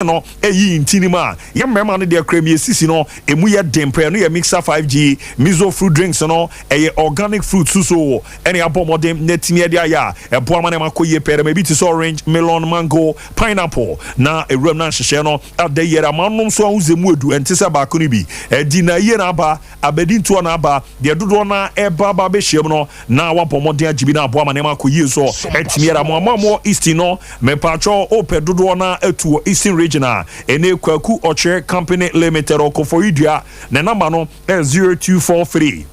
no eyi intinima ye mema no de kremie sisi no emu ye dempe no ye mixer 5G miso fruit drinks no eye organic fruit so any abomodem netimi de aya ebo amane makoye pere maybe it is orange melon mango pineapple na ewram na hyehyɛ no ade yera manom so ahuzemu edu entisa ba ko ni bi edi na ye na aba abedi nto na aba de dodo na eba ba be hyem no na wabomodem agibi na abo amane makoye so etimi yera mo east no me patro ope dodo na etu eastern regional ene kwaku oche company limited okofo idua na number no 0243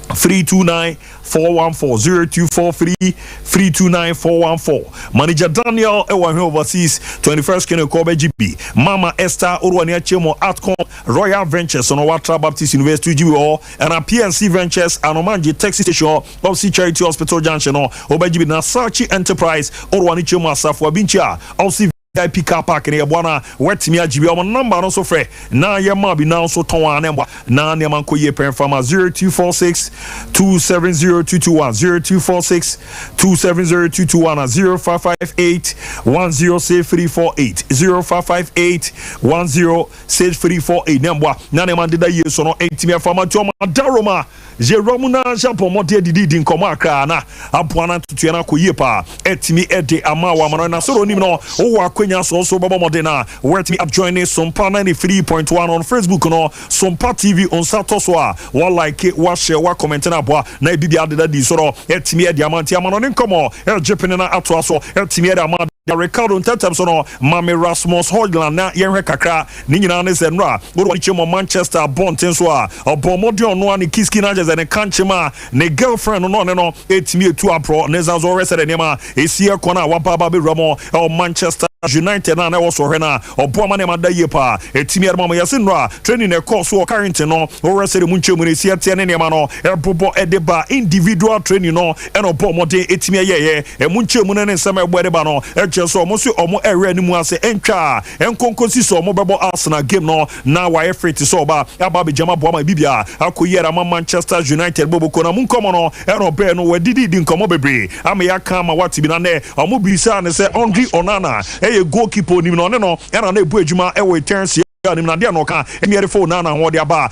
329 414 0243 329 414. Manager Daniel Ewan overseas 21st Kenya Kobe GB Mama Esther Urwania Chemo Atcom Royal Ventures on Watra Baptist University GBO and a PNC Ventures and Omanji Taxi Station of Sea Charity Hospital Junction Obejibi Nasachi Enterprise Urwani Chemo Asafwa Bincha of IP car park ne bwana wetimi agibi o number no so frɛ na ye ma bi na so ton anemba na ne man koye pen fama 0246 270221 0246 270221 0558 106348 0558 106348 nembwa na ne man deda yeso no entimi afama to ma daroma Jerome na Japo mode didi nkomo akra na apoana tutu na koye pa etimi ede ama wa mano na so nim no wo akwanya so babo mode na wet me up joining Sompa 93.1 on Facebook no Sompa TV on Satosoa wa like it wa share wa comment na boa na bibia de di so etimi ede amanti amano nkomo ejepene na ato aso etimi ede amano Ricardo Ntetem no Mame Rasmus Hojland na yenhwe kakra ni nyina ne senra wo chemo Manchester Bonten so a obomode ono ani kiski na jeze ne kanchema ne girlfriend no etimi etu apro ne zazo resede nema esie kona wa baba be ramo Manchester United na wo so hwe na oboama ne madaye pa etimi adama yase no training e course wo current no wo resede munchemu ne sie tie ne nema no ebobo edeba individual training no e no bomode etimi yeye e munchemu ne nsema ebo edeba no so mo so omo ere ni mu ase entwa enkonkosi so omo bebo Arsenal game no na wa efriti so ba aba be jama boama bibia akoyera ma Manchester United bobo ko na mu nkomo no ero be no wadidi di nkomo bebre ama ya ka ma wati bi na ne omo bisa ne se Andre Onana eye goalkeeper ni no ne no era na ebu adwuma e we tense nim na dia no ka emiere fo Onana ho de aba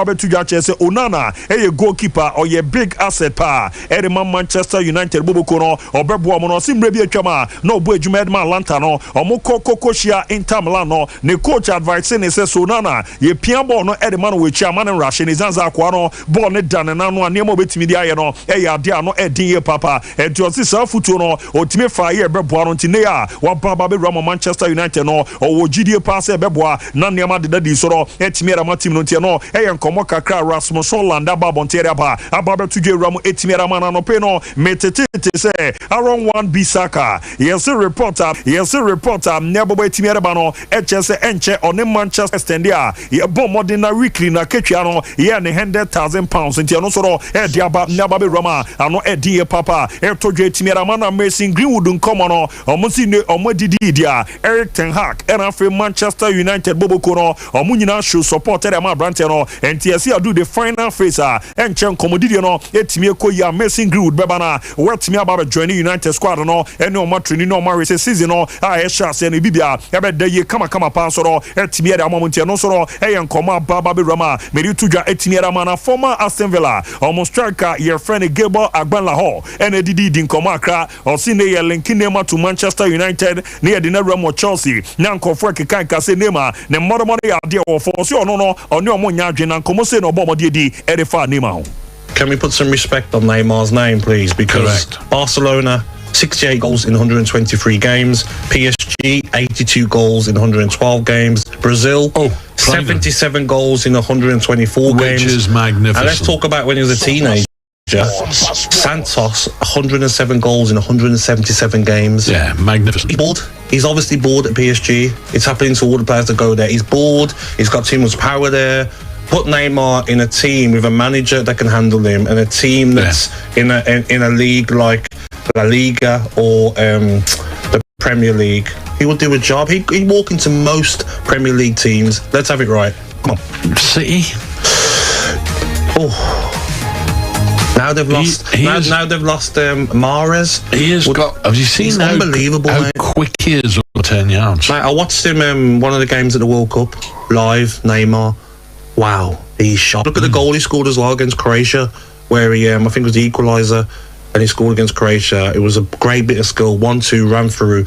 betu dwa chese Onana eye goalkeeper or ye big asset pa ere man Manchester United boboko no obebo mo no simre bi atwama na obo adwuma edma Atlanta no omukọ kokoshia Inter Milan no ne coach advice ne se Onana ye pia ball no ere man we chia man rush ne zanza akwa no ball ne dan na no anemo betimi dia ye no eye ade ano edin ye papa ediosi sa futu no otime fa ye bebo no ntine ya wa baba be Ramo Manchester United no owo gidie pass e bebo na niama de dadi soro etimiera matim no tie no eye nkomo kakra Rasmus Hojland ababontere aba betuje ramu etimiera mana no pe no metete se around 1 Bisaka yes reporter nebo etimiera ba no echese enche on Manchester extendia ye bomode na weekly na ketwa no ye ne £100,000 ntie no soro e dia aba naba be rama ano e die papa e toje etimiera mana Mason Greenwood nkomo no omusi ne omodidi dia Eric Ten Hag and after Manchester United bobo kono omunyina show support them brante no NTSC do the final phase and chen komodidi no etimi ekoya Mason Greenwood beba na wetimi aba join United squad no ene o matrini no ma race season no a e sha se ne bibia ebe da ye kama pa so ro etimi ade amonte no so ro e nkoma aba be rama meri tudwa etimi ade na former Aston Villa almost striker your friend Gable Agbanla Hall ene didi di nkoma akra o si ne ye link Neymar to Manchester United ne ye de na ramo Chelsea na nkofo kekan ka se Neymar ne modo ya de o for so no oni omo nya adwe na nkomo se no bomode di erefa Neymar. Can we put some respect on Neymar's name, please? Because correct. Barcelona, 68 goals in 123 games. PSG, 82 goals in 112 games. Brazil, 77 goals in 124 games. Which is magnificent. And let's talk about when he was a teenager. Santos, 107 goals in 177 games. Yeah, magnificent. He's bored. He's obviously bored at PSG. It's happening to all the players that go there. He's bored. He's got too much power there. Put Neymar in a team with a manager that can handle him, and a team that's in a league like La Liga or the Premier League. He will do a job. He'd walk into most Premier League teams. Let's have it right. Come on. City. Oh. Now they've lost. Now they've lost Mahrez. He has got. Have you seen unbelievable? How quick he is or 10 yards. Mate, I watched him one of the games at the World Cup live. Neymar, wow, he's shot. Look at the goal he scored as well against Croatia, where he I think it was the equaliser, and he scored against Croatia. It was a great bit of skill. 1-2 ran through.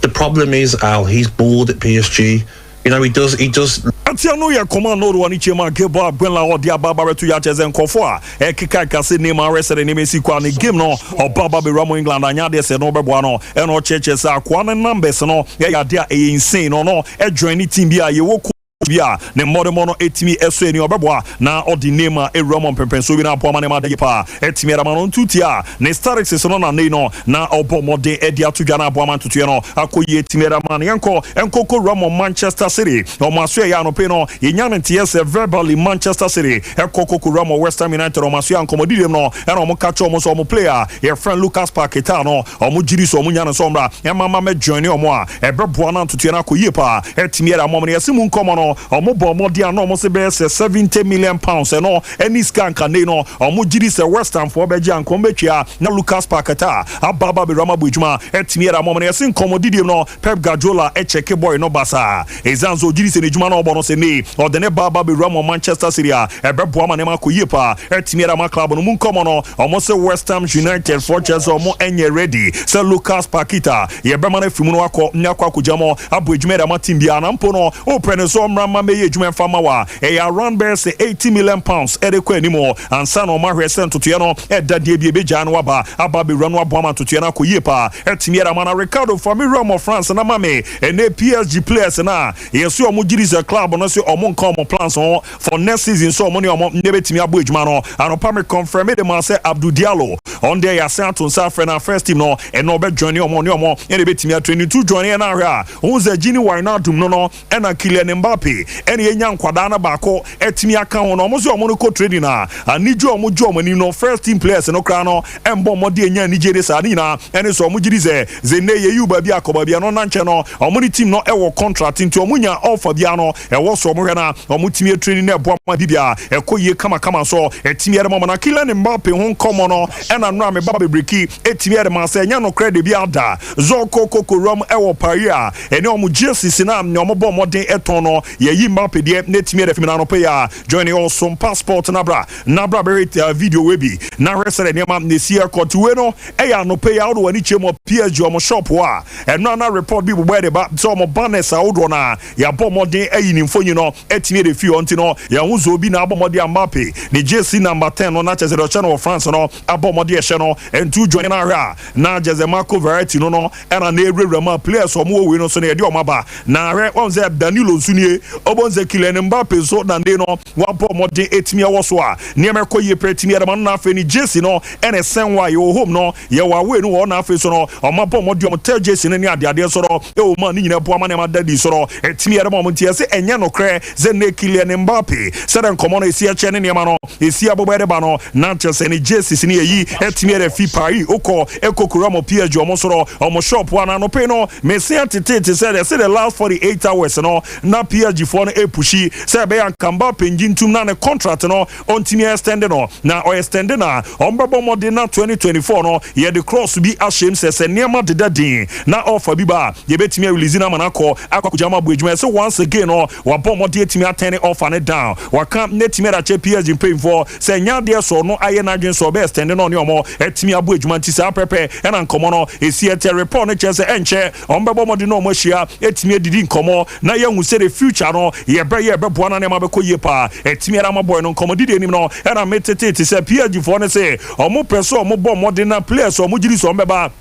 The problem is, Al, he's bored at PSG. You know, he does. Atia no ya command no wani chema gebo agbenla odi ababa betu ya cheze nkofo a ekika kase Neymar resere ne mesi kwa ne game no obaba be Ramo England anya de se no bebo no e no cheche sa kwa ne numbers no ya de a insane no e join ni team bi a ye wo bia ne mono etimi eso eni obeboa na odi Neymar Ramo pempenso bi na apo amane ma de pa etimi era no ntutia ne starix so no na nei no na obo mode edi atudwa na apo ama ntutu no akoyi etimi era man enkoko Ramo Manchester City o maso ya no pe no yenya ne ts verbally Manchester City ekoko Ramo West Ham United o maso ya nkomodidem no era o mo catch o mo so mo player your friend Lucas Paqueta no o mo jiri so mo nya no so mbra e mama me join o mo a ebeboa na ntutu na akoyi pa etimi era mo ne yesimu nkomo no omo bomo dia no mo se be 70 million pounds no any scan can no omo jiri se West Ham for be gian kombetwa na Lucas Paqueta ababa be Rama bujuma etimi era mo ne sin komodidi no Pep Guardiola cheke boy no basa ezanzo jiri se ne juma no obo no se ne o de ne baba be Rama Manchester City a ebebo ma ne ma koyi pa etimi era ma club no mun komo no omo se West Ham United for Chelsea omo enye ready se Lucas Paqueta ye be ma na fimu no akọ nyakwa kujamo abujuma era ma team bia na mpo no open so mrama meye juma fama wa around be say 80 million pounds edekwa animo ansa no ma hwese ntoto no edade bia beja no waba ababe ranu aboama ntoto na koyi pa etimi era mana Ricardo Famiro mo France na mame ene PSG players na yeso omo jiri ze club no se omo nka omo plans on for next season so omo ne omo nebetimi abo ejuma no anopa me confirm de man say Abdou Diallo on there ya santo sa friend first team no e no be join omo ne omo ene betimi a 22 join na hwa unza Gini Wijnaldum no ena Kylian Mbappe ene yenya nkwada na baako etimi aka ho no mo so omo no ko trading na aniju omo jo omo ni no first team players no kra no embo mo de enya Nigeria sa ni na ene so omo jiri ze ne ye yu ba bi akoba bia no na nche no omo ni team no e wo contract nti omo nya offer bia no e wo so omo hwe na omo timi training na ebo ma bibia e ko ye kama so etimi ere mo na Kylian Mbappe ho nkomo no ena no ame baba bebreki etimi ere ma se enya no credit bia da zo koko rom e wo Paris a ene omo Jesus na ne omo bo modern eton no ye yi Mbappe de netimi ere fimi na no pe ya join your Sompa Sport nabra be video webi na resere ne ma ne sia kotuwe no e ya no pe ya do wani chemo PSG omo shop wa e no na report bi bo de ba so omo banners a wodo na ya bo modern ayi ni mfonyi no etimi de fi onti no ya huzo obi na abo modern Mbappe ni jersey number 10 no na cheze do channel France no abo modern ehye no entu join na hwa na jeze Marco Verratti no e na ewrewra ma players omo we no so na ye de omo ba na hwe onze Danilo Nsunie obonze Kylian Mbappe so na de no wa bo modern etimi a wo so a ne me koye pretimi ya man na afa ni jersey no ene senwa ye home no ye wa we no wo na afa so no omo bo modern mo tel jersey ne ade so no e o ma ni nyina bo ama ne ma dadi so no etimi ya mo ntia se enye no kre ze ne Kylian Mbappe se den komo no esi a che ne ma no esi abobo de ba no na chese ni jersey ni yi etimi ya fi Paris oko ekokura mo PSG omo so no omo shop wa na no pe no me se atete se the last 48 hours no na PSG for no e pushi se be Kamba penjintum na ne contract no ontimi extend no na o extend na ombabo modern na 2024 no ye the cross bi ashem se niema deda din na offer bi ba ye betimi release na manako akakujama buejuma se once again no wa bomb modern etimi atene offer ne down wa camp netimi ra che PSG pay for se nya de so no aye na dwen so be extend no ne omo etimi abuejuma nti sa pepe e na nkomo no esi ete report ne che se enche ombabo modern no mo hia etimi didi nkomo na ye hu se the future no ye be boana ne ma be koye pa etimi ara ma boy no komodi de nim no era metete ti se PSG for ne se omo peso omo bo modern players omo jiri so mbeba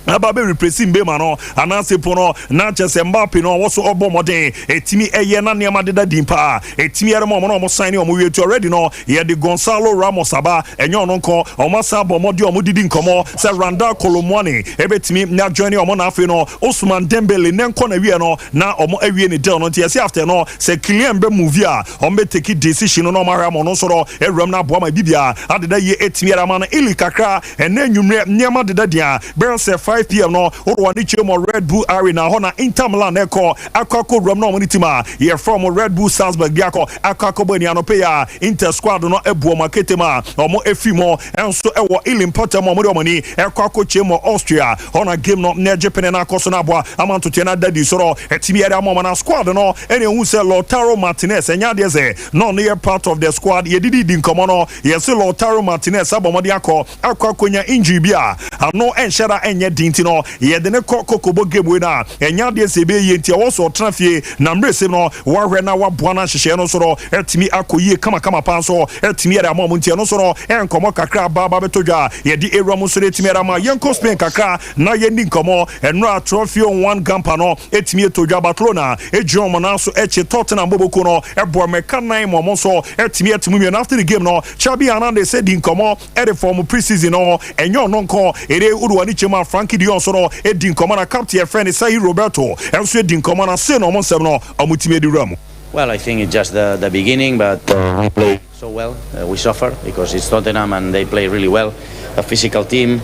aba be repressing be ma no anase po no na chese Mbappe no wo so obo modern etimi eye na ne ma deda dimpa etimi ere mo no sign omo we already no ye de Gonzalo Ramos aba enye ono nko omo sa bo modern omo didi nkomo se Randa Kolomwani ebetimi na join omo na afi no Ousmane Dembele ne nko na wie no na omo awie ne deal no tie after no se Kylian be movie a omo be take decision no ma Ramos no so ro ewram na boa ma bibia adeda ye etimi ere ma no ili kakra ene nwumre niam deda dia be se 5 p.m. no Urwani Chemo Red Bull Arena Hona Inter Milan Eko Akako Romno Monitima ye from Red Bull Salzburg Diako Akako Beniano Paya Inter squad no Ebu Maketema Omo Efimo and so Ewa Ilim Potamo Money Ekako Chemo Austria Hona game no ne Japan na Kosonabwa Amanto Tena Daddy Soro Etimi Ada Momana squad no any who say Lautaro Martinez enya deze no near part of the squad ye didi din komono ye say Lautaro Martinez abomodi akwa konya injury bia ano enshara enye dintino ye de ne kokobo game we na enya deze be ye ntia wo so trafie na mrese no wahwe na waboa na hyehye no soro etimi akoyie kama panso etimi ada mo ntia no soro enkomo kakra baba betodwa ye di era mo soro etimi ada ma yenko Spain kakra na ye ni nkomo enra trophy on one gampa no etimi etodwa Barcelona ejo mo na so eche Tottenham boboko no ebo meka nan mo so etimi etimi after the game no Chabi Hernandez said in nkomo e dey form pre-season no enyo no nko ere Uruwani Chema Frankie Dion so no e di nkomo na captain friend Sahi Roberto enso e di nkomo na se no mo nsem no amutimi edi ram. Well, I think it's just the beginning, but we play so well. We suffer because it's Tottenham and they play really well. A physical team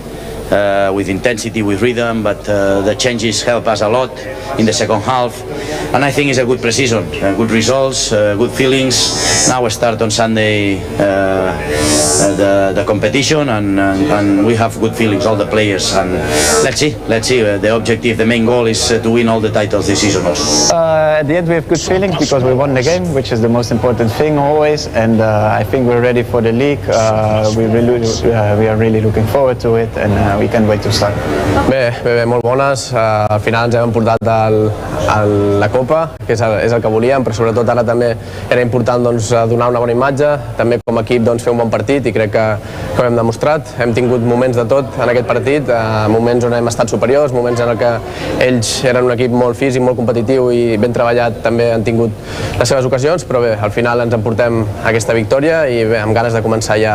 with intensity, with rhythm, but the changes help us a lot in the second half. And I think it's a good pre-season, good results, good feelings. Now we start on Sunday the competition and we have good feelings, all the players. And let's see. The objective, the main goal is to win all the titles this season also. At the end we have good feelings because we won the game, which is the most important thing always, and I think we're ready for the league. We are really looking forward to it and we can't wait to start. Bé, molt bones. Al final ens hem portat la Copa, que és el que volíem, però sobretot ara també era important doncs, donar una bona imatge, també com a equip doncs, fer un bon partit i crec que ho hem demostrat. Hem tingut moments de tot en aquest partit, moments on hem estat superiors, moments en què ells eren un equip molt físic, molt competitiu i ben treballat, també han tingut les seves ocasions, però bé, al final ens emportem aquesta victòria i bé, amb ganes de començar ja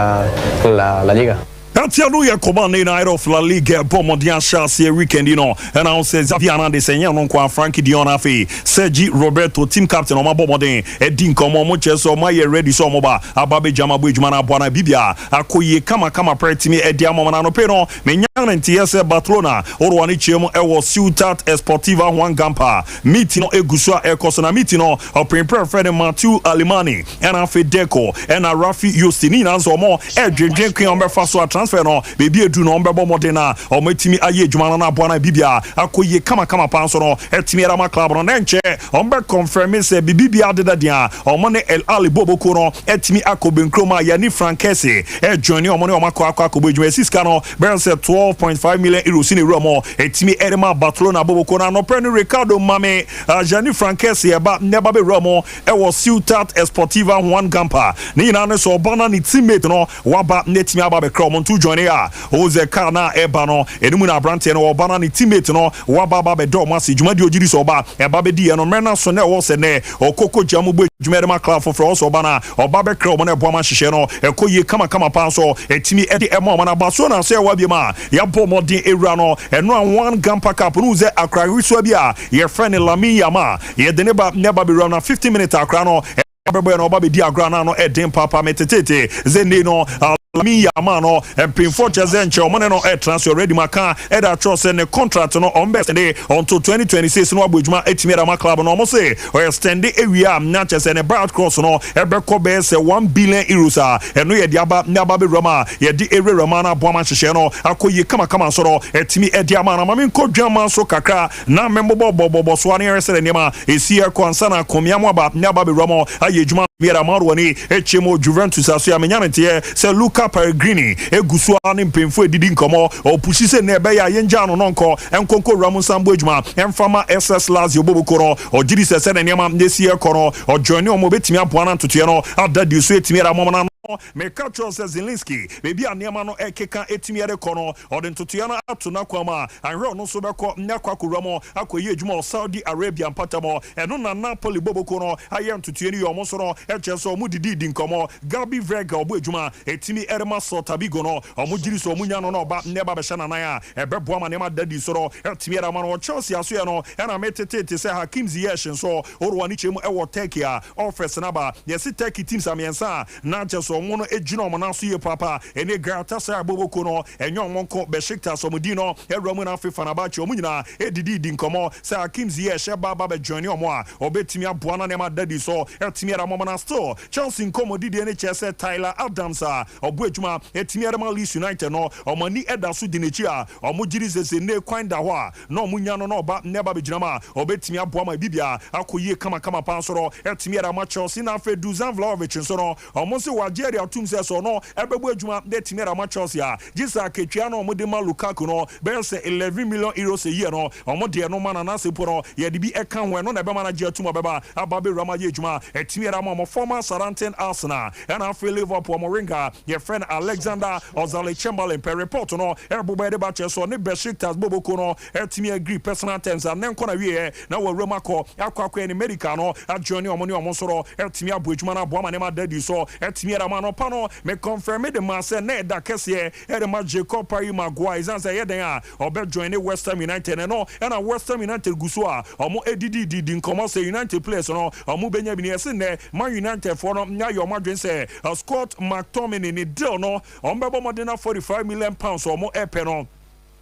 la Lliga. Atianuya Kobane night of La Liga Bomodian Chelsea weekend and I say Xavi Hernandez and non kwa Frankie Dion afi Sergi Roberto team captain on my Bomodin Edin Komo Mocheso my ready so moba Ababe Jamabu Jumana Buana Bibia Akoye kama pretimi Edia Momano Peno Menyan and TS Barcelona Orwani Chemo Ewo Ciutat Esportiva Juan Gampa Mitino Egusua Ekosona Mitino or Preparedness Matthew Alimani and Afi Deco and Rafi Justinina so more Edrin Queen Faso transfer no baby edu no mbebo modena o matimi aye dwuma na aboa na bibia akoye kama panso no etimi era ma club no nenche o mbe confirm say bibia adeda dia o mo ne El Ali Boboko no etimi akobenkroma ya ni Frankesi e join o mo ne o makọ akobedwuma siska no be say 12.5 million euros in Roma etimi erema Barcelona Boboko na no prenu Ricardo Mame Jani Frankesi eba neba be Roma e was Ciutat Esportiva Juan Gampa ni na no so bana ni teammate no waba netimi aba be krom to join here Jose Kana eba no enimu na brante no obana ni teammate no waba be do masi dwuma di ogiri so oba eba be di no mena so ne wo se ne okoko jamu bo dwuma ma club for so obana oba be kra mo na ebo ma hihye no ekoye kama pan so etimi edi emo ma na baso na se wa bi ma ya bo modin ewura no eno an one Gampa cup no ze akra riso bia ye friend Lami Yama ye de neba be run na 50 minutes akra no abebe no oba be di agra na no edin papa metetete zene no Lami Yama no pinfo chezenche omone no transfer ready maka eda trust ne contract no on best day until 2026 no abojuma etimiera ma club no mo say o extend area na chese ne Brad Cross no ebeko be say 1 billion euros eno ye dia ba be Roma ye di ere Roma na boama hihye no akoye kama so no etimi edia ma na mame nkodwama so kakra na membo so ane resere nema esi ekwansa na komiamo ba be Roma ayejuma miera marwani echemo Juventus aso ya menyanete se Luca Pellegrini egusu ani mpemfo edidi nkomo opushi se na ebe ya yenja no nko enkonko Ramon Sambo ejuma emfama SS Lazio Bobokoro ojiri se na niam nesi ekoro ojoini omo betimi apoana ntoto no adadi so etimi ra momana me catcho says Zelensky baby aniama no ekeka etimi ere kono ode ntoto na atuna kwama anhwe no so beko nyakwa kuramo akoye ejuma Saudi Arabia mpatamo eno na Napoli Boboko no aye ntoto ni yomo so no echeso mu didi nkomo Gabi Vega obo ejuma etimi erema sota bigo no omujiri so munya no oba neba be shana na ya ebebo ama nema dadi so no etimi era ma no Chelsea aso ya no na metete se Hakim Ziyech so Orwani chemu ewo Turkey office na ba yesi Turkey teams amiensa na cheso so mono ejino mo na so ye papa ene Galatasaray boboko no enyo monko Besiktas omudi no ewramu na FIFA na bachi omunyina edidi di nkomo sa Hakim Ziyech baba be join omo a obetimi aboa na nema dadi so etimi era mo na store Chelsea nkomo didi ene chese Tyler Adams a obu ejuma etimi era Leeds United no omani eda so di nechi a omugiri sese ne kwan da ho a na omunya no na oba neba be jinama obetimi aboa ma bibia akoyie kama pansoro etimi era ma Chelsea na fe Dusan Vlahovic so no omonse wageri atum se so no ebebu ejuma de etimi era ma Chelsea a jisa ketwia no omode ma Lukaku no be se 11 million euros a year no omode no mana na se po no ye de bi eka ho no na be manager atuma beba ababe ramaje ejuma etimi era ma former Southampton Arsenal and after Liverpool moringa ye friend Alexander Oxlade-Chamberlain per report no erbo de ba cheso ne Besiktas boboko no etimi agree personal terms and nenko na wie na we remako akwa ni medical no adjoin omo ni omo soro etimi aboejuma na aboama ne ma dadi so etimi era ma no pa no me confirm de ma se na eda kese e ma Jacob Parry Maguire zanza ye den a obe join West Ham United no na West Ham United guso a omo edidi nkomo se United players no omo benya bi ne se ne Man United for no nya yo madwen se Scott McTominay ni deal no omo be mo de na 45 million pounds omo epe no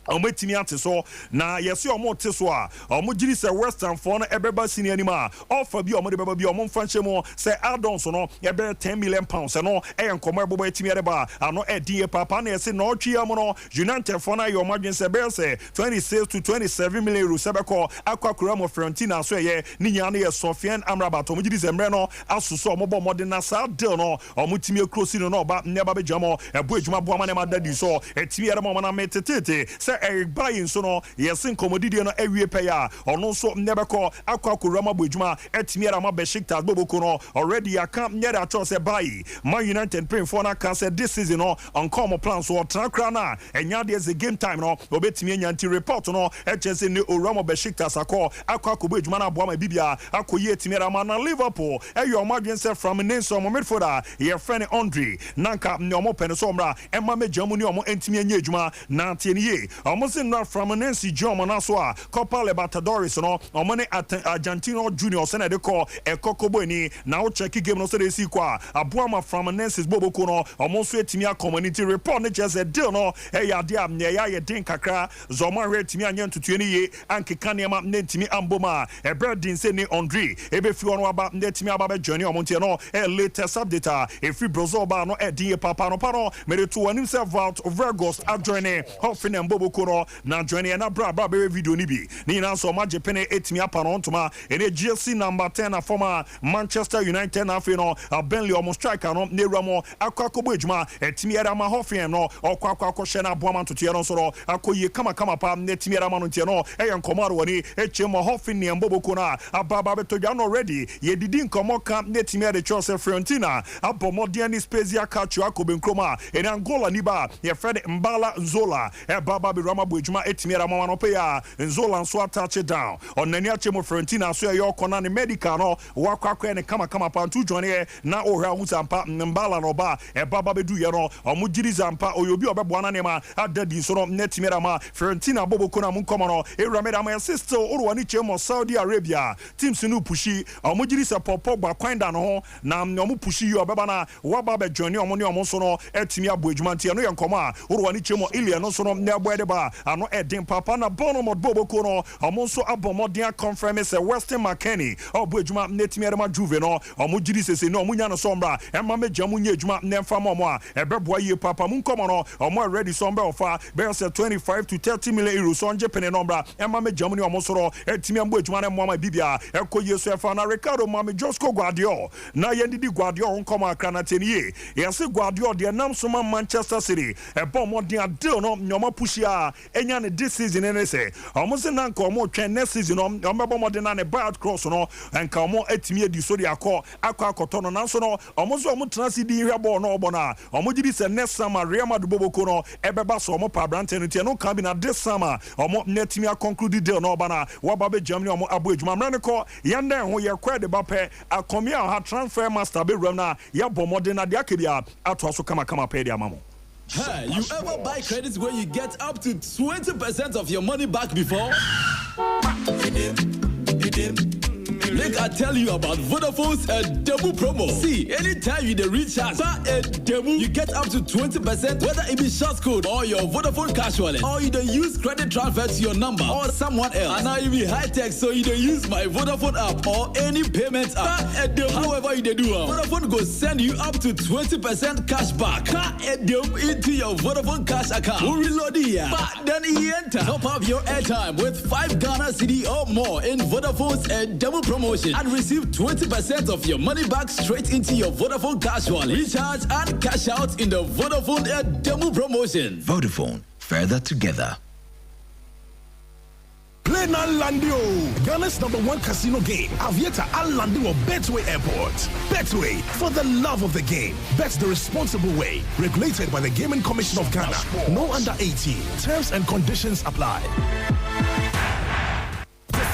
ometimi ate so na yesi omo te so a omo giri se West Ham for no ebeba senior anima offer bi omo de beba bi omo mfanche mo se add-ons no ebe 10 million pounds no enkomo ebobo etimi ereba ano edie papa na yesi no twia mo no United for na yo madwen se be se 26 to 27 million euros sebeko akwakura mo Fiorentina so ye ni nya na ye Sofiane Amrabat omo giri se mre no asuso omo bo modern na sa deal no omo timi ekrosi no oba neba be jamo ebo ejuma bo ama na ma dadi so etimi erema mo na metetete buying so no yesin komodidi no ewie peya ono so nebeko akwa ma bojuma etimi era ma Besiktas boboko no already account near that say buy Man United playing for na can say this season no on come plans so transfer na enya dey the game time no obetimi nyanti report no HSC ni orama Besiktas akwa bojuma na boa ma bibia akoye etimi era ma na Liverpool eyo madwen say from Nenso mo midfielder ye friend Andre nanka ne omo pen so mra emma mejamu ni omo entimi anya ejuma na tienie omosin not from Nancy John Monaswa Copa Libertadores no omone Argentino Junior sene de call e kokobo ni na o check game no se de si kwa aboama from Nancy's boboko no omonso etimia community report ne just deal no e ya de am ne ya ye din kakra zoma hwe etimi anya ntutu ni ye ankeka ne ma ne ntimi amboma e bredin se ni Andre e be fi ono aba ne etimi aba be journey omonte no e latest update e free Brazil ba no e din papa no pa no mere to anim se vault of August adjoining hofin and boboko no na journey na bra be video ni bi ni na so ma jepene etimi apa no ntoma ene GC number 10 na former Manchester United na fe no Burnley omo striker no ne ramo akwakobo ejuma etimi era ma hofin no okwakwa hye na boama ntoto no so ro akoye kama pa ne etimi era ma no ntie no e yankomaro woni echemo hofin ne mboboko na ababa betodwa no ready ye didi nkomo ka ne etimi era Chelsea Fiorentina abomodiani spezia kachu akobenkroma ene Angola ni ba ye Fred Mbala Nzola e baba be rama ejuma etimi era mama no pe ya Nzola nso attach down onani achemo Fiorentina so ye okona ne medical no wakwakwa ne kama pa ntu joine na ohwa husampa Mbala no ba e baba be du ye no omugiri zampa oyobi obeboana ne ma adadi so no netimi era ma Fiorentina boboko na munkomo no erameda ma sister orwani chemo Saudi Arabia teams no pushi omugiri se Pogba kwanda no ho na omu pushi yo obeba na waba be joine omo ne omo so no etimi abo ejuma ntia no ye nkomo a orwani chemo Ilia no so no ne boede ba ano edin papa na bono mod boboko no omonso abomodia confirm say Weston McKennie obo ejuma netimi erema Juve no omugiri sese no omunya no sombra emma mejamu nya ejuma nemfa momo a ebeboa ye papa munkomo no omo ready sombra ofa be say 25 to 30 million euros on Japan nombra emma mejamu ni omosoro etimi ambo ejuma na mama bibia ekoye so efa na Ricardo Mami Josco Guardiola na yendidi Guardiola nkomo akra na tenie yesi Guardiola de nam soma Manchester City ebomodia deal no nyoma pushia enya ne this season ene se omo se na nka omo twen next season omo be modern na ne bad cross no nka omo etimi edi so de akoto no nanso no omo so omo transidi hwe ball no obo na omo gidi se next summer Real Madrid boboko no ebeba so omo pa brand no tie no kan bi na this summer omo netimi a conclude deal no oba na waba be Germany omo abo ejuma mra ne ko yanda ho ye kwa de ba pe akomi a ha transfer master be ram na ya bo modern na de akebia ato so kama pe de amamo. Hey, you ever buy credits where you get up to 20% of your money back before? Make I tell you about Vodafone's demo promo. See, anytime you recharge a demo, you get up to 20%, whether it be short code or your Vodafone cash wallet, or you use credit transfer to your number or someone else. And now you be high tech, so you use my Vodafone app or any payment app. However you do, Vodafone go send you up to 20% cash back into your Vodafone cash account. We reload here, but then you enter. Top up your airtime with 5 Ghana CD or more in Vodafone's demo promotion and receive 20% of your money back straight into your Vodafone cash wallet. Recharge and cash out in the Vodafone demo promotion. Vodafone, further together. Play now Landio, Ghana's #1 casino game. Aviator Al Landio Betway Airport. Betway, for the love of the game. Bet the responsible way. Regulated by the Gaming Commission of Ghana. No under 18. Terms and conditions apply.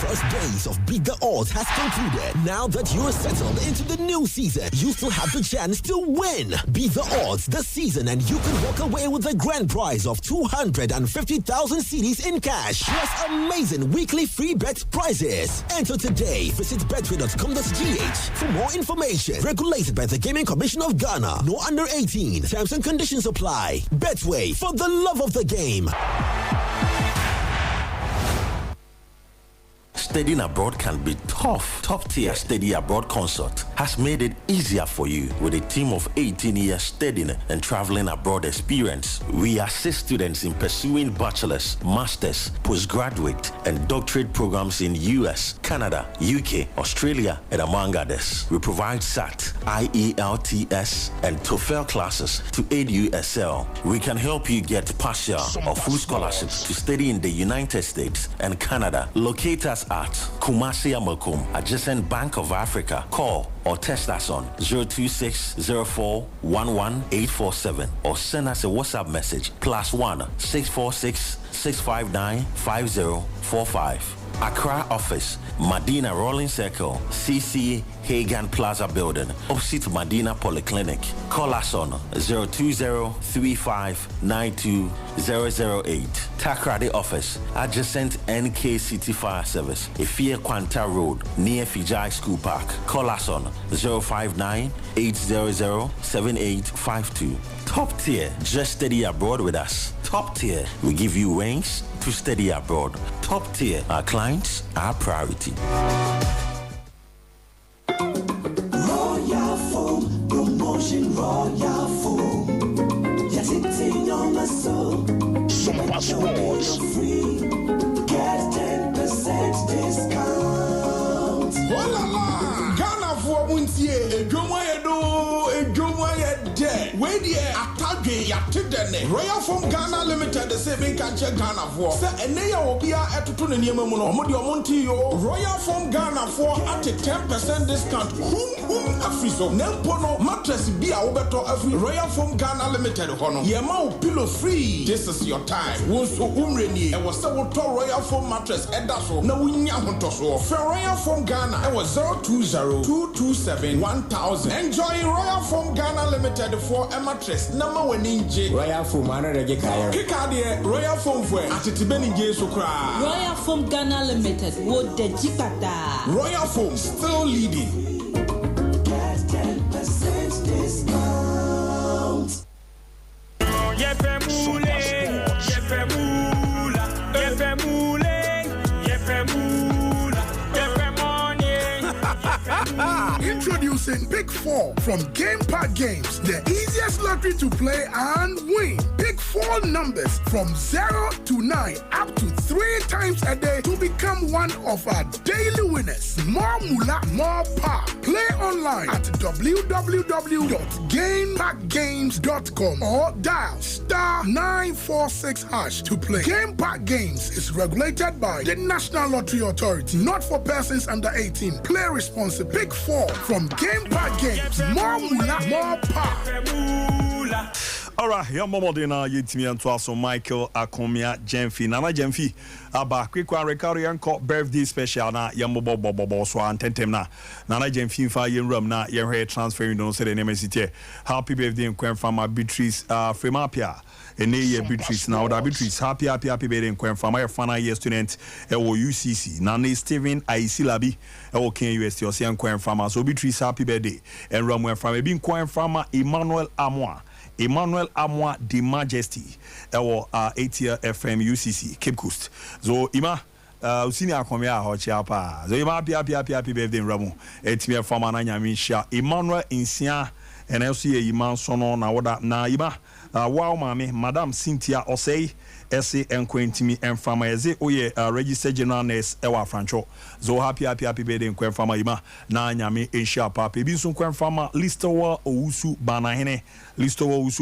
First days of Bigger Odds has concluded. Now that you're settled into the new season, you still have the chance to win. Beat the odds this season and you could walk away with a grand prize of 250,000 cedis in cash, plus amazing weekly free bet prizes. Enter today. Visit betway.com.gh for more information. Regulated by the Gaming Commission of Ghana. No under 18. Terms and conditions apply. Betway, for the love of the game. Studying abroad can be tough. Top-tier Study Abroad Consult has made it easier for you with a team of 18 years studying and traveling abroad experience. We assist students in pursuing bachelor's, master's, postgraduate, and doctorate programs in US, Canada, UK, Australia, and among others. We provide SAT, IELTS, and TOEFL classes to aid you excel. We can help you get partial or full scholarships to study in the United States and Canada. Locate us at Kumasi Amakum, adjacent Bank of Africa. Call or text us on 0260411 or send us a WhatsApp message +1 646 659 5045. Accra office, Medina Rolling Circle, CC Hagan Plaza Building, opposite Medina Polyclinic. Call us on 020-3592-008. Takrady office, adjacent NK City Fire Service, Ifie Quanta Road, near Fijai School Park. Call us on 059-800-7852. Top tier, just study abroad with us. Top tier, we give you wings to study abroad. Top tier, our clients, our priority. Royal Foam, promotion Royal Foam. Yes, it's in your muscle. Sompa Sports. Free, get 10% discount. Voila! Ghana for Muntie, where the Atagwe Yatidene, Royal Foam Ghana Limited, the saving catcher Ghana for. Sir, and they will be at to Niamono, Modio Montio, Royal Foam Ghana for at a 10% discount. Whom Afriso, Nempono, mattress be a better every Royal Foam Ghana Limited Hono. Yamau pillow free. This is your time. Wonso Umreni, I was so Royal Foam mattress, and that's all. No, we Yamontoso. For Royal Foam Ghana, I was 020-227-1000. Enjoy Royal Foam Ghana Limited for a mattress. Number 1 inch. Royal Foam, I don't get Kikadi, Royal Foam for at the Benin Sukra. Royal Foam Ghana Limited, what the Jipata. Royal Foam still leading. Get 10% discount. Introducing Pick 4 from Gamepad Games, the easiest lottery to play and win. Pick 4 numbers from 0 to 9 up to 3 times a day to become one of our daily winners. More moolah, more power. Play online at www.gamepadgames.com or dial *946# to play. Gamepad Games is regulated by the National Lottery Authority, not for persons under 18. Play responsibly. Pick 4 from Gamepad Games. More moolah, more power. Alright, your mom dina yitimi anto aso Michael Akomia Jemfi. Nana Jemfi aba quick one recovery anko birthday special na yambo bobo so antentem na. Nana Jemfi fa yemram na ye transfer no say the name city. Happy birthday nkwen from Beatrice Fremapia. Ene ye Beatrice na oda Beatrice happy birthday nkwen from my final year student ewo UCC. Nana Steven Aisilabi ewo Ken UST o say nkwen from so Beatrice happy birthday. And ram from e bi nkwen from Emmanuel Amoa de Majesty ewo 8 FM UCC Cape Coast. So ima usini akomia hochi apa. So ima happy birthday ramu. Etime fama na nyamisha Emmanuel Insia and also ye iman sono na woda na ima wow mami Madam Cynthia Osei essay and Quentimi and Fama Eze oye registered general nurse ewa Francho. So happy birthday nkwen fama ima na nyame ensha papa bi so nkwen fama listowa owusu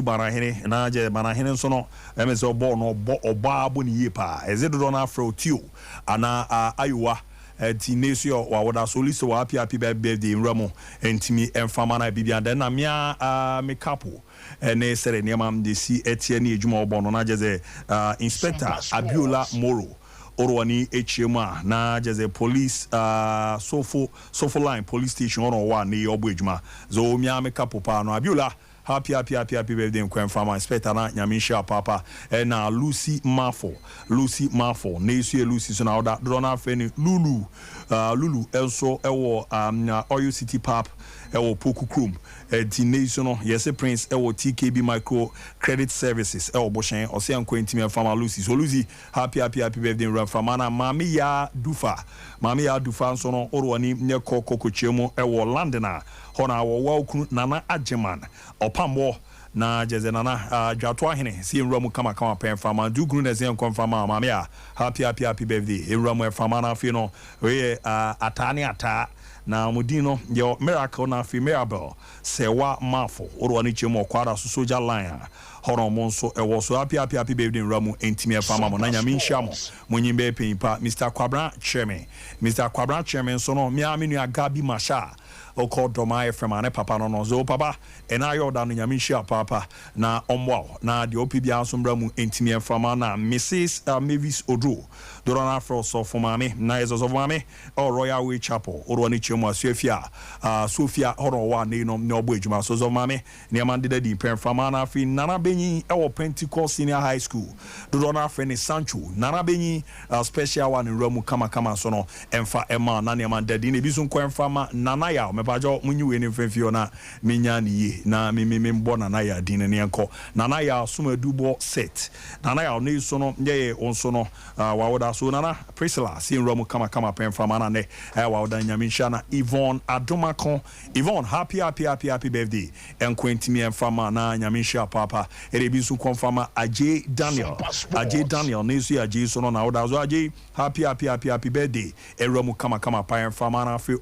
banahene na je banahene so no emezo bo no oba aboni yepa eze do na afro tio ana ayuwa tinesio wa woda so listo wa happy birthday nramo entimi enfama na bibia den na mia mekapo ene sere niam de si etie ne edwuma obo na jeze inspector Abiola Moro orwani HMA na jeze police Sofo line police station ono wa ne obo edwuma zo mia mekapo pa no Abiola happy birthday nkwen fama inspector na nyamisha papa na Lucy Mafo nesu Lucy so na oda do na fe ni Lulu also ewo Oyo City Pap ewo Poku Krum nesu no yes Prince ewo TKB Micro Credit Services ewo Boshen o se nkwen fama Lucy so Lucy happy birthday run fama na mami ya dufa so no orwani nye kokochemu ewo Londona hona wo kunu nana Ajeman opambo na jeze nana dwato ahene si enramu kama pen fama du gunu na zen konfama mama ya happy birthday enramu fama na fi no we ata na mudino yo miracle na fi Mirabel sewa mafo orwani chemo kwara so soja line hono monso ewo so happy birthday enramu entimi fama mo na nyame nhia mo munyimbe penpa Mr. Kwabra Chairman so no miaminu agabi masha oko doma FM ane papa no zo papa ena yo da no nyamishia papa na omwa na de opibia sombra mu entimi fama na Mrs. Mavis Odro dorana afro so for mame na ezo so mame o Royal Way Chapel oroni chemu asuafia Sofia horo wa ne no obo adwuma so zo mame ne amande da di pen fama na afi nana benyi ewo Pentecost Senior High School dorana afre ne Sancho nana benyi special one ramu kama so no emfa ema na ne amande di ne bi so nkwan fama nana ya bajo munyiwe ne mfefio na menya ne ye na mbo na ya din ne enko na ya suma dubo set na ya ne so no ye onso no wa woda so na Priscilla si nromu kama pen fama na ne wa woda nyamisha na Yvonne Adomako Yvonne happy birthday enkwentimi enfama na nyamisha papa erebisu konfama Aje Daniel ne so Aje so no na woda so Aje happy birthday enromu kama pen fama na fe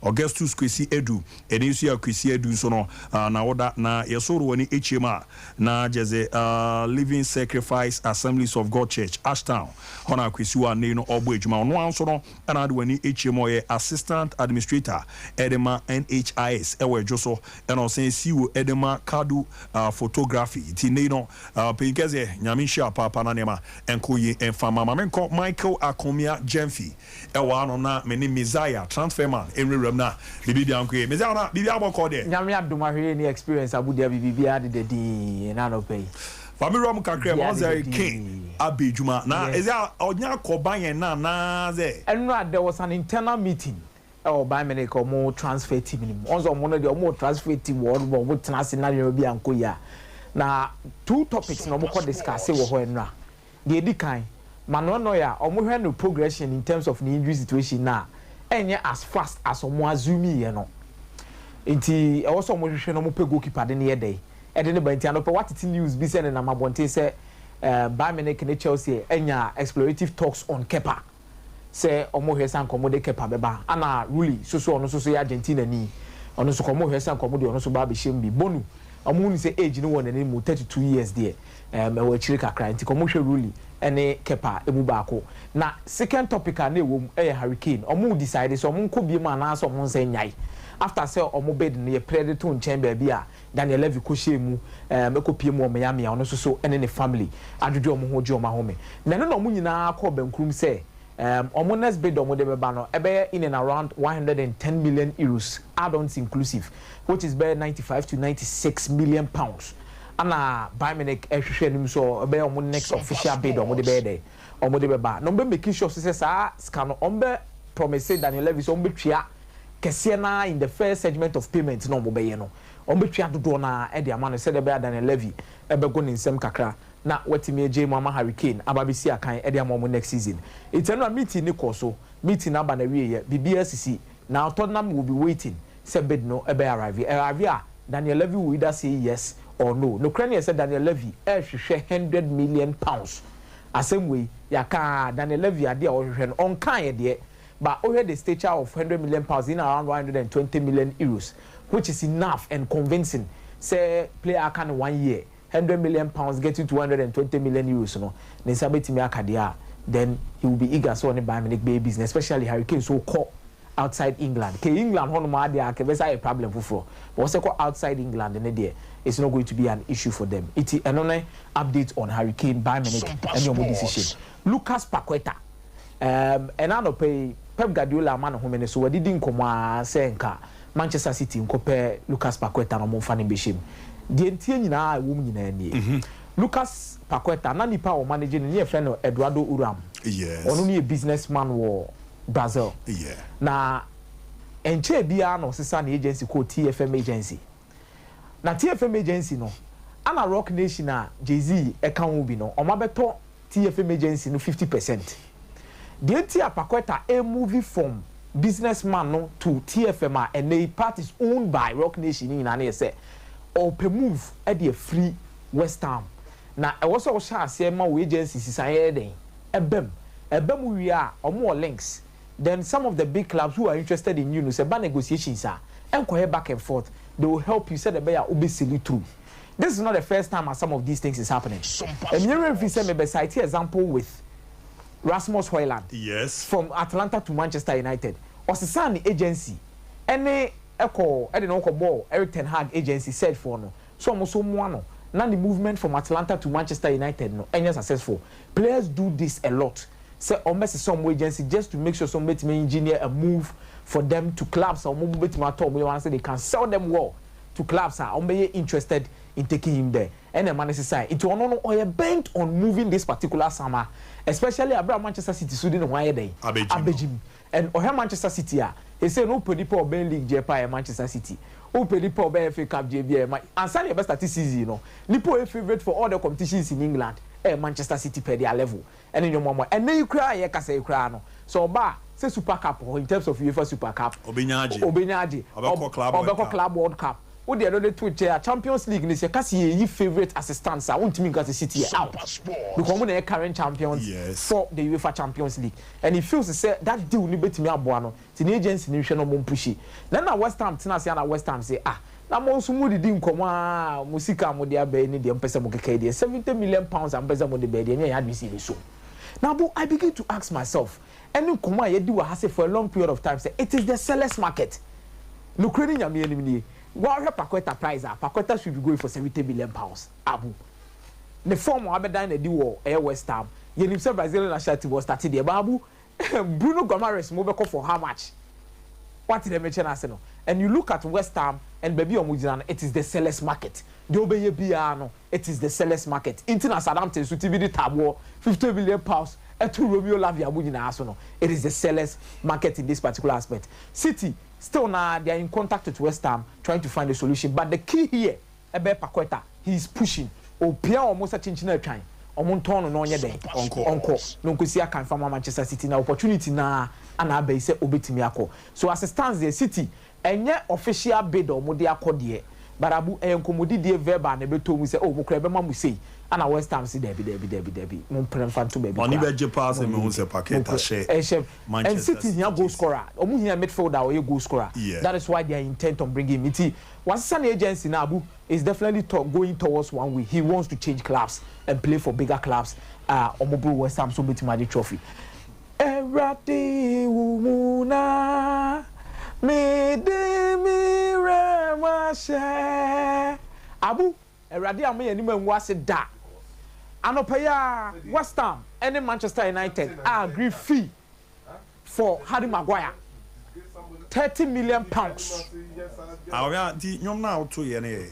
Augustus Kwesi Edu enisi ya Kwesi Edu so no na woda na yesoro wani HMA na jeze Living Sacrifice Assemblies of God Church Ashtown hona Kwesi wa ne no obo adwuma no anso no na de wani HMA ye Assistant Administrator Edema NHIS ewe joso eno sen siwo Edema Kadu Photography ti ne no penkeze nyamisha papa na nema enko ye enfama mamenko Michael Akomia Jemfi ewa ano na meni Messiah transferman enrem na bibi anko ye Messiah na bibi aboko de nyame adoma hwe ni experience abudia bibi ade de na no pay family rom kakre mo ze king abejuma na is there onya koban yen na ze enra there was an internal meeting by me ko mo transfer team ni onzo mo no de mo transfer team wo mo tena scenario bi anko ya na two topics no mo ko discuss wo ho enra de edikan mano no ya omo hwe no progression in terms of the injury situation na enye as fast as omo azumi ye no nti e wo so mo hwehwe no mo pe goalkeeper de ne ye dey e de ne ba nti anope what it news bi se na mabonte se by me ne Chelsea enya explorative talks on Kepa se omo hwe san komo de Kepa beba ana really so ono so ya Argentina ni ono so komo hwe san komo de ono so ba be shem bi bonu omo ni se age ni won na mu 32 years there e wo chire kakra nti komo hwe really ene Kepa emu baako na second topic na ewom Hurricane omo decide so omo nko bi ma na so omo nse nyai after say omo bed ne Predator nchen ba bi a Daniel Levy ko shemu ekopie mu Miami ono so ene ne family adwodwo omo ho gye omo ahome na no omo nyina akọ bankrum say omo next bid omo de beba no ebe in and around 110 million euros add-ons inclusive which is about 95 to 96 million pounds ana Bayern Munich ehwehwe nim so ebe omo next official bid omo de be there omo de beba no be making sure say sa scan ombe promise Daniel Levy so ombe twia kese na in the first segment of payment no omo be ye no ombe twia dodo na e de amano say de be Daniel Levy ebe go nsem kakra na watimi eje mama Hurricane ababisi akan e de amamo next season it's a meeting ni koso meeting na ba na wiye BBSC now Tottenham will be waiting say bid no ebe arrive a Daniel Levy will either say yes or no Ukraine said Daniel Levy hwehwe 100 million pounds asem way yaka Daniel Levy ade a ohwehwe on kan ye de but already the stature of 100 million pounds in around 120 million euros which is enough and convincing say player can 1 year 100 million pounds get you to 120 million euros no nisabetimi akadia then he will be eager so on Bayern Munich bay business especially Hurricane so call outside England ke England hono ma dia ke be say a problem for but say call outside England and there it's not going to be an issue for them it another update on Hurricane Bayern Munich and your decision Lucas Paqueta and I no pay Pep Guardiola man ho mene so we didn't come say nka Manchester City nkope Lucas Paqueta no mo fa ne behim die ntie nyina wo nyina nie Lucas Paqueta na nipa o manage ne friend Eduardo Uram yes onu ne businessman wo Brazil yeah na enche bia no sesa na agency ko TFM agency na TFM agency no ana Rock Nation a Jay-Z e kan wo bi no o ma beto TFM agency no 50% the entire Paqueta a movie from businessman no to TFM and the part is owned by Rock Nation in na say or per move at the free West Ham na e was so sha say ma we agency sisaye den ebem we are or more links then some of the big clubs who are interested in you know say ba negotiations are enquire back and forth they will help you say the bear obesili through this is not the first time as some of these things is happening and you if say maybe cite example with Rasmus Højlund yes from Atlanta to Manchester United Osisani agency any echo I don't know ball Eric Ten Hag agency said for no so almost no now the movement from Atlanta to Manchester United no any successful players do this a lot say almost some agency just to make sure some may engineer a move for them to clubs or move bit matter we want to say they can sell them well to clubs are interested in taking him there and the man is say it will or bent on moving this particular summer especially about Manchester City so didn't why day Abejim and or Manchester City he say no people Ben League Japan Manchester City who people Ben FA Cup JBA and say the best statistics you know Liverpool favorite for all the competitions in England Manchester City per their level and in your mama and then you cry you can say you cry no so ba say Super Cup or in terms of UEFA Super Cup Obenyaji Obeko Club World Cup what the other two chair Champions League is your favorite assistants I want to make City out because when they current champions for the UEFA Champions League and he feels to say that deal ni betimi aboano tin agency ni hwe no mo pushi then na West Ham tina say na West Ham say na mo nso mu didi nkoma musika mo de abai ni de mpesa mo keke de 70 million pounds ambeza mo de be de ni ya receive so now but I begin to ask myself any nkoma ye di wa hase for a long period of time say it is the sellers market no credit nyame enim ni what Paqueta price Paqueta should be going for 70 million pounds abu the form abeda na di wo West Ham ye nim say Brazilian national team was started there babu Bruno Gomes mo be call for how much what did they mention as no and you look at West Ham and baby omujina it is the sellers market the obeye bia no it is the sellers market intina Southampton so TVD tabo 50 million pounds etu Romeo Lavia mujina aso no it is the sellers market in this particular aspect City still now they are in contact with West Ham trying to find a solution but the key here ebe Paqueta he is pushing opia almost a chinchina trying omonton no onye den onko no nkosi aka from Manchester City na opportunity na ana be say obetimi akọ so as it stands the City enye official bid omo de akọ de but abu enkomodi die verbal na beto mu say oh mokra be ma mu say ana West Ham si debi mon premfa to baby oni be je pass me hu say Paqueta share and City here goal scorer omu here midfielder or goal scorer that is why they are intent on bringing him it was an agency na abu is definitely going towards one way. He wants to change clubs and play for bigger clubs omobu West Ham so betimadi trophy erati umuna me de mi remashe abu eradi am ye ni manwu ase da anopaya West Ham and Manchester United agree fee for Harry Maguire 30 million pounds.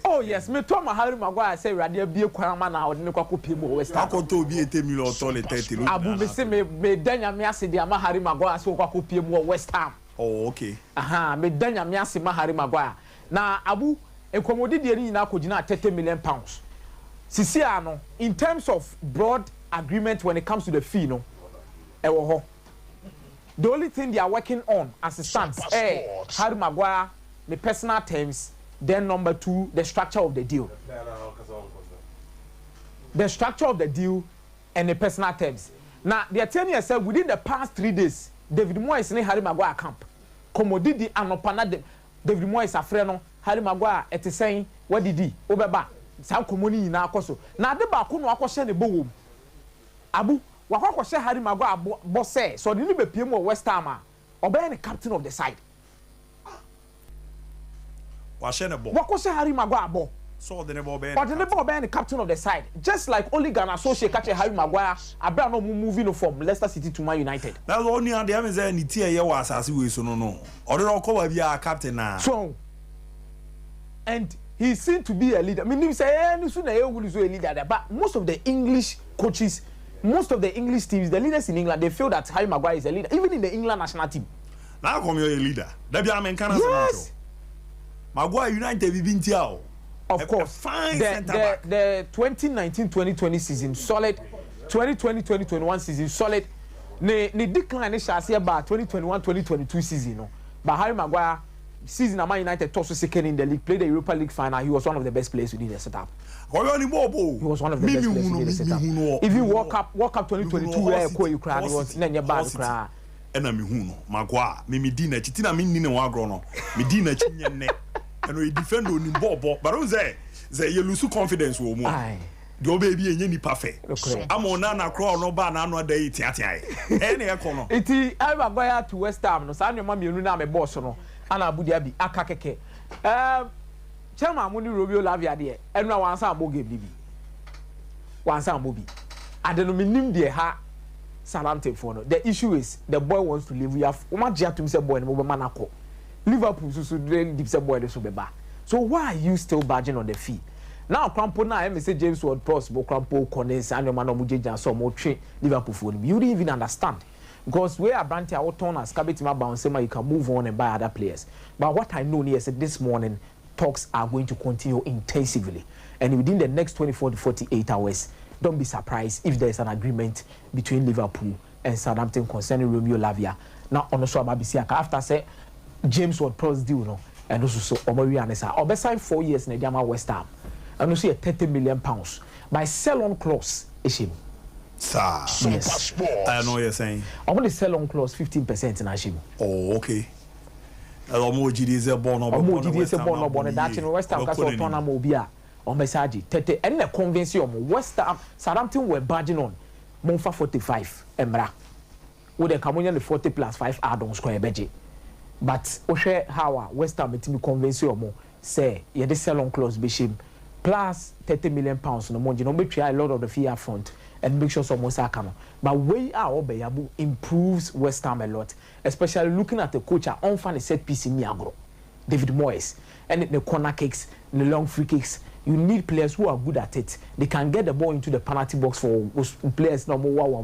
Oh yes, me to my Harry Maguire say eradi bie kwanma na odi ne kwako pie mu West Ham akoto bi 80 million to le 30 abu me say me danya me ase dia ma Harry Maguire so kwako pie mu West Ham. Oh okay. Me danya me ase ma Harry Maguire na abu enkomodi de ni na akogina 30 million pounds. Sisi ano in terms of broad agreement when it comes to the fee no ewo ho. The only thing they are working on as it stands Harry Maguire the personal terms, then number 2 the structure of the deal. The structure of the deal and the personal terms. Now they are telling yourself within the past 3 days David Moyes in Harry Maguire camp. Komodidi anopana David Moyes afre no Harry Maguire ete saying what did he obeba sa komoni nyina akoso. Na de ba ko no akoshe ne bowom. Abu wakwa Harry Maguire boss so the ni be piem West Ham obey the captain of the side. Wakwa Harry Maguire bo so the never obey the captain of the side just like only Ghana associate catch Harry Maguire abra no moving from Leicester City to Man United. That's only and they say ni tie ye was asase we so no order ko be a captain na so and he seemed to be a leader. I mean, he say no soon a leader there, but most of the English coaches, most of the English teams, the leaders in England, they feel that Harry Maguire is a leader, even in the England national team. Now come you're a leader. That be American. Yes. Maguire United we been tiao. Of course. Fine center back. The 2019-2020 season solid, 2020-2021 season solid. Ne decline shall say about 2021-2022 season no. But Harry Maguire season at Man United tossed second in the league, played the Europa League final. He was one of the best players within the setup. He was one of the best players within the setup. If you walk up 2022, where you cry, was then your bad cry. And I'm Huno, Maguire, Mimidina, Chitina, Minina Wagrono, Medina Chinyane, and we defend on Bobo, but on there, you lose confidence. Your baby and Yenny Parfait. I'm on Nana Crow, no banana day, Tiatia. Any econo. It I Maguire to West Ham, no, San your mammy, no, boss, no. Ana Abu Dhabi akakeke chama amuni Romeo Lavia de enu na wansa ambo game bi wansa ambo bi adeno minim de ha Southampton for no. The issue is the boy wants to leave. We have Omajia to say boy no be manako Liverpool so deep say boy so be ba. So why are you still barging on the fee? Now Crampo na me say James Ward-Prowse bo Crampo Corners and your man no mujeja so mo train Liverpool for him. You didn't even understand. Because where Abranti our turn as Kabitima bounce, you can move on and buy other players. But what I know is that this morning talks are going to continue intensively, and within the next 24 to 48 hours, don't be surprised if there is an agreement between Liverpool and Southampton concerning Romeo Lavia. Now, on the show about Bisiaka after say James Ward-Prowse deal, no, and also so Omari Anessa, or sign 4 years in the Diama West Ham, and also a 30 million pounds by sell-on clause is him. Sir, yes. I know what you're saying. I want to sell on clause 15% in Ashim. Oh, okay. Omoji is a born that in West Ham Castle Tona Mobia on Messaji. Tete and the convention West Ham Southampton were barging on Monfa 45 Emra. With the Camunian 40 plus 5 add-on square budget. But Oshe Hawa West Ham to convention say you the sell on clause Bishim plus 30 million pounds no money. No be try a lot of the fee up front. And make sure someone can. But way our Obeyabu improves West Ham a lot, especially looking at the coach on fan set piece in Niagara, David Moyes, and the corner kicks, the long free kicks. You need players who are good at it. They can get the ball into the penalty box for players no more wow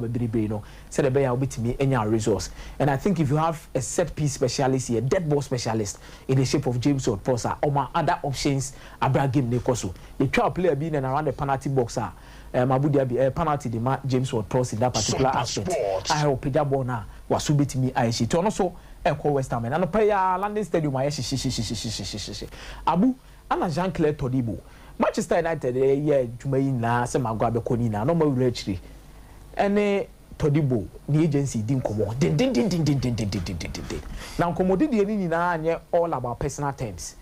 say the bear will be to me any resource. And I think if you have a set piece specialist here, dead ball specialist in the shape of James Ward-Prowse or my other options, Abraham Nekoso, the trial player being and around the penalty box Abu Dhabi penalty the James Ward-Prowse in that particular aspect. I hope that ball now was to be to me. I see. To also Echo West Ham and player London Stadium. Abu ana Jean-Claude Todibo Manchester United yeah dwumayi na se magwa abekoni na no ma wura akiri ene Todibo the agency din komo din na komo di ni na anye all about personal terms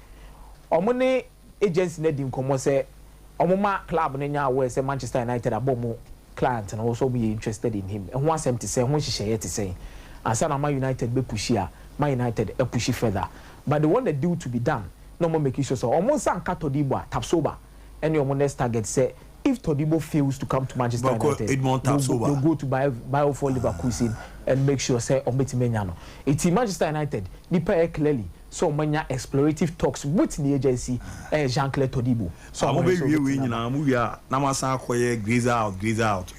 omone agency na din komo say omoma club na nya aware say Manchester United abomo client and also be interested in him and want them to say won hihye to say asa na Man United be push here Man United e push further but the one that due to be done no more making sure so omo sanka Todibo Tapsoba and your next target say if Todibo fails to come to Manchester United, they'll go to buy for Liverpool and make sure say Ometimeniano. It's Manchester United. Nipa clearly so many explorative talks with the agency Jean-Claude Todibo. So I'm we na Namasa koye graze out.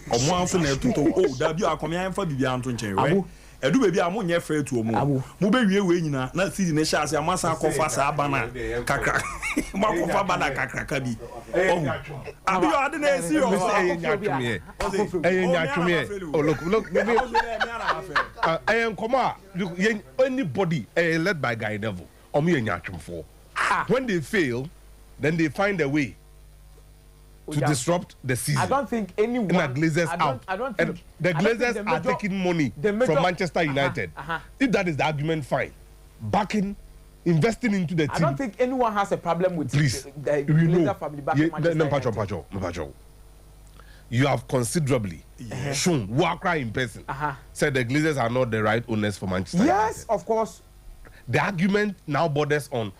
Omo anso na tuto oh da bi akomya enfa bibia anto nchen we. Edu baby amu nye free to omo. Mu be we nyina na season na sha ase amasa kofa sa abana kakra. Ma kofa bana kakra ka bi. Abi you ade na serious nyatwume. Oh look anybody led by Guy Devil omo nyatwumfo. When they fail then they find a way to disrupt the season. I don't think anyone. The Glazers out. I don't think the Glazers are taking money from Manchester United. If that is the argument, fine. Backing, investing into the team. I don't think anyone has a problem with the Glazer family backing Manchester United. You have considerably shown Wakra in person. Said the Glazers are not the right owners for Manchester United. Yes, of course. The argument now borders on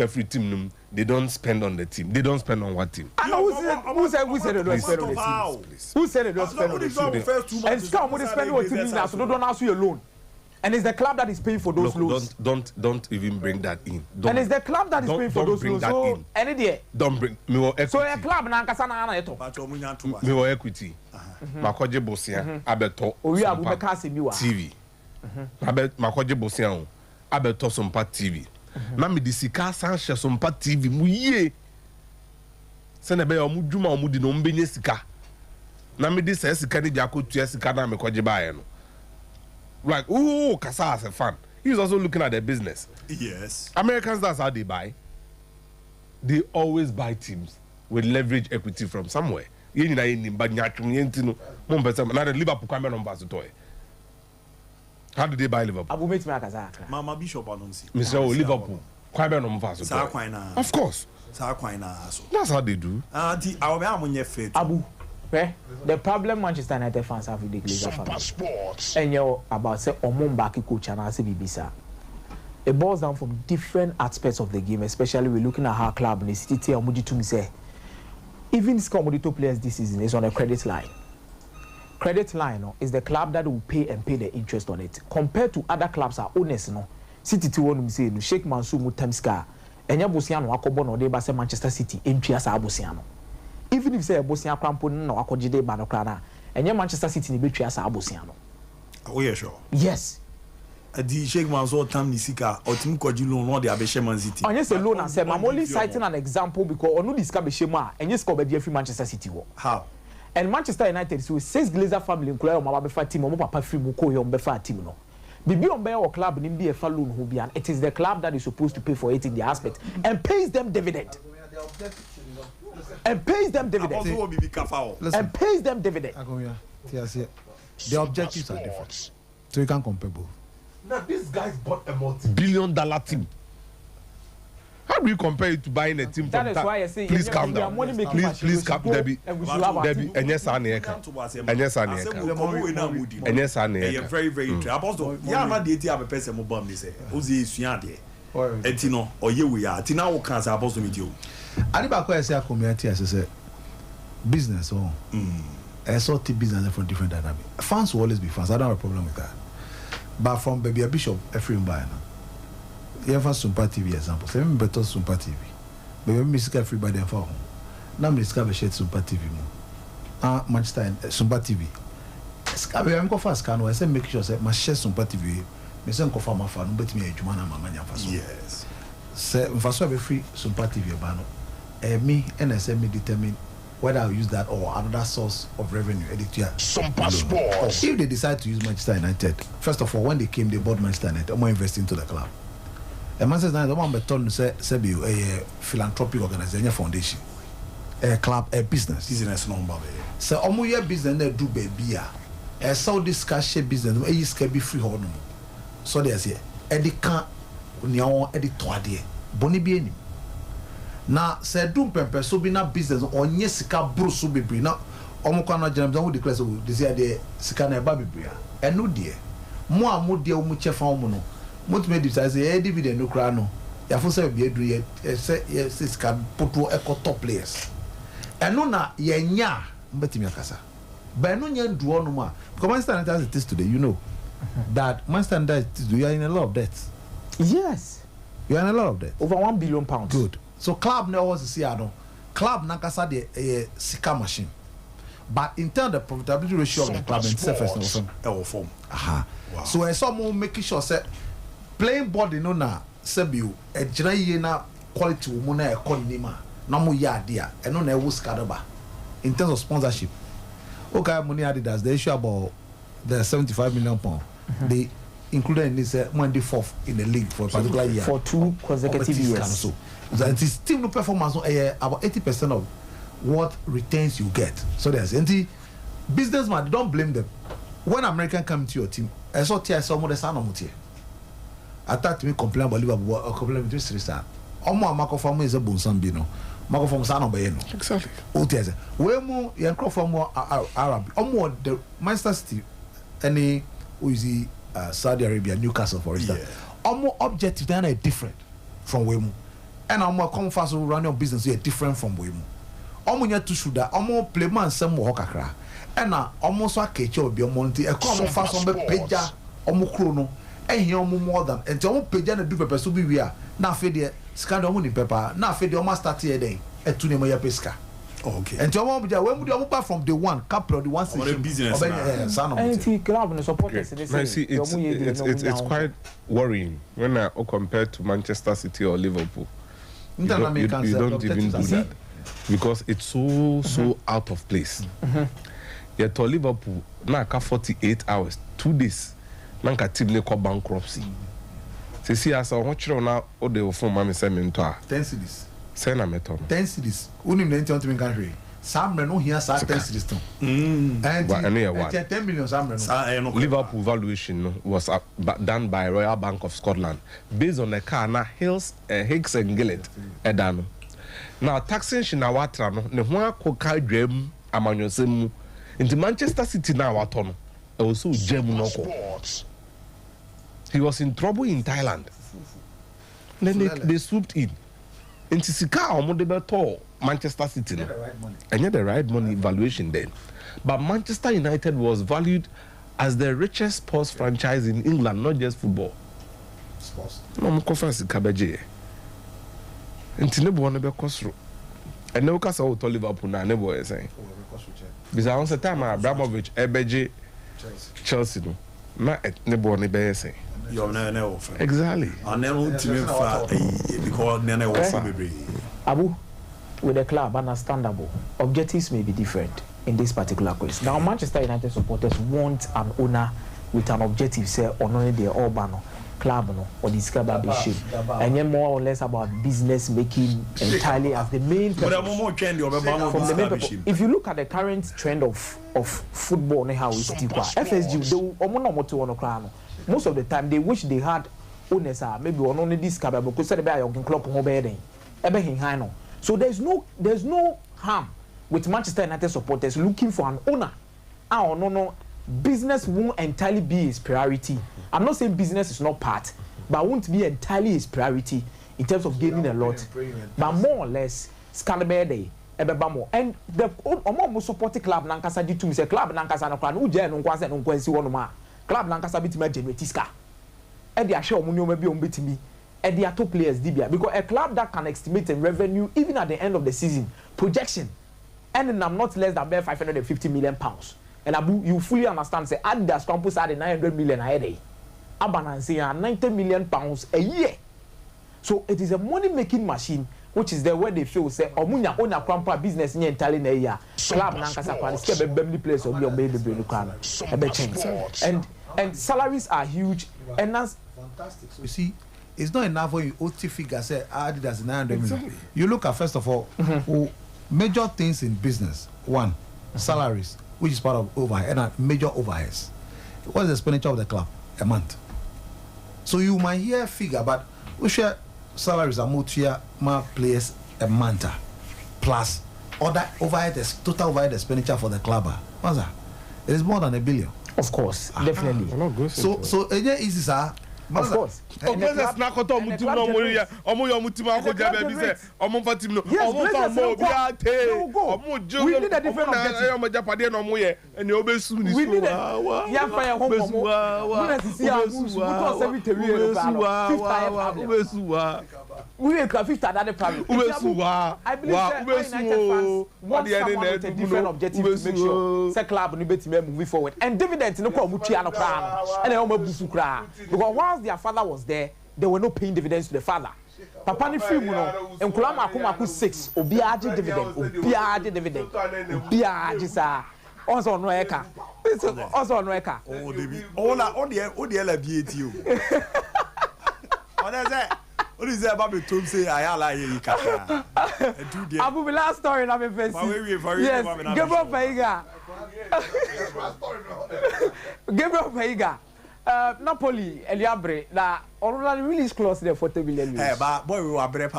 free team. They don't spend on the team. They don't spend on what team? Who said they don't spend on the team? Who said they don't spend on the team? And Scott, they spend on the team now, so don't ask you a loan. And it's the club that is paying for those loans. Don't even bring that in. And it's the club that is paying for those loans. So any day. Don't bring me equity. So a club na nkasa na ana eto. Me equity. Makoje bosia abeto. Owi Abubakar Semiwa. TV. Makoje bosia abeto Sompa TV. Na me di sika sanche Sompa TV mu ye se na be ya mu dwuma mu di no mbenye sika na me di se sika ni jako tua sika na me kwaje baaye no like ooh kasa as a fan he's also looking at their business. Yes, Americans, that's how they buy. They always buy teams with leverage equity from somewhere. You know, in Liverpool how did they buy Liverpool? Abu mate me Mama Bishop announce. Mr. Liverpool. Of course. That's how they do. Abu, the problem Manchester United fans have with the Glazer family. And you're about say Omombaki coach and I say Bibisa. It boils down from different aspects of the game, especially we're looking at our club in the city. Even this commodity players this season is on a credit line. Credit line is the club that will pay the interest on it. Compared to other clubs are owners, City to one say no Sheikh Mansour Mutamska, and Yabosiano Akobo no de say Manchester City Mpiasa Abosiano. Even if say Bosnia Crampon no Akojide Banokrana, and Manchester City Nibitriasa Abosiano. Oh yeah, sure. Yes. The Sheikh Mansour Tam Nisika or Tim Kojilo no the Abesheman City. On yes alone and say I'm only citing an example because on this Kabeshema and yes cover the free Manchester City war. How? And Manchester United so says Glazer family include on Mababefa team or Papa Free Muko on Befa team no. Bibi on Bear club in be a loan who be and it is the club that is supposed to pay for it in the aspect and pays them dividend. And pays them dividend. And pays them dividend. The objectives are different. So you can't compare both. Now these guys bought a multi-billion-dollar team. How do you compare it to buying a team that from is why I say please calm down. Please calm down. Debbie, and yes, and yes, very, very interesting. Apostle, yeah, I'm the idea of a person who bomb this. Uzi Sunyade, Etino, or you we are. Tina will cancel Apostle with you. Adibako I say a community as I say business or I saw business from different dynamic. Fans will always be fans. I don't have a problem with that. But from Baby Bishop, Ephraim Bayana. You have a Sompa TV example. Say me better Sompa TV. Baby music everybody and for home. Now me discover share Sompa TV mo. Manchester Sompa TV. Discover I'm go fast can I say make sure say my share Sompa TV. Me say confirm my fan bet me adwuma na mama nya faso. Yes. Say faso be free Sompa TV ba no. Me and I say me determine whether I'll use that or another source of revenue. Sompa Sports. If they decide to use Manchester United, first of all, when they came, they bought Manchester United. More invest into the club. A Manchester United, one beton say a philanthropic organization, a foundation, a club, a business number. So, omuye business they do baby. A Saudi cash business, is can be free hold. So there's here. Eddie can't niao Eddie toadie. Boni bien. Na say do pempe so be na business on yesika brusu bebre na omukwana general don declare so this year the sika na eba bebre a eno de mo amode o mu chefa o mu no mo to me decide say dividend no kra no ya fo say be edu ye say sika poto eko top players eno na ye nya mbetimi akasa ba eno nya nduo no ma because Manchester United as it is today, you know that Manchester United you are in a lot of debt. Yes, you are in a lot of debt, over £1 billion. Good. So club now was see club nakasa the sika machine, but in terms of the profitability ratio of the club in form. Aha. Wow. So I saw more making sure say playing body no na sebiu e jira ye na quality wo na e kon nima na mo ya dia e no na e wo skadaba in terms of sponsorship. Okay, money Adidas the issue about the £75 million. They included in this one the fourth in the league for a particular year for 2 consecutive years. So it is still no performance about 80% of what returns you get. So there's businessman, don't blame them. When American come to your team, I saw some of the son of I thought to me complain about Liverpool or complain with this star. Omo Marco Formo is a bonsambino. Marco from San Obayeno. Exactly. Otias. Where more young from Arab. Omo the Manchester City any who is Saudi Arabia, Newcastle for instance. Omo objective then are different from Wemu. And omo come fast run your business are different from Wemu. Omo nya to shoot that omo play man some mo kakra. And omo so akeche obi omo nti e come fast on be peja omo kro no. Ehia omo more than and omo peja na do pepper so bi wia na fe de scan omo ni pepper na fe de omo start here den etu ne mo ya pesca. Okay. And omo bi when we omo from the one capital the one section business and club no support it's quite worrying when I compare to Manchester City or Liverpool. You don't even do that because it's so out of place. Yet to Liverpool now 48 hours 2 days now team ne call bankruptcy. See as I watch now all the form mama say me nto 10 cities. Say na meto 10 cities. Unim na enti on country. Sam no here sa 10 cities to. And 10 million Sam no. Liverpool valuation was done by Royal Bank of Scotland based on the car na Higgs and Gillett edano. Now taxation na watra no ne ho akoka dwam amanyosem into Manchester City na wato no e was so gem no ko. He was in trouble in Thailand. Then they swooped in. Into Sika omo de beto Manchester City no. And yet the right money valuation then. But Manchester United was valued as the richest sports franchise in England, not just football. Sports. No mo conference kabeje. Ntine bo no be kosro. And Newcastle to Liverpool na ne boy say. Because I once time Abramovich ebeje Chelsea no. Na ne bo ne be say. Exactly. And then because then Abu, with the club, understandable. Objectives may be different in this particular case. Now, Manchester United supporters want an owner with an objective, say, on only the urban club no, or the shape. And then more or less about business making entirely as the main purpose. If you look at the current trend of football, how it's FSG, most of the time they wish they had owners maybe on only this club because they buy a club so there's no harm with Manchester United supporters looking for an owner. No, business won't entirely be his priority. I'm not saying business is not part, but won't be entirely his priority in terms of gaining a lot. But more or less, Scalabede, Ebebamo, and the almost supporting club Nankasa did to me say club Nankasa no plan, Uja no Kwasa no Kwensi Wanoma, club Nankasa bit me generatiska. And they are sure Munio may be on bit me. And they are top players, Dibia, because a club that can estimate a revenue even at the end of the season projection, and I'm not less than £550 million. And Abu, you fully understand, say, Adidas campus had 900 million a day. Abanan say 90 million pounds a year. So it is a money-making machine, which is there where they feel, say, Omunya own a crampa business in Italian area. Club Nankasa can step a Bemley place or be on baby and salaries are huge, and that's fantastic. So you see, it's not enough when you OT figure say Adidas 900 million. You look at first of all, major things in business. One, salaries, which is part of overhead, and major overheads. What is the expenditure of the club a month? So you might hear a figure, but we share salaries are more players a month plus other overhead, total overhead expenditure for the club. What's that? It is more than $1 billion. Of course, definitely. So again, easy, sir. Of course. Oh, Blazers na koto mutim no moya. Omo yo mutim akoja baby say omo fa tim no. Omo fa mo bi ate. Omo jo. We need a different objective. Omo japade no mo ye. Ene obesu ni so. We need a ya fire home omo. We see our moves. We to 70 million obesu. We make 50 that problem. I believe that United fans want someone with a different objective to make sure say club no betime moving forward. And dividends no kwa mutua no kra no. And omo busu kra. Because once their father was there, they were not paying dividends to the father. Papa ni free mu no. Enkola makomaku 6 obi age dividend, obi age dividend. Obi age sa. Also no eka. Also no eka. Oh David. All the LBAT you. What is that? What is that about me to say I like you kaka. Abu the last story na me face. Yes. Gabriel Veiga. Gabriel Veiga. Napoli, Eliabre, that already release close to the 40 million. Hey, but boy, we were brave.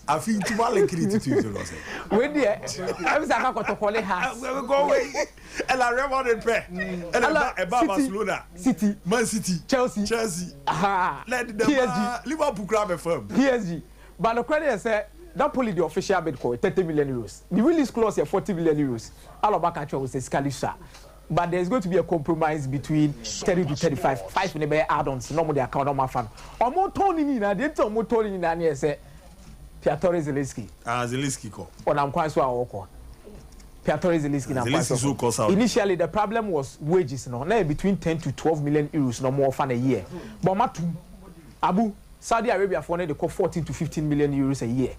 I think to well liquidity to when the I was a to call it has. Go away. And I remember the prayer. And Barcelona, City, Man City, Chelsea. Aha. Let the PSG, Liverpool grab a firm. PSG. But the credit said Napoli the official bid call 30 million euros. The release clause here 40 million euros. Alaba Kacho was a Scalisha. But there's going to be a compromise between 30 to 35. 5 in the add-ons. No more the account on my fan. Or more Tony Nina, they tell more Tony Nina and say Piotr Zielinski. Zielinski call. Or I'm quite sure I'll call. Piotr Zielinski. Initially, the problem was wages, no, between 10 to 12 million euros, no more fun a year. But Matu, Abu, Saudi Arabia for they call 14 to 15 million euros a year.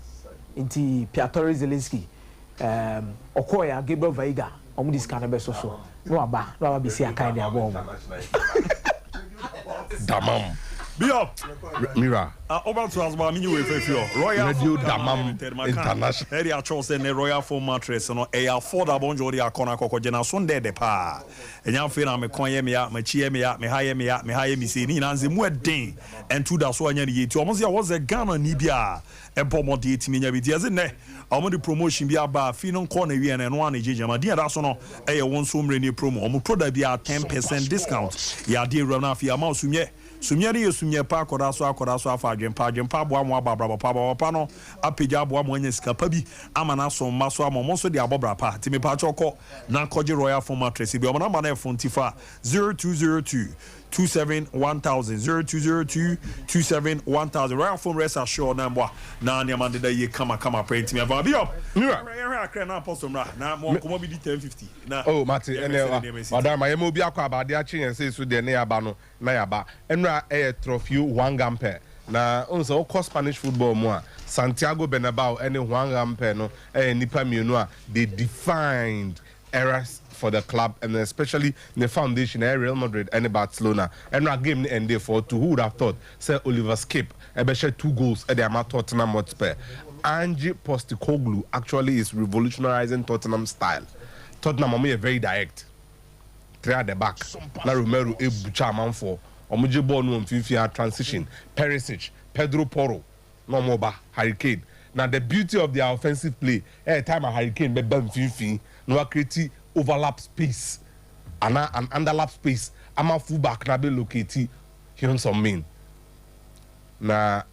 Into Piotr Zielinski, Okoya, Gabriel Veiga, this kind of so. No aba be see a kind of bomb. Damam. Be up. Mira. Over to us, but you Royal Radio Damam International. Area chose and Royal Foam mattress no a affordable jodi akona kokojena Sunday de pa. Enya fe na me konye me ya, me chie me ya, me haye me ya, me haye me se ni na nze mu eden. Entu da so anya ye ti. Omo se was a Ghana ni bia. Empomo de ti me nya bi ti ase ne. Omo the promotion bi aba fi no corner wi na no an ejejama. Dia da so no e ye won so mre ni promo. Omo product bi a 10% discount. Ya de ram na fi ama osumye. Sumyari yesumye pa akoda so afa adwempa boa mo ababra pa no apegya boa mo anya sika pa bi amana so maso amomo so de abobra pa timi pa choko na koje Royal Foam mattress bi omana ma na phone tifa 0202 271000 0202 271000 Royal Foam rest assured na mboa na ne amande da ye kama print me ava bi up mira akra na apostle mra na mo komo bi di 1050 na oh mate madam I mo bi akwa abade a chen say so de ne yaba no na yaba enra trophy 1 gampe na onso ko Spanish football mo a Santiago Bernabeu any 1 gampe no nipa mienu a they defined eras for the club and especially the foundation Real Madrid and Barcelona and a game ended for two. Who would have thought say Oliver Skip share 2 goals at the Tottenham Hotspur. Ange Postecoglou actually is revolutionizing Tottenham style. Tottenham are very direct. 3 at the back. Na Romero ebucha man for omoje ball no mfimfia transition. Perisic, Pedro Porro, no more Hurricane. Now the beauty of their offensive play, every time a Hurricane be bam mfimfin, no create overlap space and an underlap space. I'm a fullback na be locate here some mean. Now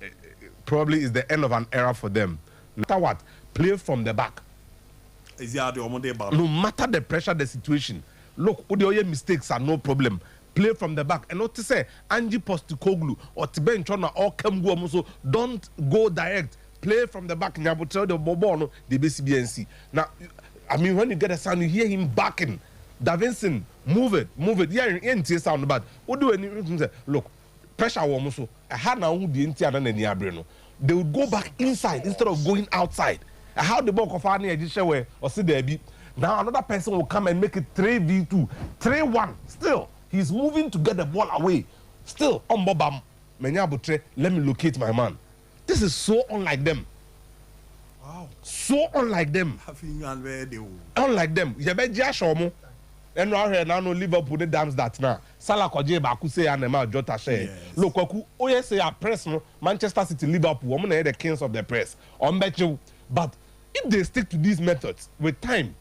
probably is the end of an era for them. No matter what, play from the back. No matter the pressure, the situation. Look, all the mistakes are no problem. Play from the back. And not to say Ange Postecoglou or Tiben Chona or Kemgu so don't go direct. Play from the back. Nyabutel the Bobono, the BCBNC. Now, I mean, when you get a sound, you hear him backing. Davinson, move it. Yeah, you sound bad. What do you look? Pressure almost so. I had now the entire and they would go back inside instead of going outside. How the ball of Arnie edition where or see there be now another person will come and make it 3v2, 3-1. Still, he's moving to get the ball away. Still on Bobam. let me locate my man. This is so unlike them. Wow. So unlike them. Unlike them. Yebeja shomo. And right here now no Liverpool they dams that now. Salah koje ba ku say anema Jota share. Look kwaku oye say a press no Manchester City Liverpool omo na the kings of the press. But if they stick to these methods with time,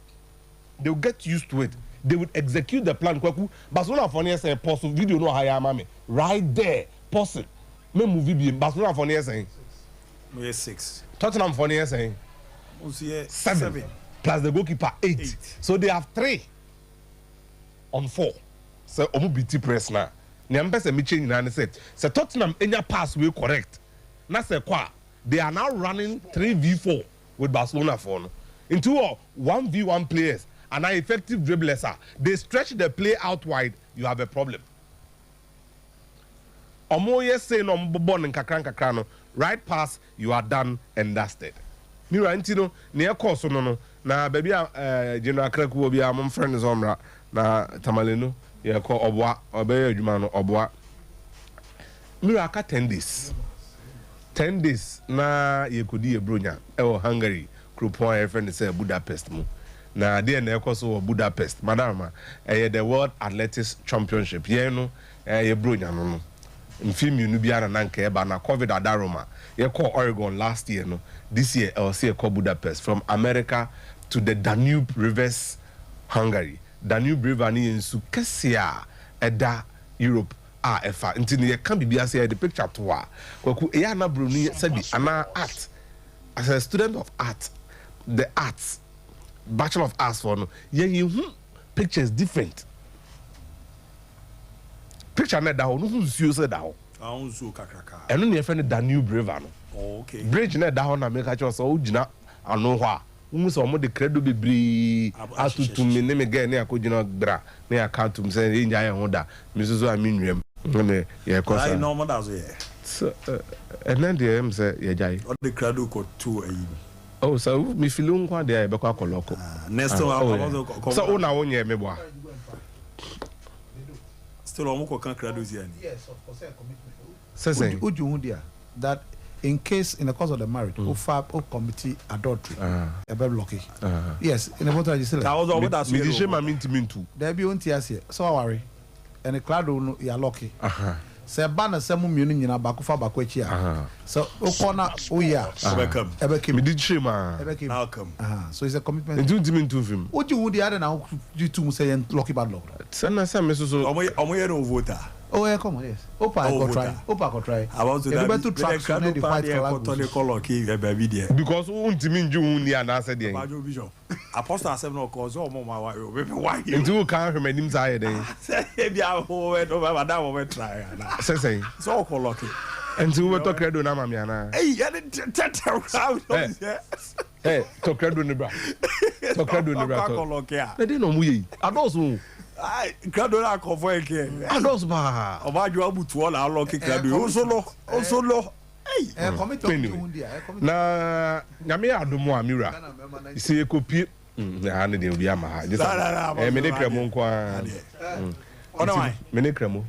they will get used to it. They would execute the plan. Kwaku Barcelona for near say pause video no hire mama. Right there. Pause. Me movie be Barcelona for near saying 6. Tottenham for near saying 7. Plus the goalkeeper 8. So they have 3 on 4. So omu BT press na. Ni ambese mi change na say. So Tottenham enya pass way correct. Na say kwa they are now running 3v4 with Barcelona for no. Into 1v1 players and are effective dribblers. They stretch the play out wide, you have a problem. Omoye say no mbobon nkakran no. Right pass, you are done and dusted. Ni rantino near course no na baby General Kraku obi a mom friend zomra na tamalenu ye call obwa obey adwuma no obwa. Miraka 10 days. 10 days na ye kodi e bronya e Hungary Krupon e friend say Budapest mu. Na there na ekoso Budapest madam the World Athletics Championship ye no ye bronya no. Mfimi biara na nka eba na COVID adaroma ye call Oregon last year no this year I see call Budapest from America to the Danube rivers Hungary Danube river ni nsu kesia eda Europe efa ntini ye kan bibia say the picture to a kwaku e na bro ni sabi ana art as a student of art the arts Bachelor of Arts for no ye pictures different. Picture na da ho no nsuo se da ho nsuo kakraka eno ne fe ne Danube river no okay bridge na da ho na make sure so o gina ano ho a wu so mo de credo bebri atutum ne me ga ne akogina bra ne accountum se e nya ye ho da me so a menwem ne ye ko sa no mo da so ye so enen de em se ye jai o de credo ko 2 ayi oh so me filu nkwa de e be kwa koloko next one so una wonye me boa. Still almost can credit here. Yes, of course, a commitment. Would you that in case in the course of the marriage, or committee adultery, a very lucky. Yes, in the water you say. There be on tears here. So worry. And the cloud you are lucky. Say banner some munin in a bakufa bakwechia. So Okona Uya Ebekim did shima Malcolm. So it's a commitment. Do mean to him. What you would the other now you two say and lucky bad luck. Send us some Mrs. Omoyero voter. Oh yeah, come on, yes. Opa I could try. About to that to track the fight for baby there. Because won't mean June and answer the Bishop. Apostle 7 or cause all my why you can't remember him tired. Maybe I over that moment try. Say so call lucky. And so we talk credo na mamiana. Hey, yeah, hey, talk credo ni bra. Talk credo ni bra. They didn't know we. Adosu. Ai, credo na convo eke. Adosu ba. Obajo abutu all lucky credo. Osolo. Hey, na nyame adomo amira. Isi ekopi. Na ne de obi ama. Me de kremo nko a. Ona why? Me de kremo.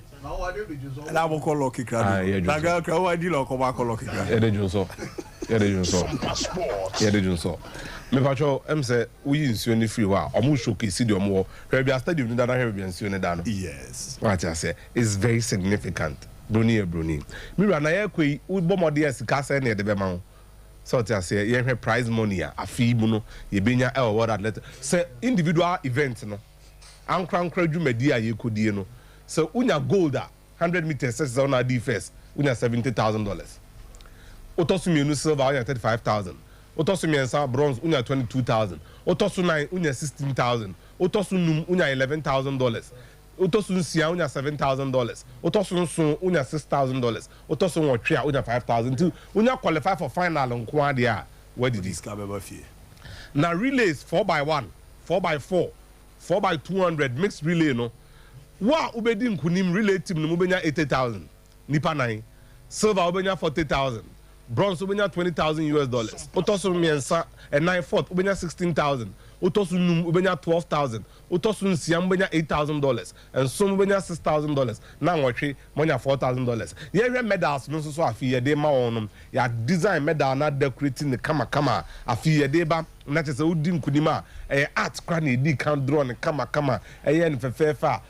Na mo ko lucky credo. Na ga krawo di lo ko ba ko lucky credo. Ye de junso. Me pacho em say we nsuo ni free wa omo showcase di omo hwe bia stadium ni da na hwe bia nsuo ni da no. Yes. What I say is very significant. Bruni. Mira na ye kwei we bomode asika se na de be ma. So what I say ye hwe prize money a afi mu no ye benya e world athlete. Say individual event no. Ankra dwumadi a ye kodie no. So unya gold 100 meters says on our defense unya $70,000. Otosumi silver unya 35,000. Otosumi bronze unya 22,000. Otosu 9 unya 16,000. Otosu num unya $11,000. Otosu sia unya $7,000. Otosu sun unya $6,000. Otosu wotwe unya $5,000. Unya qualify for final nko dia. Where did this club ever fear? Now relays 4x1, 4x4, 4x200 mixed relay no. Wa ubedi nkunim relay team no mubenya 80,000. Nipa 9. Silver ubenya 40,000. Bronze ubenya $20,000. Otoso miensa and 9/4 ubenya 16,000. utosu num ubenya $12,000 utosu nsia mbenya $8,000 and some ubenya $6,000 na nwotwe monya $4,000 ye hwe medals no so afi ye de ma wonum ya design medal na decorating the kama afi ye de ba na chese udi nkunima art kra na edi kan draw ne kama eye ne fefefa.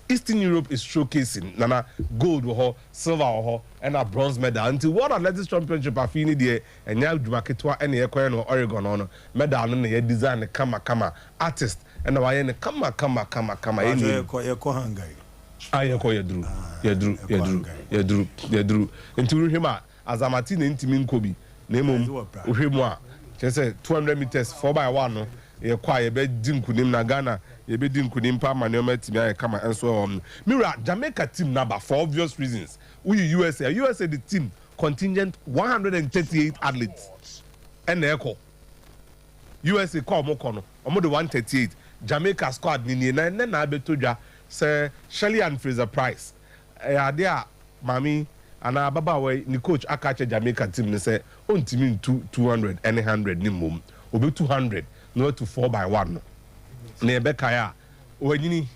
Eastern Europe is showcasing nana gold ho silver ho and a bronze medal until World Athletics Championship afini de enya dwumaketwa ene yekoye no Oregon no medal no ye design ne kama artist and waye ne kama ye ko hangai ayeko yedru nturu hima azamati ne ntimi nkobi na emom ohwemu a chese 200 meters 4x1 no ye kwa ye be dinkunim na Ghana ye be dinkunim pa manoma timi ay kama enso Mira Jamaica team number for obvious reasons USA the team contingent 138 athletes and echo USA call mokono omo the 138 Jamaica squad ni na abetodwa say Shirley and Fraser Price there mami ana baba we ni coach akache Jamaica team ne say ontimi 200 and 100 ni mum obe 200 no to 4x1 na ebeka ya onyini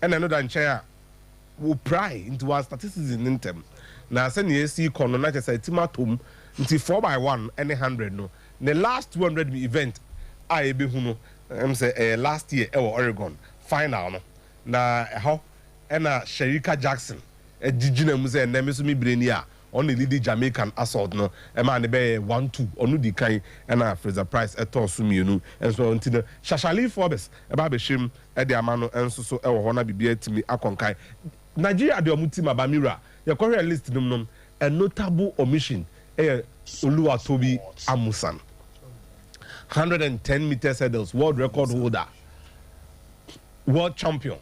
ena no dan chair will pry into our statistics in them na say na see kono na chesa timatom nti 4x1 and 100 no the last 200 event a ebe hu no say last year e Oregon final no na ho ena Sherika Jackson ejijina mu say na me so mi breni a on the lead Jamaican assault no e man be 1-2 onu di kan na Fraser Price eto so mienu enso until Shashali Forbes e ba be hwem e de amano enso so e wo ho na bibia timi akonkai Nigeria de omuti Mabamira ye correct list num a notable omission Oluwatobi Amusan 110 meters hurdles world record holder world champion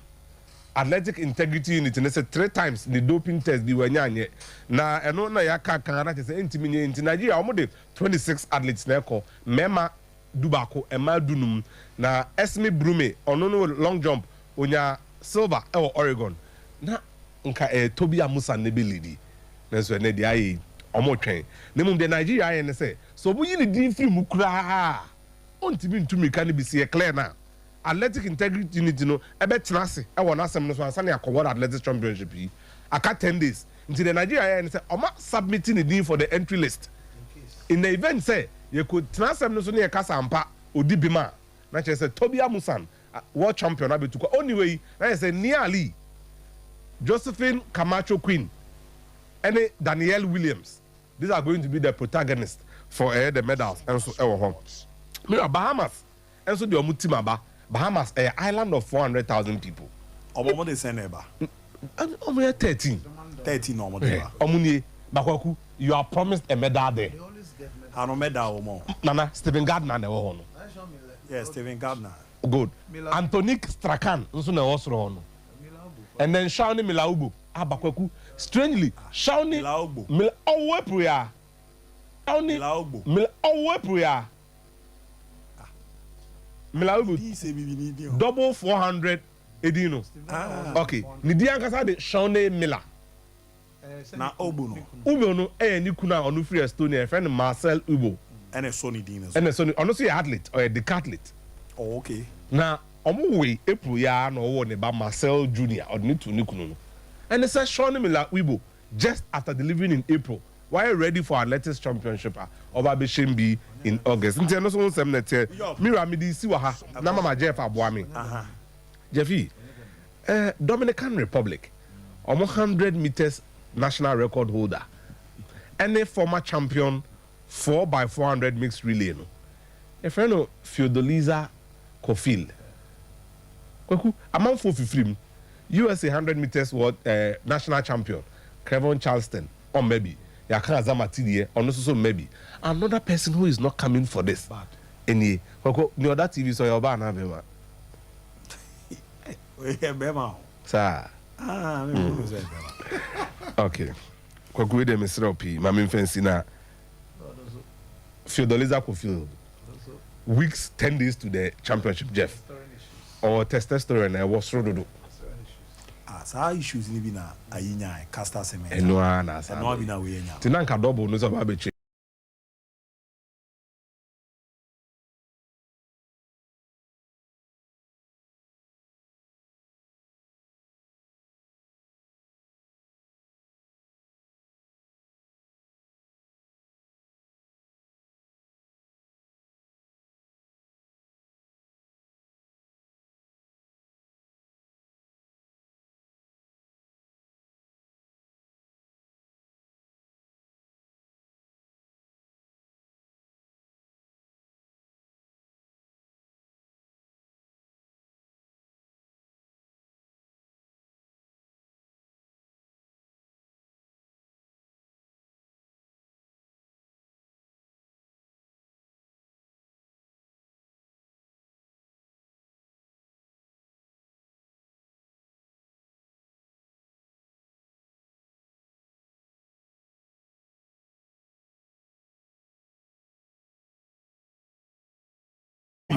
athletic integrity unit and say 3 times the doping test the wanyanye na eno na yaka kan na say ntimi nye nti Nigeria omo de 26 athletes na eko mema dubako ema dunum na Esme Brume ono no long jump onya silver e Oregon na nka Tobi Amusa ne belidi na so ne dia yi omo twen ne mum de Nigeria aye ne say so bu yi ne din free mu kura ontimi ntumi kan bi se clear na athletic integrity unit no ebe tenase e wona asem no so ansa na yakoward athletics championship yi aka 10 days until the Nigeria and say oma submitting the deal for the entry list in the event say you could tenase no so na yakasa ampa odibima na che say Tobi Amusan world champion abetuko anyway na say nearly Josephine Camacho Queen and Danielle Williams these are going to be the protagonists for the medals and so e wo ho Bahamas and so the omutima ba Bahamas, an island of 400,000 people. Omo de seneba. Omo 13. 13 omo de ba. Omunye bakwaku you are promised a medal there. They always get medal. Ano medal omo. Nana Stephen Gardner na wo no. Yes, Stephen Gardner. Good. Antonique Strachan nso na wo soro no. And then Shawnee Milaubo abakwaku strangely Shawnee Milaubo. Owepu ya. Shawnee Milaubo. Owepu ya. Milaubo double 400 edino. Okay. Nidi ankasa de Shawnee Miller. Na Obo no. Ubo no ni kuna onu free Estonia friend Marcel Ubo. And a Sonny Dean. And a Sonny honestly athlete or a decathlete. Oh okay. Na omo we April ya no wo ne ba Marcel Junior or ni to ni kunu. And it says Shawnee Miller Ubo just after delivering in April. Why ready for athletics championship over Bishimbi in August? Nti no so nsem na te Mira me di si wa ha na mama Jeff aboa me. Jeffy Dominican Republic 100 meters national record holder and a former champion 4x400 mixed relay no. A friend of Fiordoliza Kofil. Kwaku among 450 USA 100 meters world national champion Kevin Charleston or maybe Yakana Zamatidie or no so maybe another person who is not coming for this. Any no that TV so your ban have sir. Okay. Kwaku de Mr. P. Mami fancy na Fiordoliza Kofil weeks 10 days to the championship Jeff or testosterone was rododo. Saa issues ni bi na ayinya castor cement. Eno ana sa. Eno bi na we nya. Tinanka double no so ba be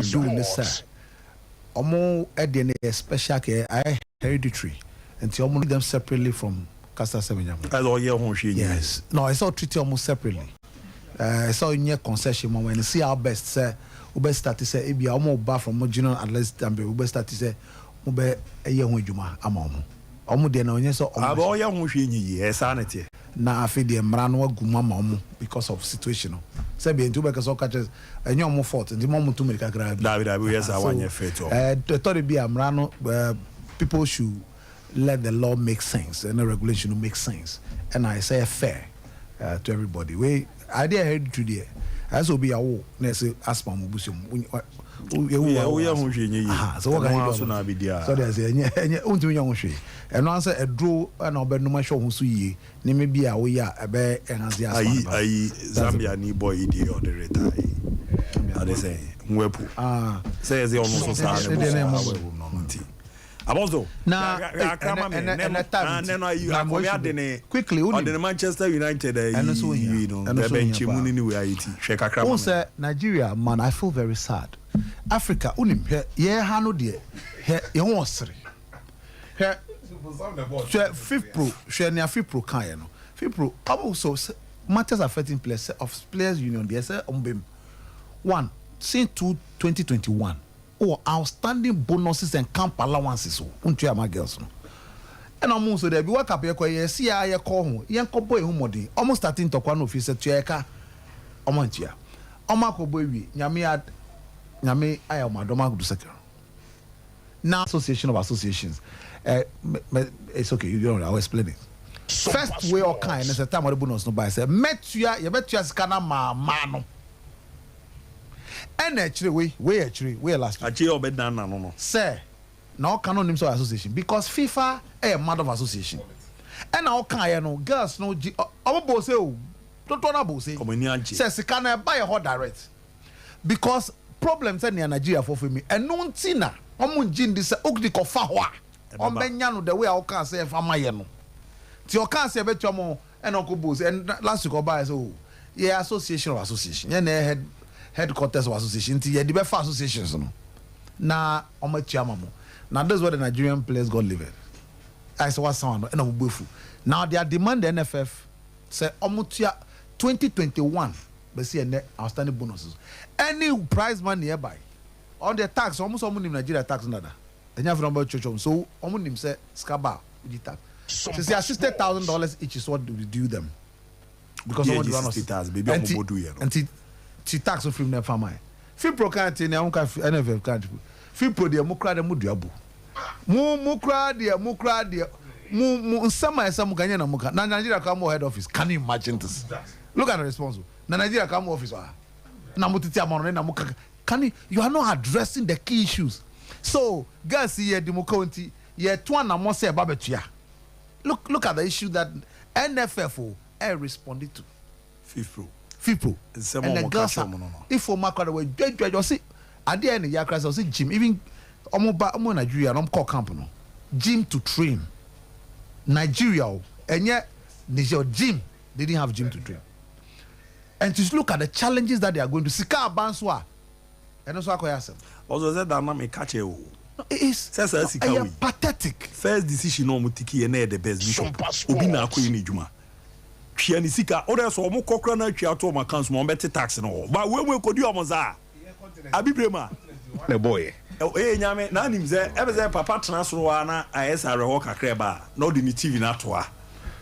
be doing this, sir. Omo DNA special care, I hereditary, and to almost them separately from Castle 7. Yes, no, I saw treat almost separately. I saw in your concession when you see our best, sir. Ube start to say, "Ebi omo bar from general at least dambe." Ube start to say, "Ube eye ho juma amamu." Omo de na onye so omo. Aba oya ho hwe nyi ye sanity. Na afi de mra no aguma mamu because of situation. Say be ntu be ka so catches enye omo fault. Ndi mo mutu merika gra. David yes I want your faith. The thought be amra no people should let the law make sense and the regulation make sense. And I say fair to everybody. We idea head to there. As will be a war, let's say, asthma, so what can you do? So there's a young tree. And answer a draw and I'll bet no much who see ye, maybe a way a bear and as the Zambia ni boy idiot or the retire. How they say, Wepu. Says the almost Abozo. Now, quickly, on the Manchester United, and so you know, the bench Nigeria, man, I feel very sad. Africa, unim here, yeah, Hano dear, here, you want three. Here, fifth pro, share near fifth pro, Kayano. Fifth pro, also matters affecting players union, they say, one, since 2021. Or outstanding bonuses and camp allowances. Unto my girls. And almost so there be work up here, see, I call young boy who modi almost starting to one officer Cheka Omontia. Omako boy, Yami, I am Madoma to second. Now, Association of Associations. It's okay, you don't know, I'll explain it. First way or kind is a time of the bonus no buy. Say, met you scanner mano. And actually, we last week. No. Sir, now cannot name so association because FIFA a mother of association. And now can no girls no our boss say don't wanna boss say says can I buy a hot direct because problems in Nigeria for me and no tina omun jin this okdi ko fa ho a on benya no the way I can say fa maye no ti o can say beto mo and uncle boss and last week buy so yeah association of association yeah headquarters of association ti the best associations no na omo chiama mo now that's what the Nigerian players got livid I saw someone and omo now they are demand the NFF say omo 2021 but see any outstanding bonuses any prize money nearby on the tax almost omo in Nigeria tax nada enya from about church so omo nim say skaba with the tax so say $60,000 each is what we do them because omo the one baby omo do here and ti tax from them farmer fi pro can't na won ka NFF can't fi pro de mo kra de mo duabo mo kra de mo nsama esa mo ganya na mo ka na Nigeria come head office can you imagine this look at the response na Nigeria come office na mo titi amon na mo can you are not addressing the key issues so guys here the mo county ye to na mo say babetua look at the issue that NFF responded to FIFPro and the girls if for mark the way you see at the end of year say gym even omo Nigeria no call camp no gym to train Nigeria and yet Nigeria gym they didn't have gym to train and to look at the challenges that they are going to sika abanswa and also akoyasem also said that na me catch e o it is pathetic first decision no mutiki na the best bishop obi na akoyi ni djuma hwia ni sika order so omo kokra na hwia to ma council mo bet tax no ba we kodi omo za abibrema na boy nyame na nim ze ebeze papa transfer wa na ISR ho kakra ba no di ni TV na to a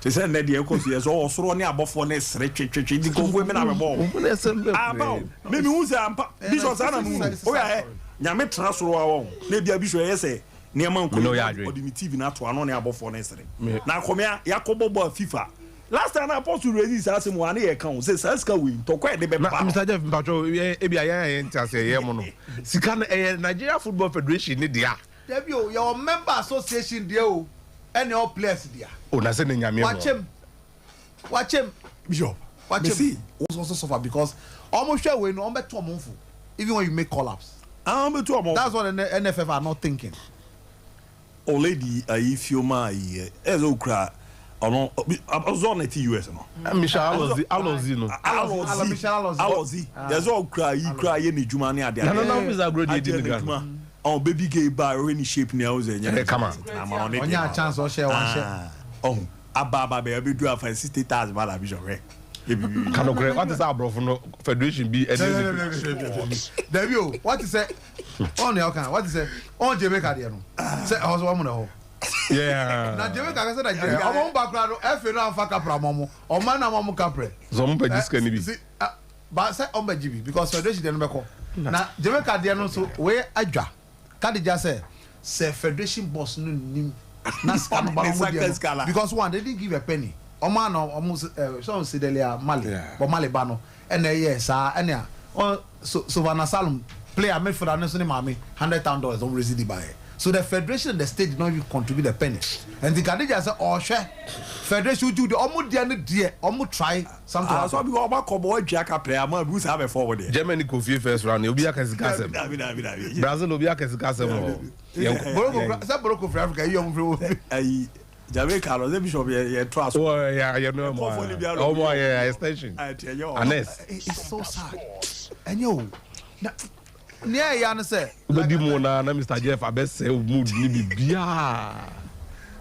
te se na de ekosu ye so osoro ne abofo ne sere twetwetwe di konfo me na me bo aba me hu ze ampa bishop sana mu o ya nyame transfer wa won na bia bishop ye se ne man ko odi ni TV na to ano ne abofo ne sere na komia yakobobo FIFA last time I supposed to release as mo ane account say saska we to kwa de be pa Mr. Jeff Mpacho e bia ya ntase ye mo no sika na Nigeria Football Federation ni dia debi o your member association dia o any all players dia o na se ne nyame watch him bishop watch him see also suffer because almost sure we no on beto monfo even when you make collapse that's what the NFF are not thinking o lady ayi fioma ayi ezokra Ono ozon eti US no. Michel Alozi no. Alozi. There's all cry ye ni juma ni ade. No, is a great idea. Oh baby gay bar any shape ni house enya. Come on. Onya chance or share one share. Oh, ababa be do for 60,000 bala bishop. Cannot great. What is our bro for no federation be Devio, what is it? On your can, what is it? On Jamaica there no. Say I was one no. Yeah. Na Jamaica say Nigeria. Omo background e fe no amfa kapra momo. O man na momo kapre. So mo pe diska ni bi. But say on be because federation dey no be ko. Na Jamaica there no so we adwa. Kadija say federation boss no nim. Na scam ba mo there. Because one they didn't give a penny. Oman almost some Sidelia Mali, but Malibano, and yes, and yeah, so Vanna Salum play a midfielder and Nelson Mami $100,000 don't reside by. So the federation and the state did not even contribute a penny. And the Canadians said, oh, share federation do the almost dear, almost try something. So we go back on Jackpot player, my Bruce have a forward. Germany could feel first round, you'll be a Cassim. Brazil will be a Cassim. Boroko for Africa, young Jamaica, the bishop, trust. Oh, yeah, you know more. Oh, my, yeah, extension. It's so sad. And you, yeah, Yana said, but the Mona, Mr. Jeff, I best say, mood, maybe, yeah.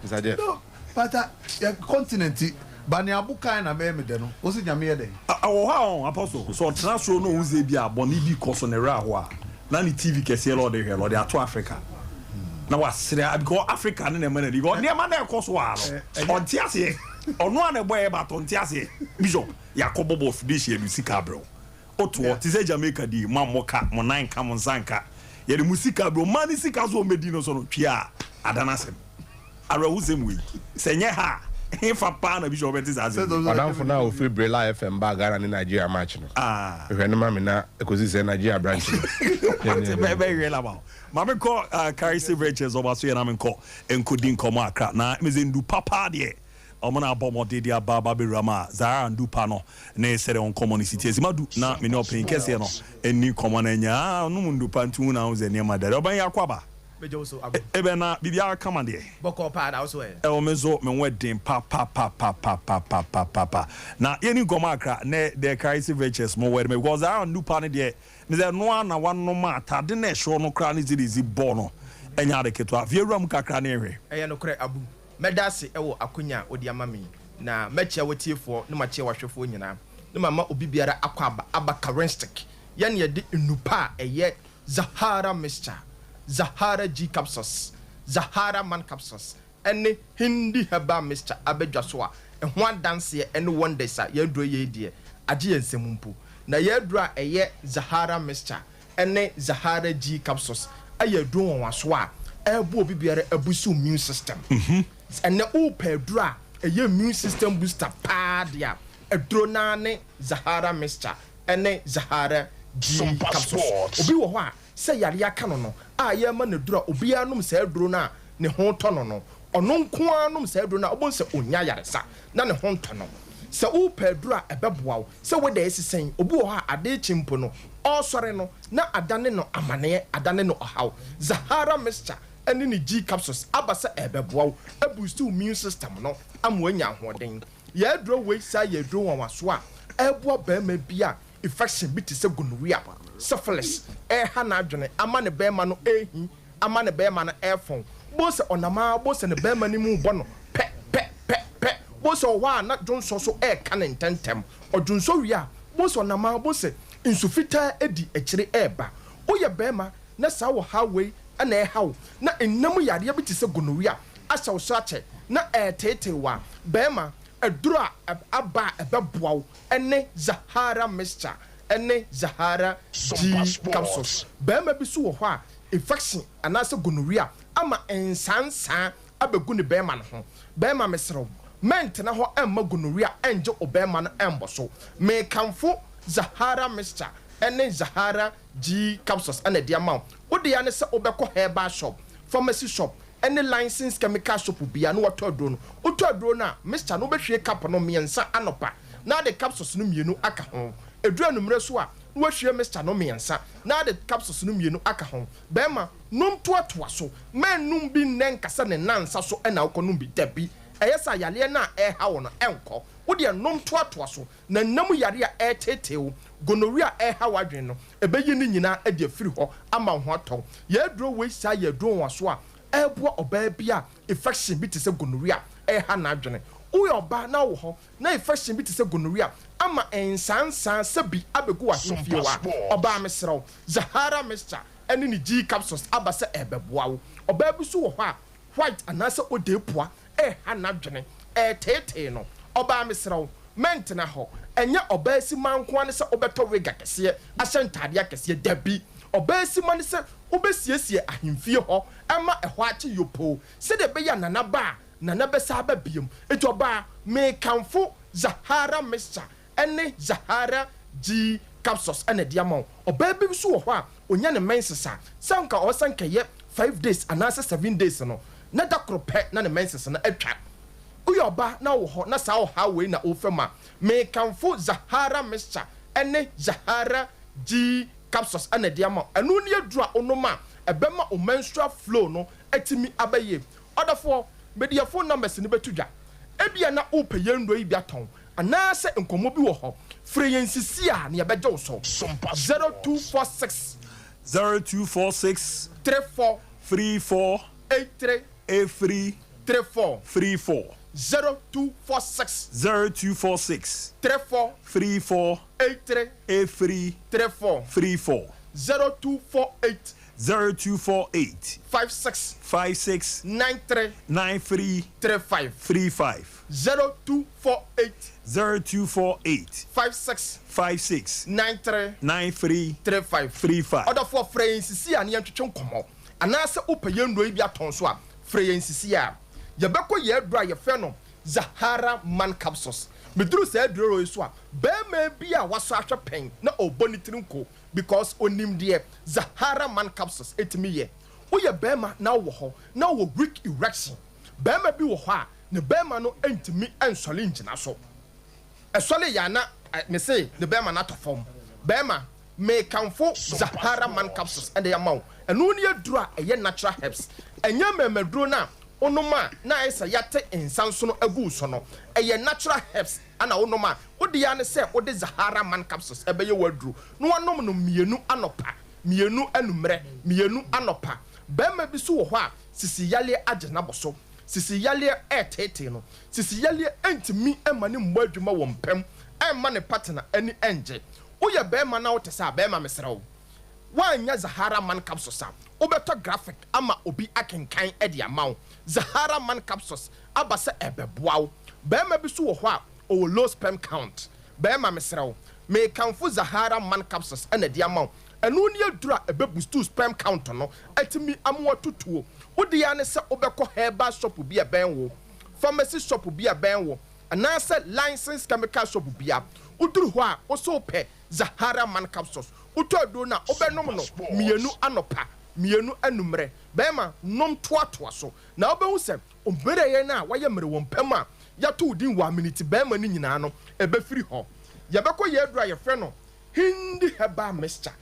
Mr. Jeff. No, but continent, Banyabuka and Amedeno, was it Yamia Day? Oh, Apostle. So, transfer no Uzebia, Bonibi Cosonera, Nani TV Kessel, they are to Africa. Na wasere because Africa na man dey go near man dey cost wa no on tiase ono an boy ba ton tiase bishop yakobo of this year musica bro oto ti say Jamaica di mamoka mo nine ka mo nsanka ye the musica bro man sika so medi no so no twia adanasem arawu semwe senye ha fa pa na bishop enti say madam for now free Brela FM ba Ghana ni Nigeria match no we no ma na ekozi say Nigeria branch very real about mama call carry severages over so na me call enkodi nkomo akra na mezendu papa de omona abomode de ababa be rama zara ndu pa no na sere on community ezimadu na me no pen kese no eni komo na nya no ndu pa ntu na uze ne ma dare oban yakwaba ebe na bibia kama de boko pa da so o mezo me wedin pa na yeni nkomo akra na de carry severages mo were me because zara ndu pa ne de me ze no na wano ma atade na ehwo no kra ne zizi bo no enya de keto afieram kakra na ehwe no kre abu medase ewo akonya odi amami na meche wetiefo no mache wahwefo nyina no mama obi biara akwa aba characteristic yan ye de nupa eye Zahara Mixture, Zahara G capsules, Zahara Man capsules ene hindi heba Mixture abedwaso a one dance ye ene one day sa ye dro ye die age yensemumpu na ye dro eye Zahara Mixture ene Zahara G capsules aye dro won waso a ebo obi biara abusu immune system ene o pedra eye immune system booster pa dia edro na ne Zahara Mixture ene Zahara G capsules obi wo ho a se yare aka no a ye ma na dura obi anum se edro na ne ho to no ono nko anum se edro na obon se onya yaresa na ne ho to no se o pedra ebeboa se we da esisen obi wo ha ade chimpo no o sore no na adane no amane adane no ohaw Zahara Mixture ene ni G capsules abasa ebeboa e boost immune system no amwanya hoden ye edro we sa ye edro wanwaso a ebo ba ma bia infection bi te se gonorrhea syphilis ha na adwene ama ne be ma no ehi ama ne be ma no efon bo se onama bo se ne be ma ni mu bo no pe bo se wa na jonso so ka ne ntentem odunso wi a bo se onama bo se insufita edi ekire eba oye be ma na sa wo highway na hawo na enam yare bi te se gonorrhea ashaw so ache na tetewa be ma edura aba ebeboawo ene Zahara Mixture ene Zahara G capsules be ma bi so wo ho a infection anase gonorrhea ama ensansan abegu ne be ma no ho be ma mesrew ment na ho emma gonorrhea enje obema no emboso me kamfo Zahara Mixture ene Zahara G capsules ene dia ma wo de ya ne se obekọ herbal shop pharmacy shop any licensed chemical shop bia no wato adro no wato adro na Mr. no behwe cap no miensa anopa na the capsules no mienu aka ho edru anumre so a no wahwe Mr. no miensa na the capsules no mienu aka ho bema nom to atoa so menum bi nenkasa ne nansa so na ukonum bi dabi ɛyɛ sa yale na ɛha wo no ɛnkɔ wo de nom toatoa so na nam yare a ɛtetew gonorrhea ɛha wadwen no ɛbɛyi ne nyinaa ɛde afiri hɔ ama ho atɔ yɛduro wei saa yɛduro wa so a ɛboa ɔbaa bi a infection bi te sɛ gonorrhea ɛha na adwene woyɛ ɔbaa na wo hɔ na infection bi te sɛ gonorrhea ama ɛnsansan sɛ bi abɛgu w'asofie wa ɔbaa mesrɛw Zahara mixture ɛne ne G capsules aba sɛ ɛbɛboa wo ɔbaa bi so wɔ hɔ a white anaasɛ ode poa ɛha na adwene ɛtetee no ɔbaa mesrɛw mentena hɔ ɛnyɛ ɔbaa si mankoa ne sɛ wobɛtɔ wig akɛseɛ ahyɛ ntadeɛ akɛseɛ dabi ɔbaa si ma ne sɛ wobɛsiesie ahemfie hɔ ɛma ɛhɔ akye yopoo sɛdeɛ ɛbɛyɛ nana ba a nana bɛsa aba biom ɛti ɔbaa mekamfo Zahara mixture ɛne Zahara G capsules ɛna ɛde ama wo ɔbaa bi so wɔ hɔ a onya ne menses a sɛ nka ɔsɛ nkɛyɛ 5 days anaasɛ 7 days no na da koro pɛ na ne menses no atwa woyɛ ɔbaa na wɔ hɔ na saa ɔha wei na ɔfam a mekamfo Zahara mixture ɛne Zahara G capsules ɛna ɛde ama wo ɛno ne yɛduru a onom a ɛbɛma o menstrual flow no atimi abɛyɛ ɔdɔfoɔ media phone numbers ni betu dwa ebia na ope yendo yi bia ton anaasɛ nkomo bi wɔ hɔ frɛ yɛn sisi a ne yɛbɛgye wo so 0246 34 83 34 0246 34 83 34 0248 56 93 35 0248 56 93 35 other for friends sisi a ne yɛntwetwe nkɔmmɔ anaasɛ wopɛ yɛndɔ yi bi atɔn so a frɛ yɛn sisi a yɛbɛkɔ yɛadura yɛfrɛ no Zahara man capsules meduru sɛ aduro yi so a bɛrima bi a waso ahwɛ pɛn na ɔbɔ ne tiri nko because onim deɛ Zahara man capsules etimi yɛ woyɛ bɛrima na wɔ hɔ na wɔ Greek erection bɛrima bi wɔ hɔ a ne bɛrima no ntimi nsɔle ngyina so ɛsɔle yɛ ana me say ne bɛrima na atɔ fam bɛrima mekamfo Zahara man capsules ɛde yɛ ma wo ɛno ne yɛduru a ɛyɛ natural herbs ɛnyɛ mɛmɛduro na onoma na ayesa yate ensanso no agu so no eye natural herbs ana onoma wode ya ne se wode Zahara man capsules ebeye wadru no wanom no mienu anopa mienu anumre mienu anopa bema bi so wo ho a sisi yale agena boso sisi yale etete no sisi yale entimi emane mbo adwuma wo mpem emma ne partner ani enje woye bema na wote sa bema mesrewo wanya Zahara man capsules a obeto graphic ama obi akenkan edi amaw Zahara man capsules abasa ebeboaw bema bi so wo ho a o low sperm count bema mesrew me kanfo Zahara man capsules ena di amaw enu ne adura ebeboost sperm count no atimi amwo tutuo wodi ya ne se obekọ herbal shop bi eben wo pharmacy shop bi eben wo anase licensed chemical shop bi a uduru ho a wo so pe Zahara man capsules utodo na obenom no mienu anopa mienu anumre bema nom toatoa so na obehu se ombere ye na waye mere won pam a yato din wa minute bema ni nyina no ebefiri ho yebekọ ye adura ye fre no hindi herbal mixture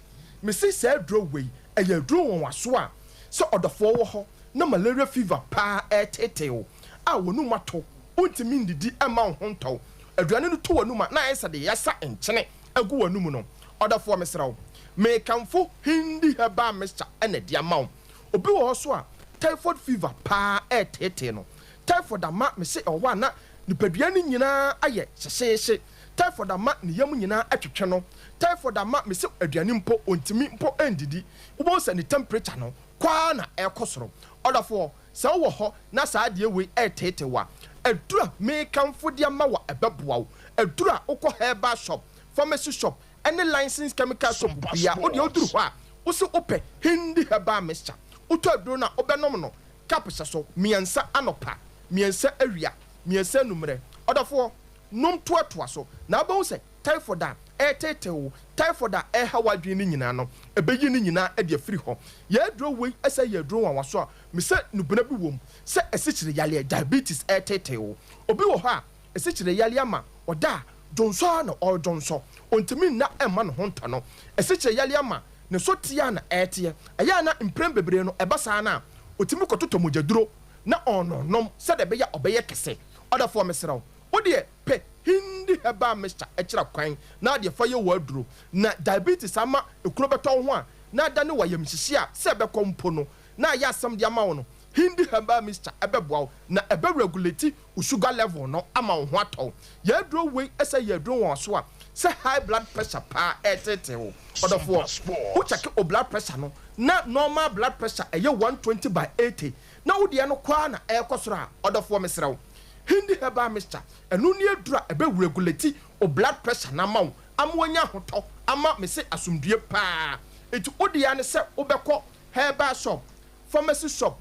me say say aduro wei eye aduro won waso a se odofo wo ho na malaria fever pa eteteo a wonu mato ontimi ndidi ema ho ntow aduane no to wonu ma na ayesa de yasa enkyene agu wonu mu no odofo mesrawo me kamfo hindi herbal mixture ene dia maw obi wo so a typhoid fever pa etete no typhoid ama me se owa na nipadua ni nyina aye hyehye typhoid ama ne yam nyina atwetwe no typhoid ama me se aduane mpo ontimi mpo endidi wo se ne temperature no kwa na ekosoro odafo se wo ho na saa de we etete wa adura me kamfo dia ma wa ebeboa adura ukọ herbal shop pharmacy shop any licensed chemical shop bia odi oduru ho a wo se ope hindi herbal mixture uto aduro na obenom no kapsa so miensa anopa miensa awia miensa numre odafo nom toatoa so na obehu se typhoid a etetewo typhoid a hawadwe ni nyina no ebeyi ni nyina e de afiri ho ye aduro wei ese ye aduro wanwaso a me se nubuna bi wom se esichire yale diabetes etetewo obi wo ho a esichire yale ama oda jonso na o jonso ontimi na emma no honta no esichire yale ama ne sotia na ete aya na imprem bebre no ebasa na otimi kototo mojaduro na nom said the beya obey kese other for mesra wo de pe hindi heba mixture ekira kwan na de fire wardrobe na diabetes ama ekuro beto ho a na da ne wayam hihie a se be kompo no na ya asam de ama wo no hindi heba mixture ebeboa na ebe regulate sugar level no ama wo ho atɔ ya duro we ese ya duro won so a se high blood pressure pa etete wo other for who check o blood pressure no na normal blood pressure eye 120/80 na wo de no kwa na ekosoro a other for mesra wo hindi heba mixture enu ni adura ebe regulate o blood pressure na ma wo amwonya hotɔ ama me se asumdue pa eti odia ne se obekɔ herbal shop pharmacy shop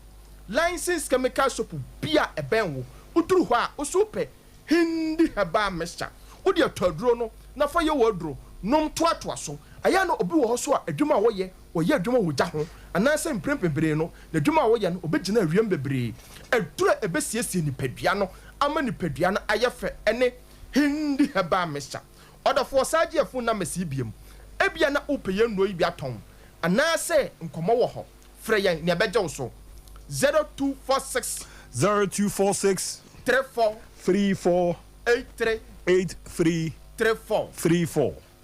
licensed chemical shop bia eben wo uduru hɔ a osupe hindi heba mixture odia tɔduro no na fa ye woduro nom toatoa so aya no obi wo hɔ so a adwuma wo ye adwuma wo gya ho ananse mprempebre no na adwuma wo ye no obegyina awiem bebre adura ebesiesie nipadua no ama nipadua no ayefe ene hindi heba mixture odafo saje afu na mesi biem ebia na opeye no yi biaton ananse nkomo wo hɔ frɛ yɛn ne abɛgye wo so 0246 34 83 34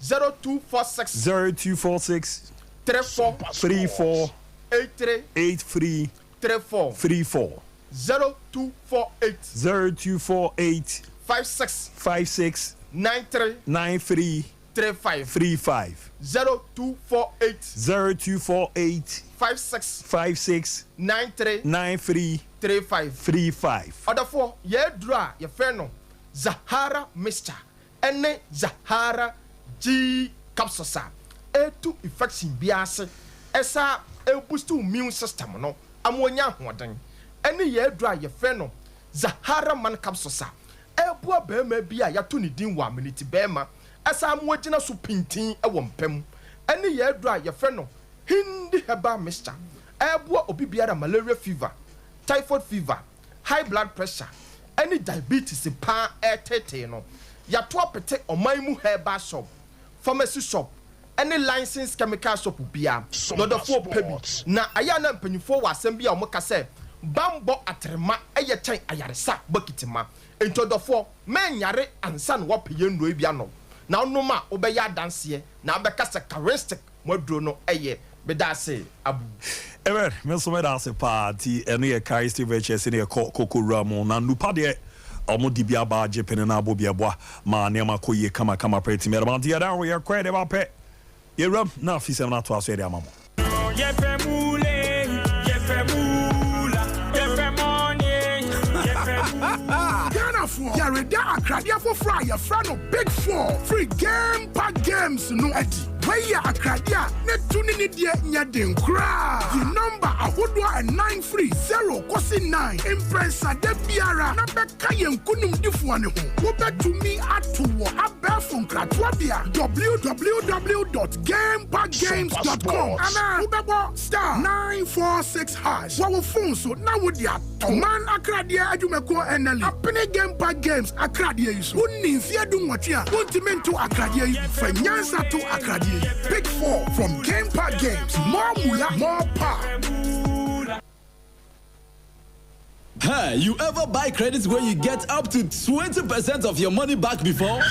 0246 34 83 34 0248 56 93 35 0248 56 93 35 Odafo ye dra ye fe no Zahara mixture ene Zahara G capsules etu infection biase esa e boost immune system no amonya hoden ene ye dra ye fe no Zahara man capsules eboa bema bia ya to ni din wa minute bema esa amwagina so pintin e wo mpam ene ye dra ye fe no hindi heba mixture eboa obi biara malaria fever typhoid fever high blood pressure any diabetes pa etete no ya to apete omanmu herbal shop pharmacy shop any licensed chemical shop bia no the four pebi na aya na mpanyifo wa asem bia omoka se bambo atrema eye chen ayaresa bakitima ento the four men yare ansa no wapeye ndo bia no na onoma obeya danse na abeka characteristic modro no eye bedase abu ever meso medase party eno ye kai steve hs ne koko ramo na nupa de omo di bia ba jepene na abo bia boa ma ne ma koye kama pretty me ma dia da we kwede ba pe ye ram na afisem na to aso ye amamo ye femule Ghana for Yareda Akradia for fry your friend of Big 4 free Gamepad games no edi where Akradia net tuning it yet nyadin kra the number ahodwa and 930 kosi 9 impressa de biara na beka yen kunum difuane ho wo betu mi atowo abefon kratwabia www.gamepadgames.com ana ubebo star 946 hash wo phone so na wo dia man Akradia adwumeko enali apene Gamepad games Akradia iso wonni mfia du nwotwe a wontimento Akradia yi fanyansa to Akradia Big 4 from Gamepad games more mula more power. Hey, you ever buy credits where you get up to 20% of your money back before?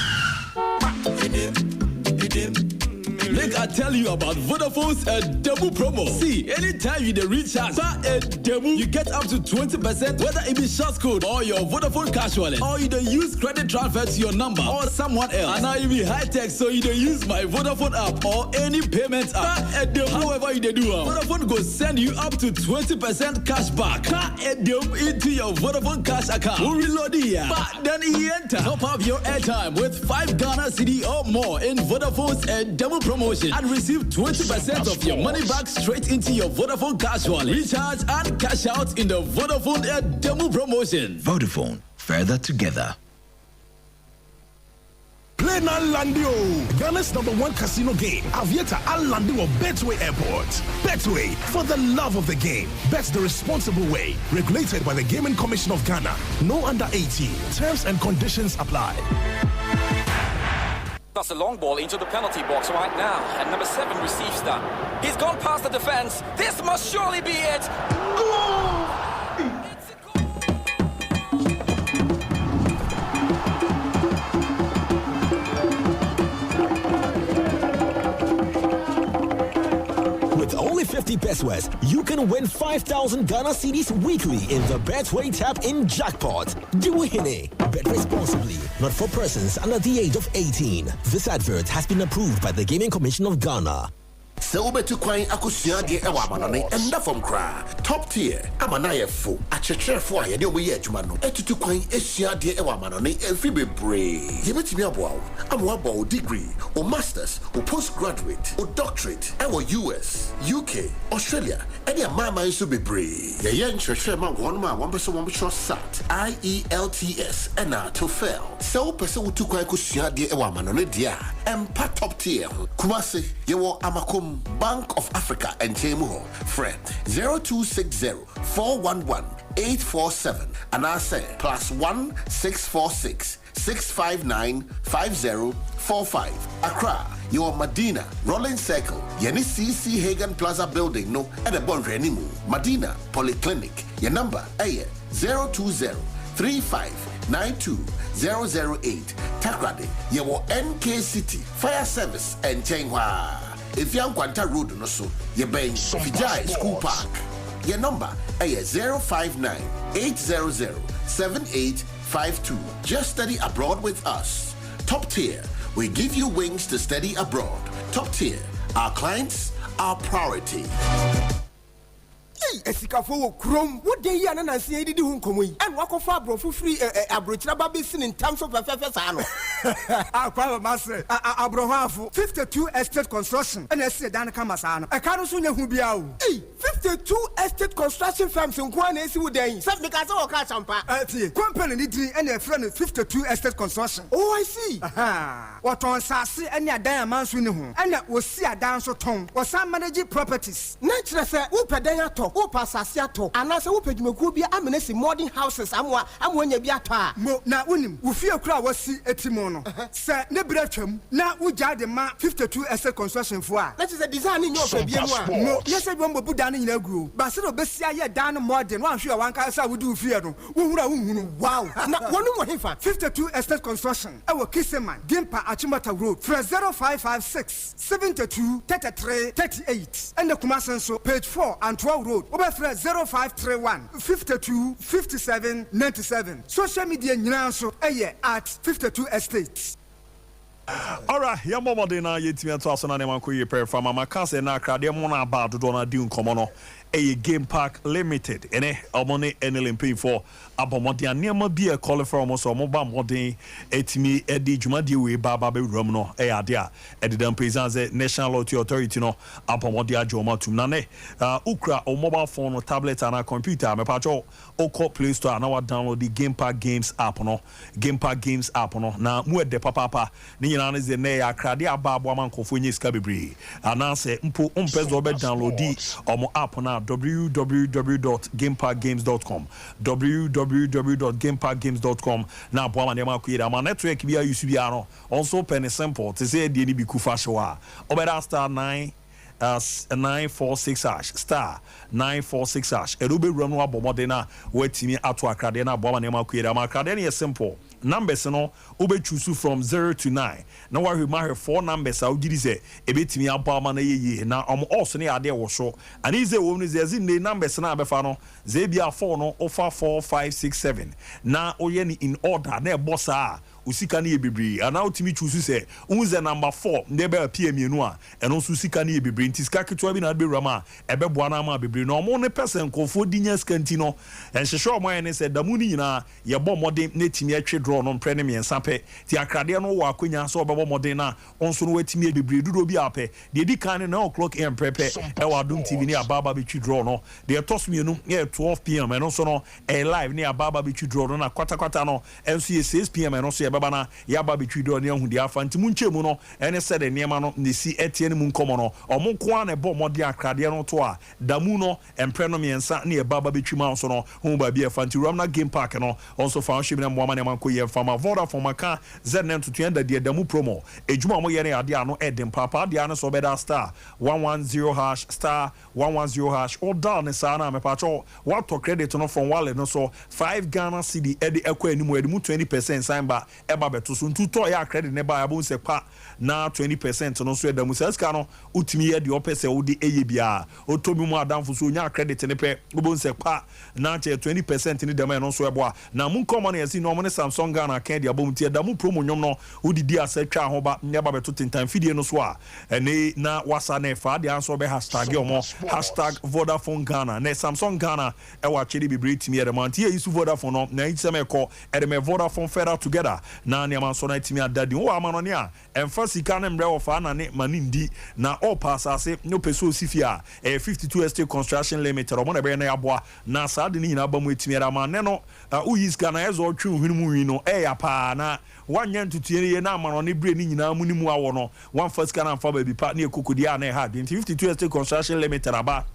Make I tell you about Vodafone's demo promo. See, anytime you recharge a demo, you get up to 20%, whether it be short code or your Vodafone cash wallet, or you use credit transfer to your number or someone else. And now you be high tech, so you use my Vodafone app or any payment app. However you do, Vodafone go send you up to 20% cash back into your Vodafone cash account. We'll reload here, but then you enter. Top up your airtime with 5 Ghana CD or more in Vodafone's demo promotion and receive 20% of your money back straight into your Vodafone cash wallet. Recharge and cash out in the Vodafone demo promotion. Vodafone, further together. Play now Landio, Ghana's #1 casino game. Avieta Al Landio Betway Airport. Betway, for the love of the game. Bet the responsible way. Regulated by the Gaming Commission of Ghana. No under 18. Terms and conditions apply. That's a long ball into the penalty box right now, and number 7 receives that. He's gone past the defense. This must surely be it. Goal! 50 pesos, you can win 5,000 Ghana cedis weekly in the Betway Tap in Jackpot. Do it. Bet responsibly. Not for persons under the age of 18. This advert has been approved by the Gaming Commission of Ghana. So betu kwai akusua de ewa manone enda from kra top tier amana ye fo achechefo aye de oboye adwuma no etutu kwan esua de ewa manone efi bebre ye betimi aboa amwa bo degree or masters or postgraduate or doctorate ewa US UK Australia any amama iso bebre ye yen chehwe ma won ma won beso won be SAT IELTS ena to fail so person utu kwan akusua de ewa manone dia empa top tier kumase ye wo amakom Bank of Africa and Temuho. Fred 0260-411-847 and I say +1 646 659 5045. Accra, your Medina, Rolling Circle, Yeni CC Hagan Plaza Building, no, at the Bonrenimu, Medina Polyclinic. Your number, 020-3592-008. Takrade, your NK City, Fire Service and Chenghua. If you Kwanta Road no so, you bang Vijay School Park. Your number is 059-800-7852. Just study abroad with us. Top tier, we give you wings to study abroad. Top tier, our clients, our priority. Esikafo krom wo de ya na nanse didi hu nkomoi en wakofa abrofu free abrochira babesin in terms of sa no akwa ma se abrohafo 52 estate construction en ese dan kama sa no e ka no so nya hu bia o 52 estate construction firms nko na esi wo dan se me ka se wo ka champa tie company ni din en e friend 52 estate construction oh I see what on sase en adan amanso ni hu en wo si adan so ton wo san manage properties na kire se wo pedan ato wo pasase ato anase wo pedwumaku bia amenesi modern houses amwanya bi ato a mo na wonim wo fie kura wasi etimo no se ne bratwam na wo jade ma 52 estate construction fo a that is a design in your bia no a mo yese bi mbo buda no nyina guo ba se no besia ye dan modern wan hwe wan ka sa wo du fie no wo hura wo hunu wow na wonu mo hefa 52 estate construction e wo Kiseman Gimpa Achimata Road 0556 72 33 38 and the Kumasenso page 4 and 12 road over 0531 52 57 97 social media nyina so at 52 estates. Alright, ya momo de na yetimi ato aso na ne man ko ye per fama makase na krade mo na ba dodo na di nkomo no Game Park Limited ene omone enelin pay for abomode anema bi e call for mo so mo ba modern etimi edi dwumade we baba be rum no ade a ededam presence National Lottery Authority no abomode ajoma tum na ne ukra o mobile phone or tablet and a computer me pacho oko Play Store na wa download the Game Park Games app no Game Park Games app no na mu de papa ni nyina ne ze ne ya krade ababo amankofo nyi ska bebre anase mpo umpezo be download di omo app na www.gameparkgames.com www.gameparkgames.com na bo amane ma kuyira ma network bia use bia no also pen simple to say de ni bi kufa showa obeda star 946 hash star 946 hash erube run no abomode na watimi ato akrade na bo amane ma kuyira ma akrade na simple numbers no ube choose from 0 to 9 na wa hwe 4 numbers a ugidi se ebetimi abama na yeye na also ne ade wo so ani ze wo ni ze ne numbers na abefa no ze bia 4 no ofa 4 5 6 7 na oye ni in order na ebosa usika na yebibri ana utimi choose se unze number 4 ndebe pm a eno so usika na yebibri ntiska ketwa bi na be rama ebeboa na ma bibri no mo ne person kofo dinya skanti no enhwehwe omo ene se damu ni nyina yebo modern netimi atwe draw no mpre ne miensa pe ti akrade no wa akonya so obebo modern na onso no watimi ebibri dudo bi ape de di kan na o'clock am prepe e wa dum tv ni ababa be twi draw no de toss mienu e 12 pm eno so no e live ni ababa be twi draw no na kwata no enso ye 6 pm eno so ye baba na ya ba be twi draw ne ahudi afa ntimu nchemu no ene se de niema no ne si etie ne mu nkomo no omo nko na bo modern akrade no to a damu no mpre no miensa ne e baba be twi ma so no hu ba bi e fa nti na Game Park no also fa ship na mo ma ne man ko ye fama Vodafone maka zn to tuenda de damu promo ejuma mo ye ne ade ano edem papa ade ano so beda star 110 hash star 110 hash or down ne sana me pacho what to credit no from wallet no so 5 Ghana cedi ede ekwa animu edimu 20% sign ba eba beto so ntuto ya credit ne ba abun se pa na 20% no so edamu sika no utimi ye de opese wo de eye bia otomi mu adamfo so nya credit ne pe obo nse pa na che 20% ni dema no so eboa na mu nkomo na yesi no mo ne Samsung Ghana kan de abom tie damu promo nyom no udidi asatwa ho ba nya ba beto tintan fidie no so a ene na wasa na fa de anso be hashtag omo #Vodafone Ghana na Samsung Ghana e wa chiri bibre timi e man tie isu Vodafone no na itseme ko e me Vodafone federal together na ne man so na timi adadi wo amano ne a emfa sika na mbre wo fa na ne manindi na all pass ase no peso sifia 52 estate construction limited omo na be na yaboa na sa de ni nyina ba mu timi e man ne no uyis Ghana ezo twu hwinu mu wi no e ya pa na wanya ntutie ye na amano ne bre ni nyina mu ni mu awo no one first Ghana fa ba bi pa ne kokodi a na ha 52 estate construction limited aba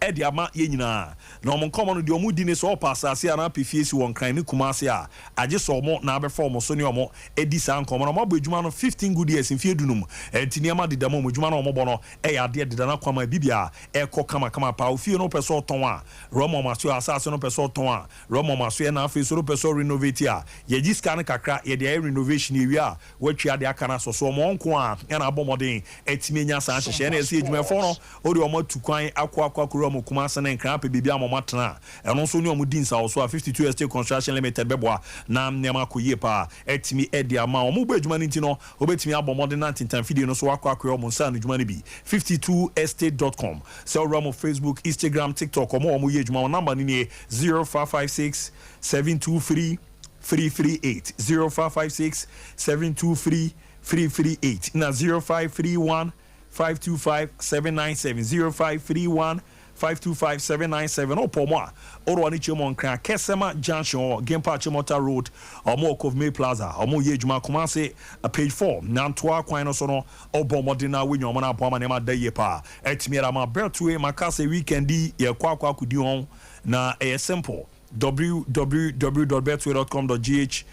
edi ama ye nyina na omo nkomo no de omo di ne so pasase ana pefie won kran ne kumase a age so omo na be form so ne omo edi sa nkomo no omo adwuma no 15 good years mfie dunum entini ama deda mo adwuma no omo bo no e ya de deda na kwama bibia e ko kama pa ofie no peso ton a romo maso asase no peso ton a romo maso na afi so no peso renovate a ye gi scan kakra ye de renovation e wi a watwa de aka na so omo nko a na abomodin etimi nya sa hyehyɛ na ese adwuma fo no o de omo tukwan akwa akuro mo kuma sene nkran pe bibia mo matena eno so ne omo din sa so 52 estate construction limited beboa na nema koyie pa etimi edi ama omo gba adwuma nti no obetimi abomode na tintan video no so akwa mo nsa no adwuma ne bi 52estate.com so ramo Facebook, Instagram, TikTok omo ye adwuma number ni 0556 723 338 0556 723 338 na 0531 525-797 0531-525-797 opomo oro ani chemo nkran Kesema Junction Gamepad Chimota Road omo Kovme Plaza omo ye adwuma Kumase page 4 nantoa kwan no so no obomodena wenyo omo na apoma ne ma daye pa etimiera ma Betway makase weekend ye kwa kudi on na simple www.betway.com.gh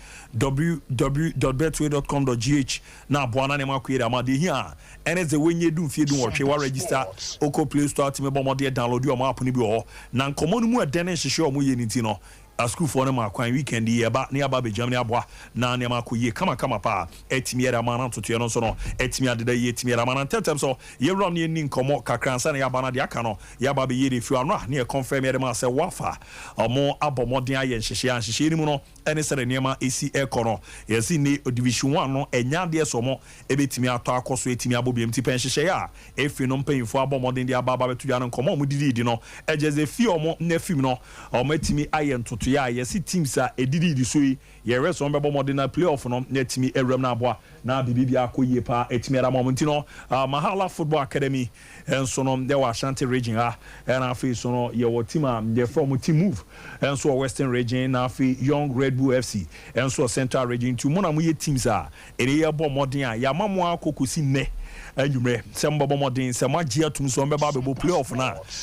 www.betway.com.gh na boana ne makwere amade hia ene ze wenye du fie du wotwe wa register oko Play Store ti me bomode download your app ni bi ho na nkomo no mu edene hyehye omo ye ni ti no a school for them akwan weekend ye ba ne aba be Germany aboa na ne makoye kama pa etimi era mana toto no so no etimi adeda ye etimi era mana tetem so ye rom ne ni nkomo kakransa na ya ba na de aka no ya ba be ye de fi anwa ne confirm ye ma se wafa omo abomoden aye hyehye ni mu no ene sere ne ma esi ekono ye si ni division 1 no enya de so mo ebetimi ato akoso etimi abobiem ti pen hyehye ya efi no mpanyfo abomoden de aba betu ya no nkomo mu didi no ejeze fi omo na film no omo etimi aye ntoto ya yesi teams a edidi so yi ye reso mbebo modena playoff no na etimi ewram na aboa na bibia akoyie pa etimi era moment no Mahala Football Academy enso no de wa Ashanti region ha na afi so no ye wo team a de from team move enso Western region na afi Young Red Bull FC enso Central region tu mo na mo ye teams a ere ye bo modern a ya mamo akokosi ne anwumre sembo bomodin sema gia tum so mbeba bebo playoff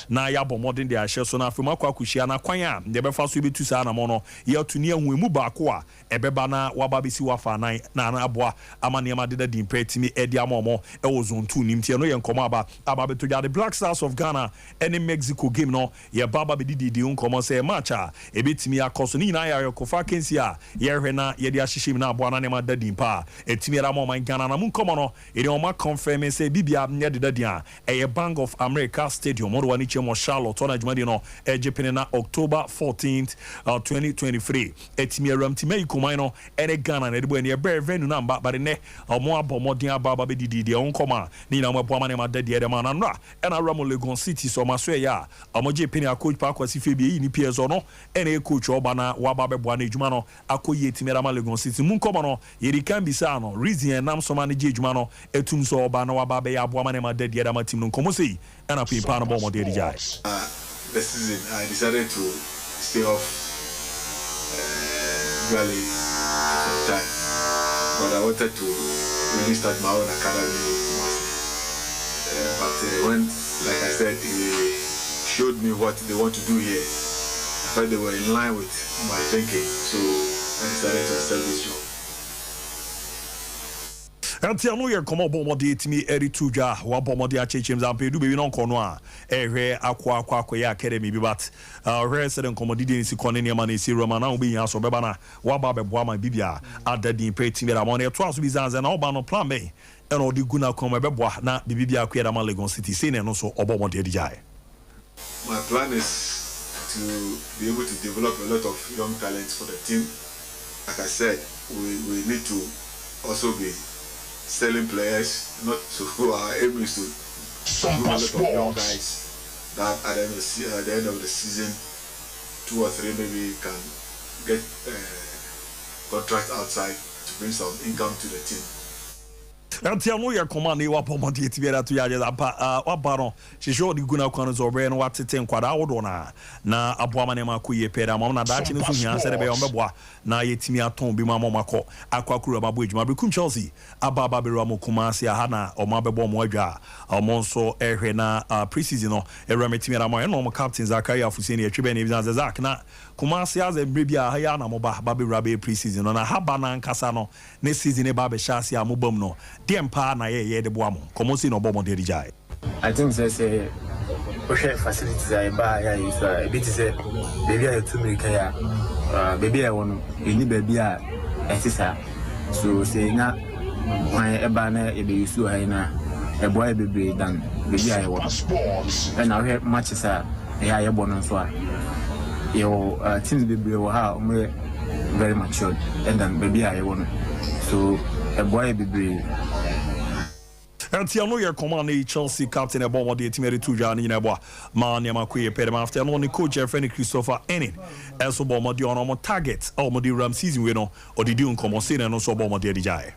na ya bomodin de ahye so na afema akwakuhia na kwan a de befa so betu sa na mo no ya tuni ahunmu baako a ebeba na waba besi wafa nan na aboa amane ma de din pretimi edi amomo e wo zone 2 nimtie no ye nkomo aba beto the Black Stars of Ghana any Mexico game no ye baba be didi nkomo say match a ebetimi akoso ni na ya yokofa kensi a ye hwe na ye de ahyehye na aboa na ne ma da din pa etimi ra mo man Ghana na mu nkomo no ere o ma confirm say bibia nye de dia a Bank of America Stadium or wani chemo Charlotte on adwumadi no ejepene na October 14th 2023 etimi aram time ikomai no ene Ghana na debo ene be venue na mba bare ne omo abomodin ababa be didi onkoma ni na mo boama ne ma de de ma na nra ena Ramo Legon City so maso ya omoje pene a coach pa kwasi fe bi ni PSO no ene coach oba na waba be boa na adwuma no akoye etimi Ramo Legon City mu nkoma no yeri kan bisa no reason nam so ma ne je adwuma no etum so oba na waba be ya boa ma ne ma de de ma team no nkomo sei ena pimpa no bo mo de jai the season I decided to stay off really some time, but I wanted to really start my own academy. But when, like I said, they showed me what they want to do here, I felt they were in line with my thinking, so I decided to accept this job. Anti anu ye komo bomode etimi eri tuja wa bomode achechim zampe du bebi non kono a ehwe akwa ya academy bi but hwe se den komodi de nsi kone ne ma na esi roma na obi yan so beba na wa ba beboa ma bibia adadin pe etimi da mo na to aso bi zanze na oba no plan me e no di guna komo beboa na bibia akwa da ma Lagos City say ne no so obomode edijae. My plan is to be able to develop a lot of young talents for the team. Like I said, we need to also be selling players, not so our aim is to do a lot of young guys that at the end of the season, 2 or 3 maybe can get contract outside to bring some income to the team. Anti anu ye command e wa pomodi etibera to yaje apa wa baron shisho di guna kwano zo bre no watete nkwada awodo na aboama ne makoye peda ma na dachi no so hia se de be ombeboa na yetimi aton bi ma makọ akwakuru ababo ejuma Brekum Chelsea ababa be ro Kumasi aha na omo abebo mo adwa omo nso ehwe na preseason no erametimi ra mo e no mo captain Zakaria Fuseni etwebe ne bizan Zak na Kumasi aze brebi aha ya na mo ba be rabe preseason no na haba na nkasa no ne season e ba be shasi amobam no Dempa na ye de boamo komo si no bomo de rijai. I think say social facilities are ba ya is a bit say baby are to make ya baby I want any baby a exisa so say na when e ba na e be use ha na e boy baby dan baby I want and now here matches are ya ye bono so a your teams baby we ha very matured and then baby I want so a boy baby. Anti anu ye command Chelsea captain e bombo de timere tuja ni na ma ne makoye pere after no ni coach friend Christopher Enin eso bombo de ono mo target o mo di ram season we no o di nkomo se no so bombo de dijai.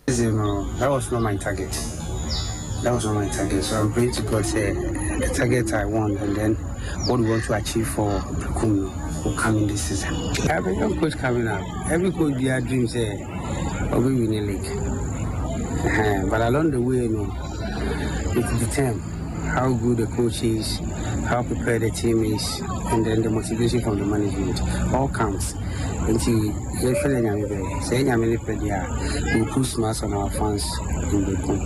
That was not my target. So I'm praying to God say the target I want and then what we want to achieve for Preparedness will come in this season. Every young coach coming up, every coach their dreams say of winning a league. But along the way, it determines how good the coach is, how prepared the team is, and then the motivation from the management. All counts. Until we put smiles on our fans in the group.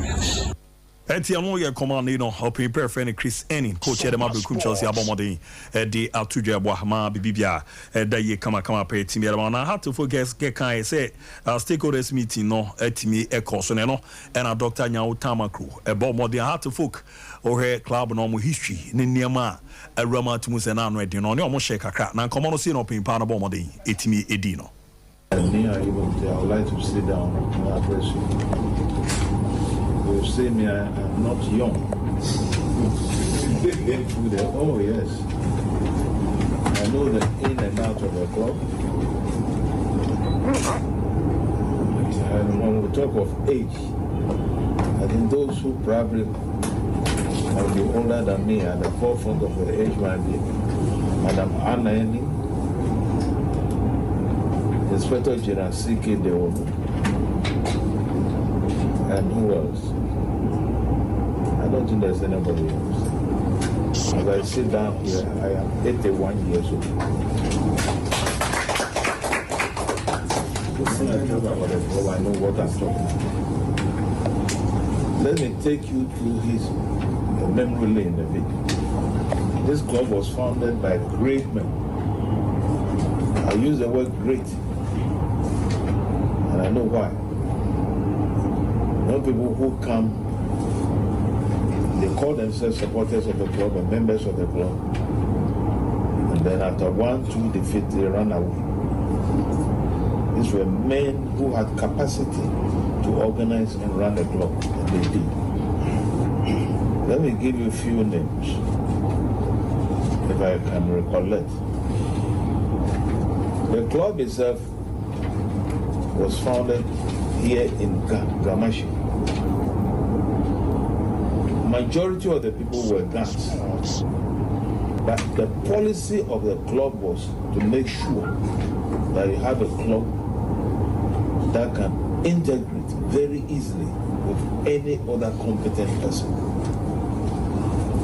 Eti anu ye command no helping prayer friend Chris Enin coach de ma Brekum Chelsea abomodin de atudwe abo ma bibia da ye kama pe team ya na how to focus get kan say stakeholders meeting no etimi ekoso ne no na Dr. Nyawo Tamakru abomodin how to folk or club no mo history ne niema awrama tumu se na no edi no ne o mo share kakra na nkomo no see no pimpa no abomodin etimi edi no. I would like to sit down and address you. You say me, I'm not young. Oh yes, I know the in and out of the club. And when we talk of age, I think those who probably might be older than me at the forefront of the age might be Madam Anna Eni, Inspector General C.K. Dewono, and who else? I don't think there's anybody else. As I sit down here, I am 81 years old. When I talk about the club, I know what I'm talking about. Let me take you through his memory lane a bit. This club was founded by great men. I use the word great, and I know why. Young people who come, they call themselves supporters of the club and members of the club, and then after 1-2 defeat, they run away. These were men who had capacity to organize and run the club, and they did. Let me give you a few names, if I can recollect. The club itself was founded here in Gamashi. Majority of the people were Gans, but the policy of the club was to make sure that you have a club that can integrate very easily with any other competent person.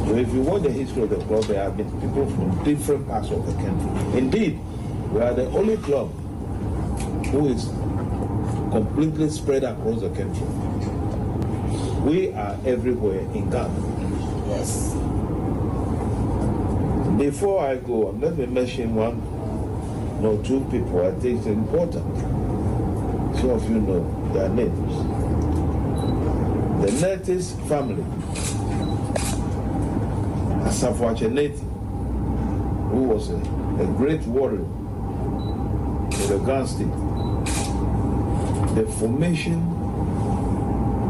So if you watch the history of the club, there have been people from different parts of the country. Indeed, we are the only club who is completely spread across the country. we are everywhere in Ghana. Yes. Before I go, let me mention one or two people I think is important. Some of you know their names. The Netis family, Asafo Neti, who was a great warrior in the Ghana state. The formation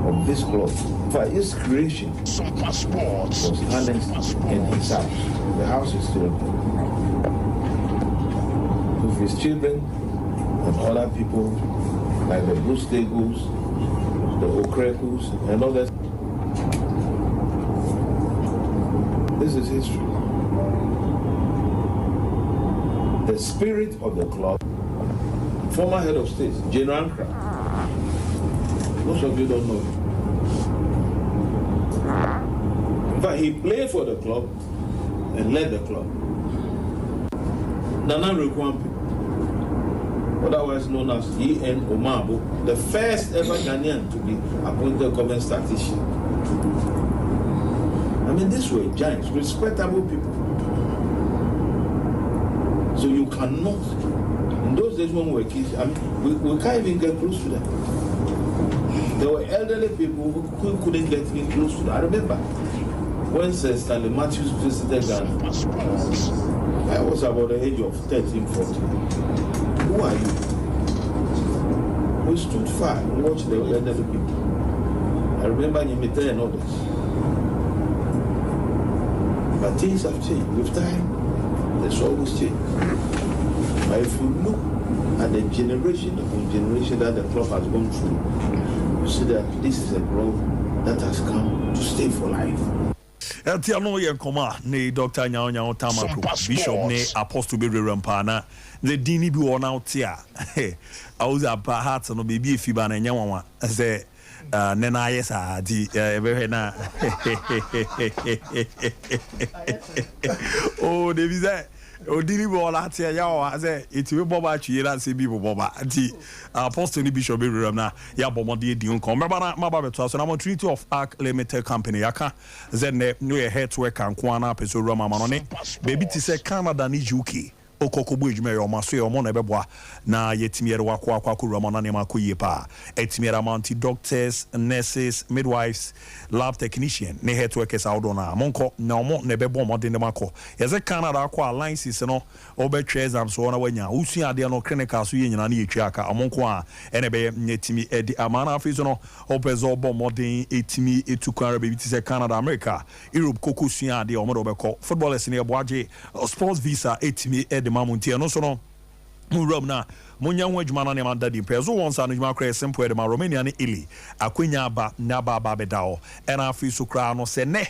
of this club, for its creation, was annexed in his house. The house is still there. With his children and other people, like the Blue Steagles, the Okrekus, and others. This is history. The spirit of the club, former head of state, General Ankara. Most of you don't know him. But he played for the club and led the club. Nana Rekwampi, otherwise known as E.N. Omabo, the first ever Ghanaian to be appointed government statistician. I mean, these were giants, respectable people. So you cannot, in those days when we were kids, I mean, we can't even get close to them. There were elderly people who couldn't get even close to them. I remember when Stanley Matthews visited Ghana, I was about the age of 13, 14. Who are you? We stood far and watched the elderly people. I remember Nyimite and others. But things have changed. With time, there's always change. But if you look at the generation upon generation that the club has gone through, you see that this is a club that has come to stay for life. Etiano Yankoma, ne Dr. Nyaw Tamaku, Bishop, ne Apostle Biri Rampana, the Dini be worn out here. I was a heart no baby Fiban and Yawa, say, Nena, yes, very na. Oh, there is that. O dili bo la tia ya o say it we boba twie na se bi boba anti apostle ni bishop Biriram na ya bomode di nkom meba na maba beto so na mo Trinity of Arc Limited Company yaka zenne no ye head work anko na peso roma ma no ne baby ti se Canada ni UK okokogbo ejuma yo maso yo mo na beboa na yetimiere wakwa akwa roma na ne makoyie pa etimiere amanti doctors, nurses, midwives, lab technician ne health workers outdona monko na omo ne bebo mo de ne mako yeze Canada akwa alliances no obetwe exams so na wanya usu ade no clinical so yenyina na yetwa aka amonko a ene be nyetimi edi amana afizo no opezo obo modern etimi etukwa be ti se Canada America Europe kokosu ade omo do beko footballers ne eboaje sports visa etimi edi mamunti no so no muram na munya ho adwuma na ne ma dadi prezo won sa no adwuma kra simple edi ma Romania ne Ili akwenya aba na ba bedao ena afi so kra no se ne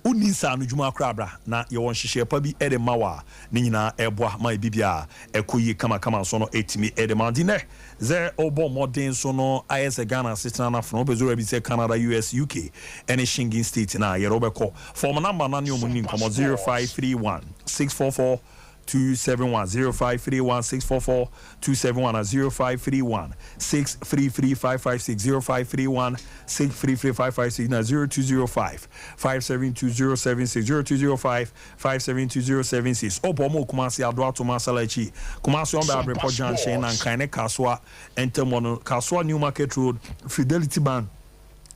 uni sa no adwuma kra bra na ye won hihye pa bi edi mawa ne nyina eboa ma bibia ekoyi kama so no etimi edi ma di ne ze obo modern so no IS Ghana assistant na from obezura bi se Canada US UK any Shingin state na ye robeko form number na ne omuni nkomo 0531 644 271 0531 644 271 0531 633 556 0531 633 556 na 0205 572 0205 572 obomo kumasi adwa to masalachi kumasi on ba report junction na nkane kaswa entemono kaswa New Market Road Fidelity Bank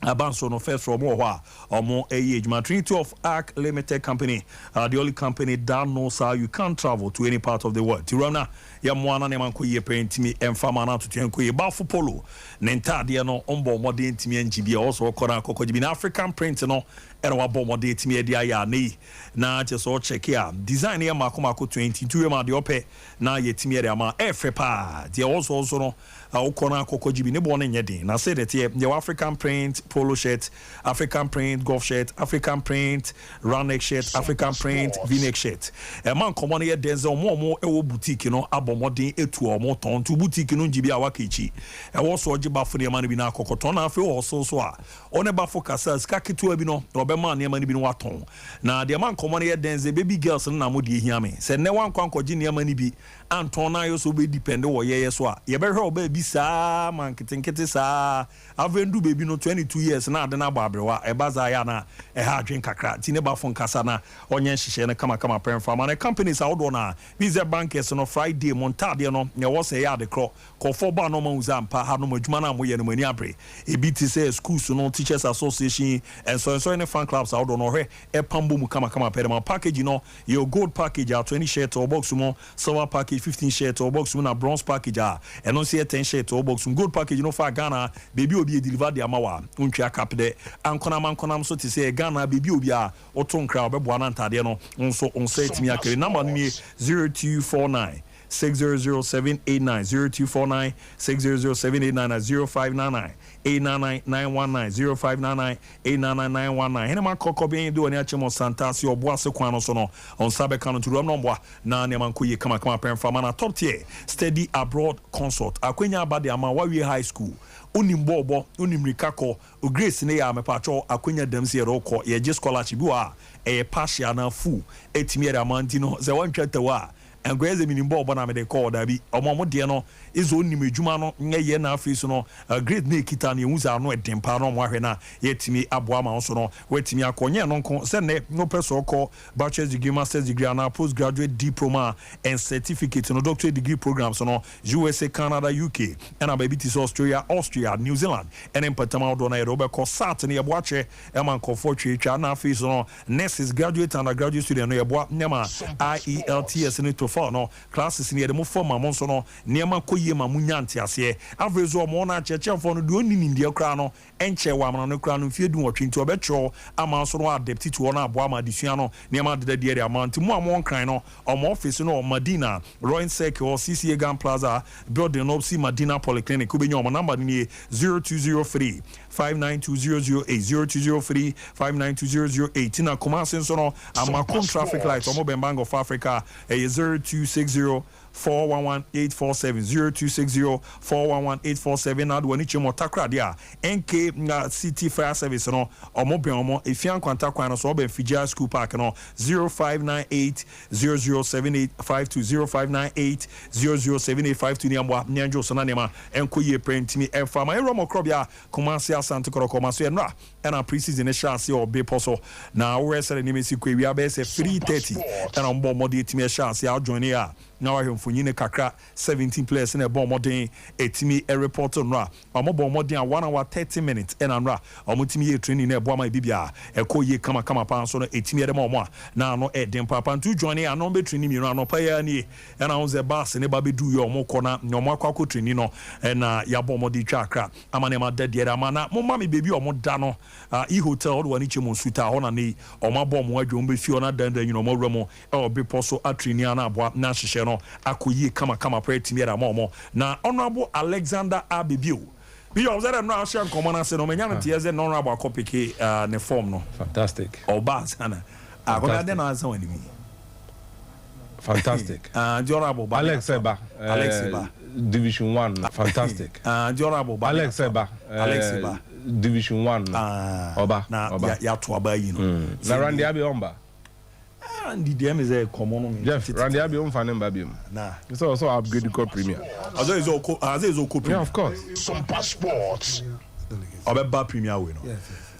Abanso no first from Omo age Trinity of Arc Limited Company, the only company that knows how you can travel to any part of the world. Tirana, Yamwana Nemanko ye paint me and Famana to Tenko ye Bafu Polo, Nenta Diano, Ombo Modern Timmy and GB also Kora Kokojibin African print no Erwa Bomo de Timmy Dia ni na just all check here. Design here Makomako 22 ma de ope na ye Timmy ma Efepa. They also no Okona Kokojibi ne born in Yedin. Na say that the African print polo shirt, African print golf shirt, African print round neck shirt, African print V-neck shirt. A man come on here denzel more ewo boutique no abomodin etu omo ton to boutique no jibi awakechi. E wo so ojiba fo ne man bi na kokoton na afi wo so a one ba focus ska ketu abi no obema ne man bi no waton. Na the man come on here denzel baby girls na mo de hia me. Se ne wan kwankoji ne man bi Antona yo so be depend wo ye so a ye be hwe oba bi saa man kete saa avendu baby no 22 years na ade na babrewa e baza ya na e ha adwen kakra ti ne ba fon kasa na onye nhihye ne kama pen farm na companies awodo na Visa bankers no Friday montade no ne wo se ya de kro ko for ba no ma uzampa ha no madwuma na moye no mani abre e bi ti say schools no teachers association and so in fan clubs awodo no hwe e pambo mu kama pen ma package no your gold package are 20 shirt or box mo silver package 15 shirt or box mo na bronze package and no say 10 shirt or box gold package no for Ghana baby obi deliver the amawa untwa cap de ankona so ti say Ghana baby obi a oton kra obebo anantade no nso onse timi akere number ni 0249 600789 0249 600789 0599 899 0599 899 Henema kokobien do ani achemo santasi oboase kwan no so no on sabe kan to rom no na ne man koye kama pen fama na top tier steady abroad consult akwenya abade ama wawie high school onimbobo onimrikako o grace ne ya mepacho akwenya damsi eroko ye je scholarship bi wa e partial na full etimi era mantino ze wantwatawa and gweze minimbo bona me de call da bi omo de no izo nim adwuma no nye na afisi no grade na kita na ehunza no edempa no mo ahwe na yetimi aboa ma so no wetimi akonye no nko se ne no person call bachelor's degree master's degree and postgraduate diploma and certificate no doctorate degree programs no USA Canada UK and ababiti Australia New Zealand and in patama do na ye be ko sat na ye boache e man ko for twa na afisi no nurses graduate and undergraduate student no ye boa nyama IELTS no to for no classes near the mo form amon so no niema koye ma munya ntiase average o mo na cheche for no do ni ndia kra no enche wa ma no kra no fie du wotwe nti obetro ama so no adapt to na abo ama disua no niema de de area amount mu amon kran no omo office no Madina Royal Circle or CCA Gan Plaza building no see Madina Polyclinic ubenya omo number ni 0203 592008 0203 592008 na Kumasi so no amakon traffic light omo Bank of Africa 0260 411-847 0260 411-847 na do ani chemo takra dia NK na City Fire Service no omo ben omo efian kwanta kwan no so oben Fijia School Park no 0598 007852 0598 007852 ni amwa nyanjo so na nema enko ye printimi efa ma eromo krobia Kumasi Asante Koroko so enra na pre-season e chance obe poso na we sere ni mesi kwa wi abese 3:30 na mbo modi etimi chance ya join ya na wa hemfunyine kakra 17 players na bon modern etimi a report nra omo modern 1 hour 30 minutes and nra omutimi ye training na ebo ama bibia ekoye kama pa so no etimi de mo na no edem papa ntu join ya no be training mi no pa ya ni na on ze bass ne ba be du yo mo kona nyomo akwa training no na ya bon modern twa akra ama ne ma de ama na mo mami baby omo da no e hotel do wani chemo suta ho na ni omo bom mo adwo be fi ona dan you know mo remo e obi poso atraining na abo na hihye no akoyi kama pretimi era mo na honorable Alexander Abibio bi yo zere no ahye nkomo na se no menya no tie ze no honorable akopeke ne form no fantastic obas ana akoda de na ansa wani mi fantastic honorable Alex Eba Division 1 fantastic honorable Alex Eba Division 1 oba ya to aba yi no na Randy Abi omba and the DM is a common Jeff Randy Abi on fanem babium nah it's also upgrade the premier is okay yeah of course some passports obeba premier we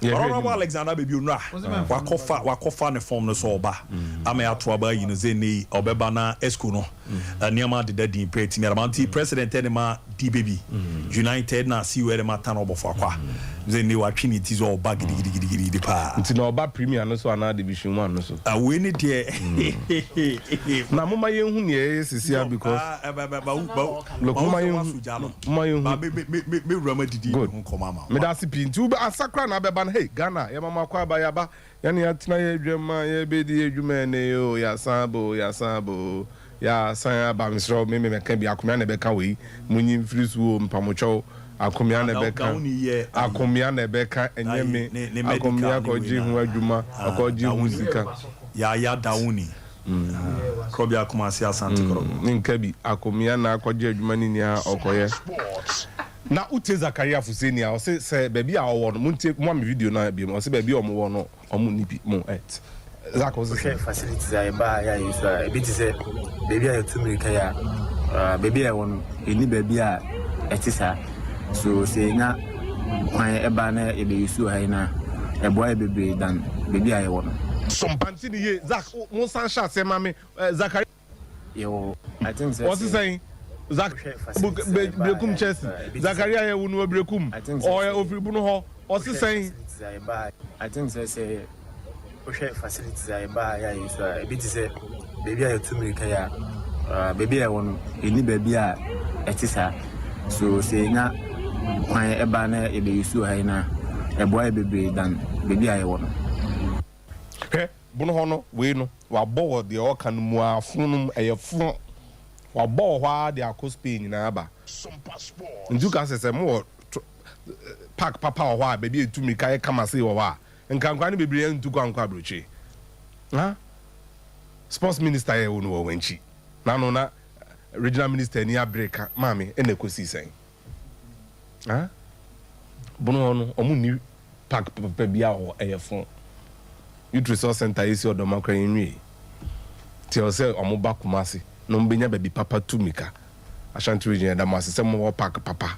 no honorable Alexander baby unra wakofa ne form no so oba ama ya to aba yi no zeni obeba na esku no niama de dadin pretty mermanti president enema di baby United na see where ma tan obofo akwa zeni wa trinity zo oba gidigidi pa nti na oba premier no so ana division 1 no so we ni de na mama ye hu ne yesisia because look mama ye me rama didi nkoma ma me da sipi nti ube asakra na beba na hey Ghana ye mama kwa ba ya ba ya ne atena ye dwema ye bedi edwuma ne yo ya sabo ya san ba misro me meka bi akomia na beka we munyi mfirisu mpamocho akomia na beka enyeme akomia ko ji hu adwuma akoji hu sika ya dauni krobi akomasi Asante Koroko nka bi akomia na akoji adwuma ni nia okoye na ute Zakaria Fusenia o se baby a wo no munte mo am video na bi mo se baby o mo wo no o mo ni bi mo et Zach was share facilities I buy ya is a bit say baby I to me kaya baby I want any baby etisa so say na kwan eba na e be yusu ha na e boy baby dan baby I want some pantini ye Zach mo san shot say mama Zachary yo I think what's he saying Zach brekum Chelsea Zachariah ye wonu brekum or ofribu no ho what's he saying I think say share facilities I buy ya is a bit say baby I to me kaya baby I want any baby etisa so say na kwan eba na e be yusu ha na e boy baby dan baby I want okay bunu ho no we no wa bo de o kan mu afunum eyefun wa bo hwa de akọ Spain na aba Newcastle say mo park papa o hwa baby etumi kai kama say o hwa nkankwa ne bebre ntu kwankwa broche ha sports minister ye wonu wo wanchi na no na regional minister ni abreka mami ene kosi sen ha bunu hono omu ni park papa bia o eyefon youth resource center isi odomakra nwi ti o se omu bakumasi no mbenya baby papa tumika Ashanti region da masi se mo park papa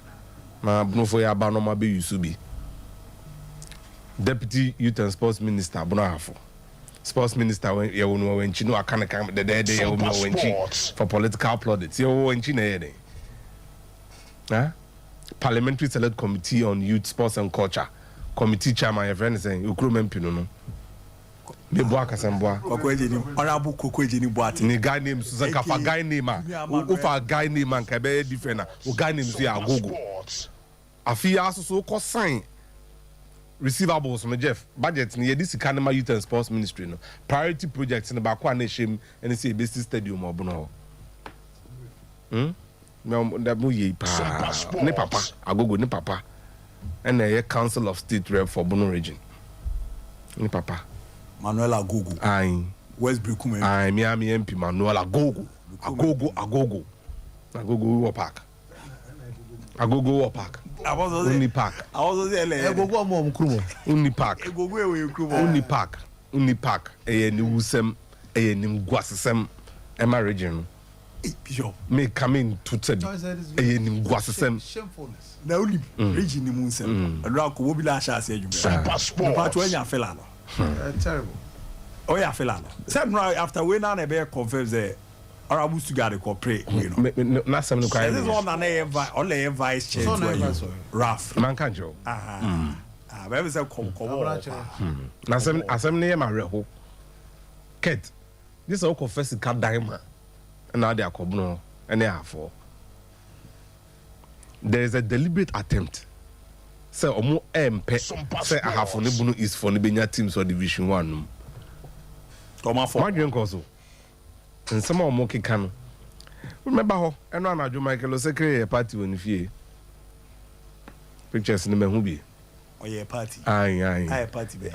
na bunu fo ya ba no ma be yusubi Deputy Youth and Sports Minister Bonafo. Sports Minister when you know when you know I can't come the day you know when for political plaudits. You when you know Parliamentary Select Committee on Youth, Sports and Culture. Committee chairman your friend saying you crew pino no. Me boa kasemboa. Honorable Kokwejeni Boati. Ni guy name Susan Kafa guy name Ufa guy name and kabe different na. O guy name say Agogo. Afia so ko sign receivables no Jeff budget ni yedi sika na youth and sports ministry no priority projects na ba kwa na shem and say best stadium obono no da mo ye pa ne papa Agogo ne papa and na council of state rep for Bono region ne papa Manuel Agogo ai West Brekum ai Miami MP Manuel Agogo wo park Agogo wo park Uni Park. I was there. Agogo mo mkrumo. Uni Park. Agogo we mkrumo. Uni Park. Eye ni wusem, eye ni ngwasesem. Ema region. Bishop. Me come in to tell. Eye ni ngwasesem. Shamefulness. Na uli region ni munsem. Adra ko wo bi la sha se adwuma. Part when ya fela no. Terrible. Oh ya fela no. Say no after we na be confirm say Arabu Sugari cooperate, you know. Not some this is one that only vice chair to Raf. Man can't joke. Maybe say come. Na some near my real. Kate, this all confess cat diamond, and now they are cobno, and they are for. There is a deliberate attempt. Say omo MP. Say I have for Nebuno is for Nebenya teams or Division 1. Come on for. My drink also. And some of Moki can remember how and one of Michael secretary a party when you pictures in the Mehubi. Oh, yeah, party. Aye,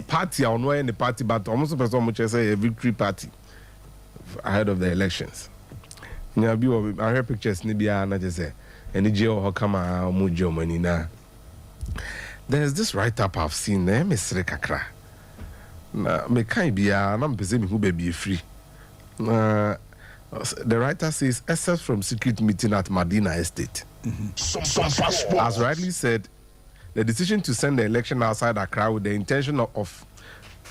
party. I don't know any party, but almost a person much say a victory party ahead of the elections. I heard pictures in the and I just say, any jail or come out, Mujo Manina. There's this write up I've seen there, Miss Rekakra. Me can't be I'm busy who be free. The writer says, except from secret meeting at Medina Estate. As rightly said, the decision to send the election outside Accra with the intention of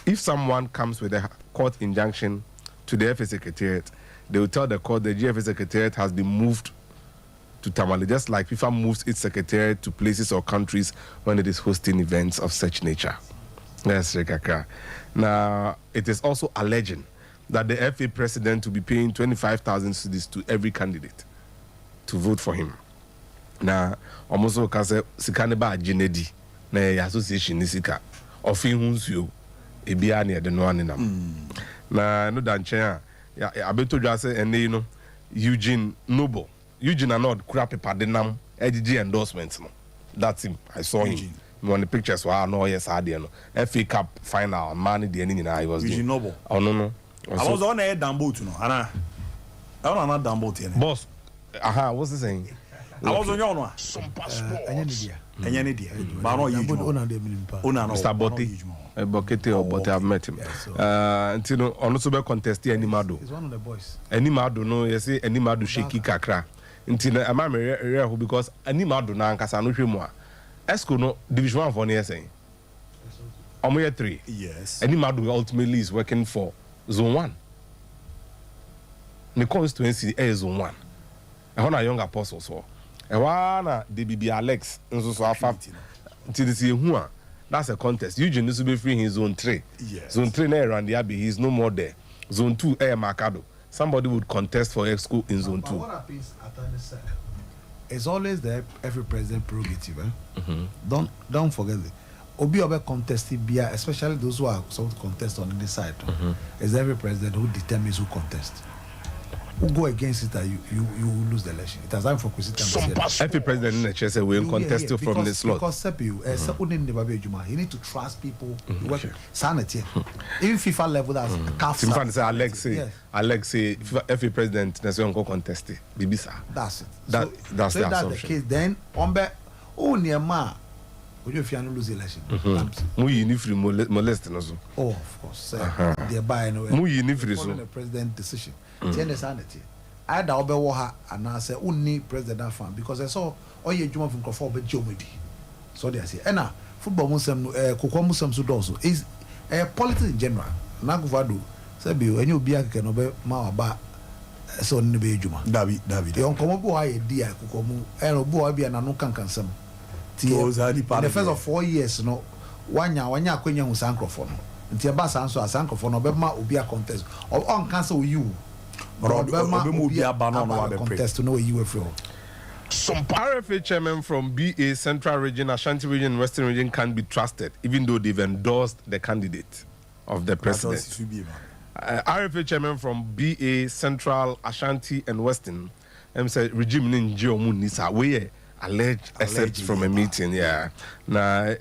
if someone comes with a court injunction to the FA Secretariat, they will tell the court the GFA Secretariat has been moved to Tamale, just like FIFA moves its Secretariat to places or countries when it is hosting events of such nature. Yes, Rekaka. Now, it is also alleging that the FA president will be paying 25,000 cedis to every candidate to vote for him. Now, almost so kase sikaneba Genedi na association nisika ofi hunsuo ebia na de no anenam. Na no dan chen ya abeto dwa se ene you know Eugene Noble. Eugene Anod kura paper de nam EGG endorsement no. That's him. I saw him. On the pictures were no yes I no FA Cup final man the any I was Eugene Noble. Oh no. I was on a damn boat, no. Ana. I don't know damn boat here. Boss. What's he saying? I was on your one. Mr. Botti. Bokete or Botti, I've met him. Until on super contest Animado. He's one of the boys. Animado, no, you say Animado shaky kakra. Until I'm a because Animado na Casano Shimoa. Esco no Division 1 for near saying. Omoya 3. Yes. Animado ultimately is working for Zone 1. The constituency is Zone 1. I want a young apostle so. I want the BB Alex and so far. Until this year, that's a contest. Eugene needs to be free in Zone 3. Yes. Zone 3 around the Abbey, he's no more there. Zone 2 air Mercado. Somebody would contest for Exco in Zone 2. What happens at the side? It's always the every president prerogative. Don't forget it. Obi Obe contesting beer, especially those who are supposed to contest on the side. It's every president who determines who contests. Who go against it, you lose the election. It has time for every president in the church will contest from the slot. Because you need to trust people. Sanity. Even FIFA level, that's Alex say every president that's going to contest it. That's it. That's the case. Then Neymar. If you lose the election, oh, of course, they're buying the president decision. Either Obewaha and I say only president fan because I saw all your Juma from Crawford, but Jomedi. So they say, and football Muslim, Coco Muslim Sudoso is politics in general. Naguvadu, Sabi, and you be a can obey Mawaba. So, Nibe Juma, David, the uncle boy, dear Kukomu, and Oboa be an anukan can some. In the first of 4 years, no, one year, Quenya was Sancrophone. Until Bass answer as Sancrophone, Obama will be a contest. Or on cancel you. Obama will be a banana contest to know you were from. Some RFA chairman from BA Central Region, Ashanti Region, and Western Region can't be trusted, even though they've endorsed the candidate of the president. RFA chairman from BA Central, Ashanti, and Western, said regime in Geomun Nisa, where alleged except from a meeting. Now,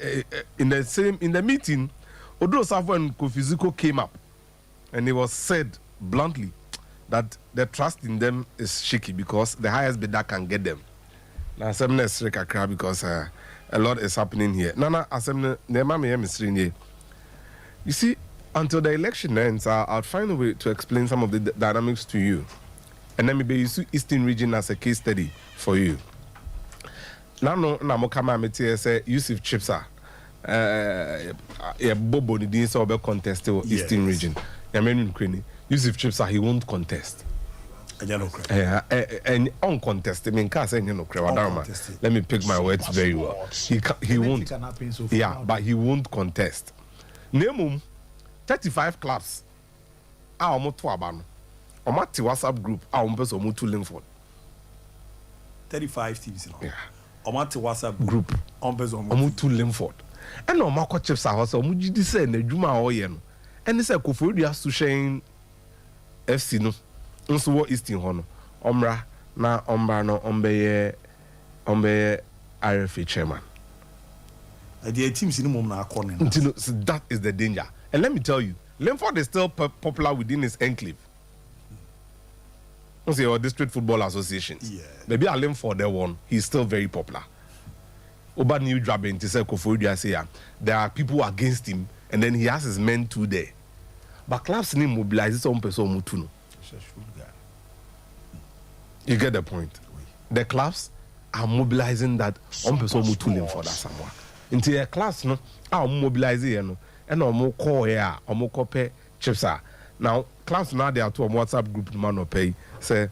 in the meeting, although Safwan Kofiziko came up, and it was said bluntly that the trust in them is shaky because the highest bidder can get them. Now, because a lot is happening here. You see, until the election ends, I'll find a way to explain some of the dynamics to you, and then maybe use Eastern Region as a case study for you. Now, no, kama meti say Yusuf Chipsa, Bobo ni din so be contest Eastern Region. Yamenu Ukraine. Yusuf Chipsa he won't contest. And uncontested. I mean, can't say let me pick my words very well. He won't. Yeah, but he won't contest. Name 35 clubs. Omo to abano. Omo ti WhatsApp group. Omo person omo to Linford. 35 teams. Yeah. Omati WhatsApp group omu to Linford and no mako chips are so muji di say na dwuma o ye no and say Koforidua Sushen FC no nso wo Eastern ho no omra no ombeye RFA chairman the teams in mum na akone that is the danger. And let me tell you, Linford is still popular within his enclave. Or district football associations. Yeah. Maybe Alim for the one, he's still very popular. Oba new Drabin to say Koforidua say there are people against him, and then he has his men too there. But clubs need mobilize some person mutuno. You get the point. The clubs are mobilizing that one person mutuno for that someone. Into a class no, are mobilizing and no call here, or copy chips are. Now, clubs now they are to a WhatsApp group man or pay. Say,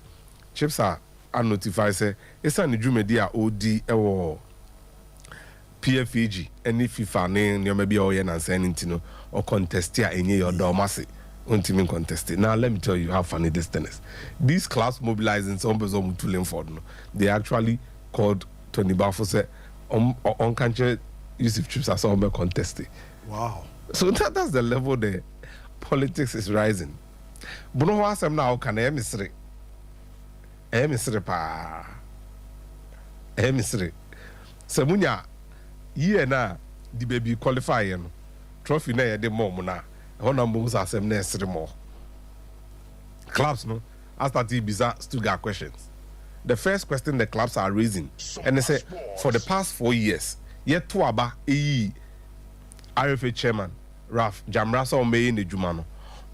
chips are notified. Say, it's an Jumedia OD or PFAG. Any FIFA name, you may be all and saying or contest here in your domasi. Until contested. Now, let me tell you how funny this thing is. These clubs mobilizing some person to Linford. They actually called Tony Bafo say, on country, Yusuf Chips are some contested. Wow. So that's the level there. Politics is rising. But no one sam now can emissary pa emissary. Samunya ye na the baby qualify no trophy na ye de mom na honor moves asem na esere more. Clubs no after the bizarre still got questions. the first question the clubs are raising, and they say for the past 4 years, yet to aba RFA chairman Raf Jamrasa Omeye in the Jumano.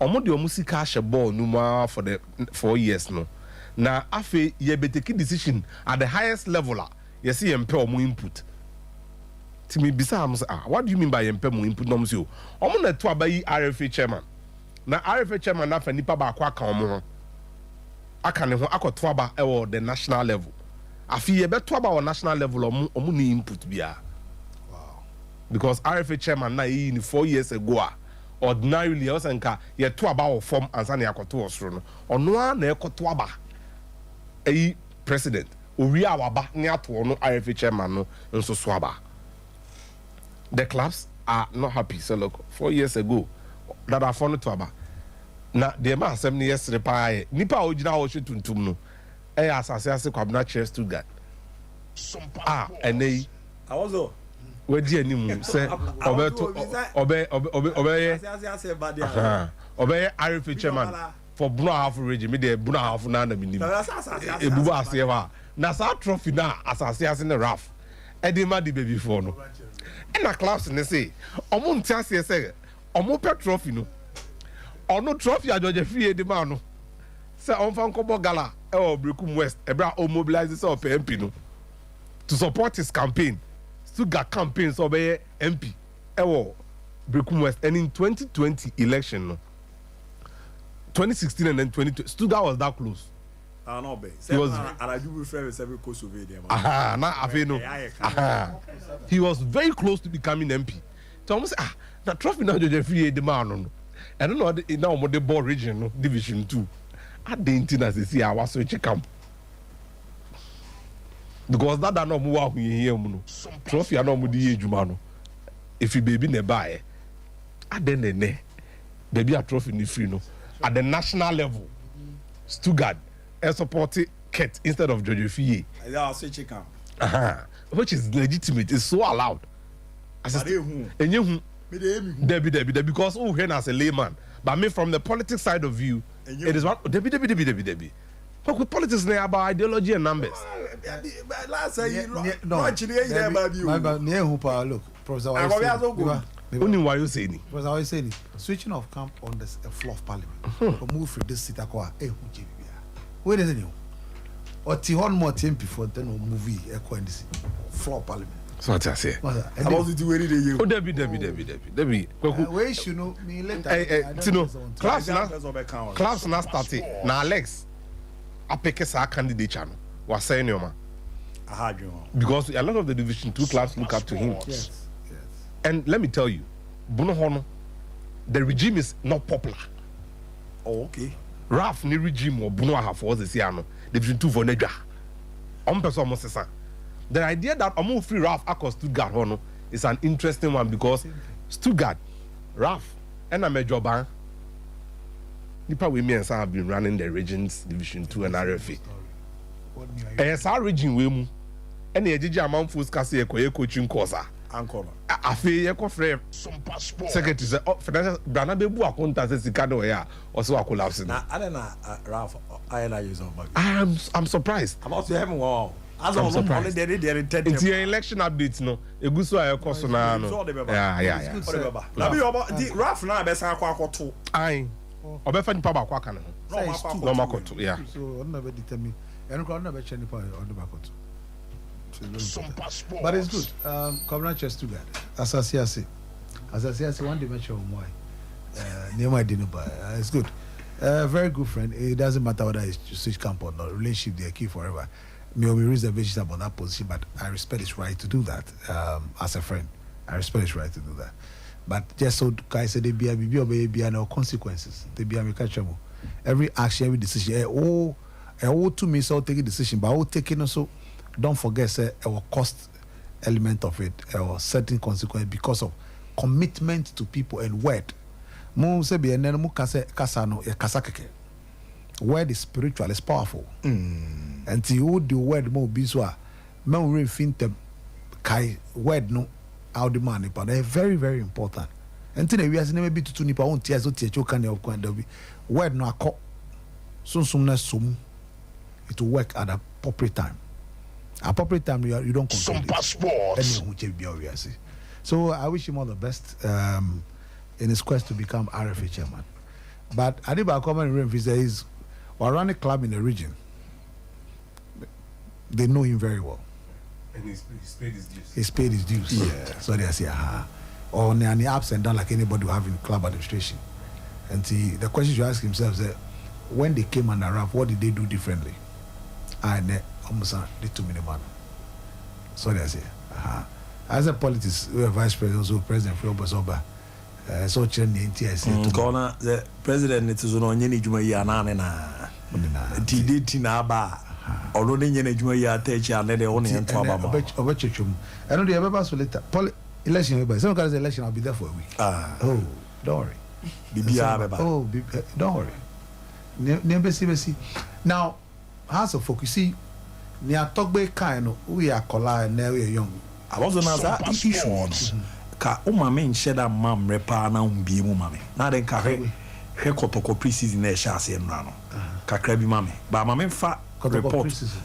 Omo de omusi cash ball numa for the 4 years no. Na afe ye be taking decision at the highest level. You see yempe omo input. Timi bisa am say what do you mean by yempe mo input no msio? Omo na to aba RFA chairman. Na RFA chairman na fa nipa ba kwa aka omo ho. Aka ne ho akoto aba e the national level. Afi ye be to aba on national level omo ni input bia. Wow. Because RFA chairman na in 4 years ago ordinarily I was nka ye to aba form ansa na yakoto osoro no. Ono na ekoto aba president owi awaba ne ato no RFA chairman no nso so aba. The clubs are not happy. So look, 4 years ago that I found to aba. Na the man 7 years reply nipa ojina wo hwe tuntum no asase kwabna chair Stuttgart Sompa and I was we di animu say obe RFA chairman for Bruno half region me dey Bruno half na minim e bubu ase wa na sa trophy na asase ase ne Raf e dey ma di baby for no e na class ne say omo ntiase say omo pe trophy no ono trophy ajoje free dey ma no say on fan kobo gala e o Brekum West e bra o mobilize say of MP no to support his campaign. Stuttgart campaigns obey MP ewo Brekum West, and in 2020 election no 2016 and then 2020 Stuttgart was that close. No be. He was and I do refer with every course of them. He was very close to becoming MP. So almost the trophy now just free the man no. I don't know now the ball region no division 2. I didn't as see I was switch camp. Because that no more we here no trophy no more di ejuma no if you baby ne buy aden ne baby a trophy ni free no at the national level Stuttgart support Kent instead of George Fie which is legitimate, it's so allowed Debbie because when as a layman but me from the politics side of view it is one Debbie but with politics they are about ideology and numbers. Last year, look, Professor, only why you saying it? Professor, I saying switching of camp on the floor of parliament. Move from this seat, wait a minute. Or Tihon more time before then movie in this floor of parliament. So what I say? About to do anything. Oh, Debbie. Where should know me later? Class now started. Now Alex, I pick a candidate channel. Was saying your man. Because a lot of the Division 2 clubs look up to him. Yes. And let me tell you, Bruno Hono, the regime is not popular. Oh, okay. Raf ni regime or Bruno have was the Siano, Division 2 for Nedra. The idea that Omo free Raf across Stuttgart Hono is an interesting one because Stuttgart, Raf, and a major bank. Nipa women have been running the regions Division 2 and RFA. Yes, our region we and the Ejiji amount for scarcity coaching course. Uncle. I feel you frame secretary financial Brana Bebu accountant Sikado here also a collapse. I don't know Ralph I'm surprised. About to have wow. I'm surprised. It's your election updates no. Eguso ayo koso na no. Yeah. Now be about the Ralph na be san kwa to. Aye. Obefa nipa ba kwa kan no. No makoto. Yeah. So on never determine. And I'm never check nipa on the makoto. But it's good. Governor just too bad. As I say, one dimension of why. Neymar didn't buy. It's good. Very good friend. It doesn't matter whether it's switch camp or not. Relationship, they're key forever. Me will be reservations about that position, but I respect his right to do that. As a friend, I respect his right to do that. But just so guys say they be no consequences. They be a catch every action, every decision. To me, so taking decision, but I will take it also. Don't forget, say, our cost element of it, our certain consequence because of commitment to people and word. Word is spiritual, it's powerful. And you do word more bizarre. Men think them word no out the money, but they're very, very important. And today we have never been to nipa on tears or teach you can word no a soon it will work at a appropriate time. Appropriate time, you don't control it. So I wish him all the best in his quest to become RFA chairman. But Adiba Common Renfrew is running a club in the region. They know him very well. And he's paid his dues. He's paid his dues. Yeah. So they say, or any ups and downs like anybody will have in club administration. And see, the question you ask himself is, when they came under RAF, what did they do differently? And almost they too many money. So they say, as a politics, we are vice president, so president for Obasoba. So change the NTIC. Corner the president is on any Juma Yana TD Tinaba. Although the Juma Yate and they only in Twababa. I know the ever so later. Election, some guys election, I'll be there for a week. Oh, don't worry. Oh, don't worry. Never see. Now, how's the focus? See, near Togbe kind, we are collide, now we are young. I wasn't that issue. Ka umame nsheda mam repa na umbi mu mame na den ka hwe kotoko pre-season na chance em na no kakra bi mame ba mame fa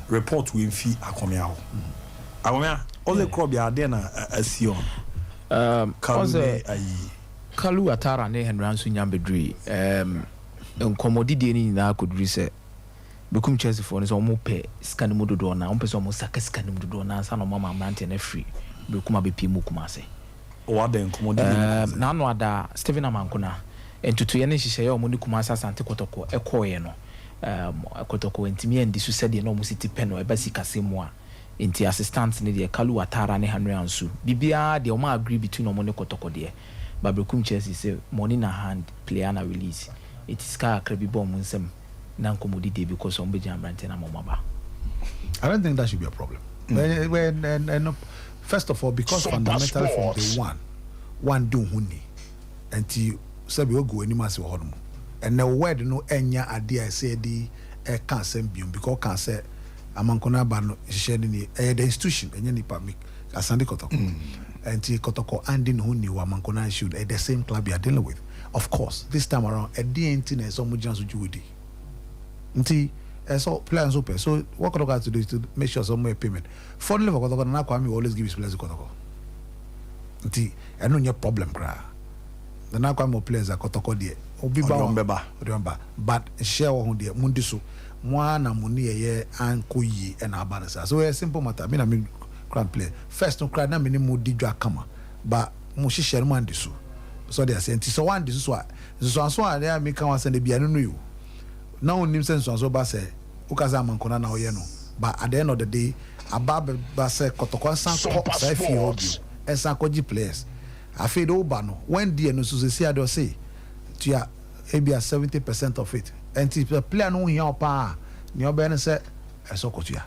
report we mfi akomia ho akomia all the club ya dey na asion Kalu Atara ne Henry so nyambedri nkomodidie ni na kodri se bekum Chelsea for ne so mo pe scan mu dodo na mo pe so mo saka scan mu dodo na sa no mama amante na free bekum abepi mu kumase na no ada Steven Amankuna entutu ye ne hihye ye omo ni kumasa asante kotoko ekoye no kotoko entimi endi so sede no mo city pen no eba sikasemu a enti assistant ne de Kalu Atara ne Henry Ansu bibia de omo agree between omo ne kotoko de Babrekum Chelsea say money na hand player na release it is ka krabi bom nsem na nkomodi de because omo be jambrante na momaba. I don't think that should be a problem. When first of all, because fundamentally from the one do huni, and you say we go any massive hormone, and the word no enya idea say the can't send biom because can't say amankona ban sharing the institution and any public asandi kotoko, and the kotoko andin huni wa amankona should at the same club you are dealing with. Of course, this time around at the internet so much chance to do it. So players open. So what Kotoko has to do is to make sure some more payment. For the level Kotoko na Kwame always give his players to Kotoko. I know your problem, cry. The na Kwame players are Kotoko there. Obiba. But share on there Mundisu. Mwana muni ye ankoyi and abanasa. So it's a simple matter. I mean grand play. First no cry na mini mudi jwa kama. But mushi share mandisu. So they are saying so one this is what. So they are making one send the bianu no you. Now nim sense so ba say ukaza mankona na oye no but at the end of the day ababa ba say kotoko san ko say fi obi ensan ko gi players afi do ba no when die no so say ado say to ya maybe 70% of it and the player no here pa ni oba no say eso ko to ya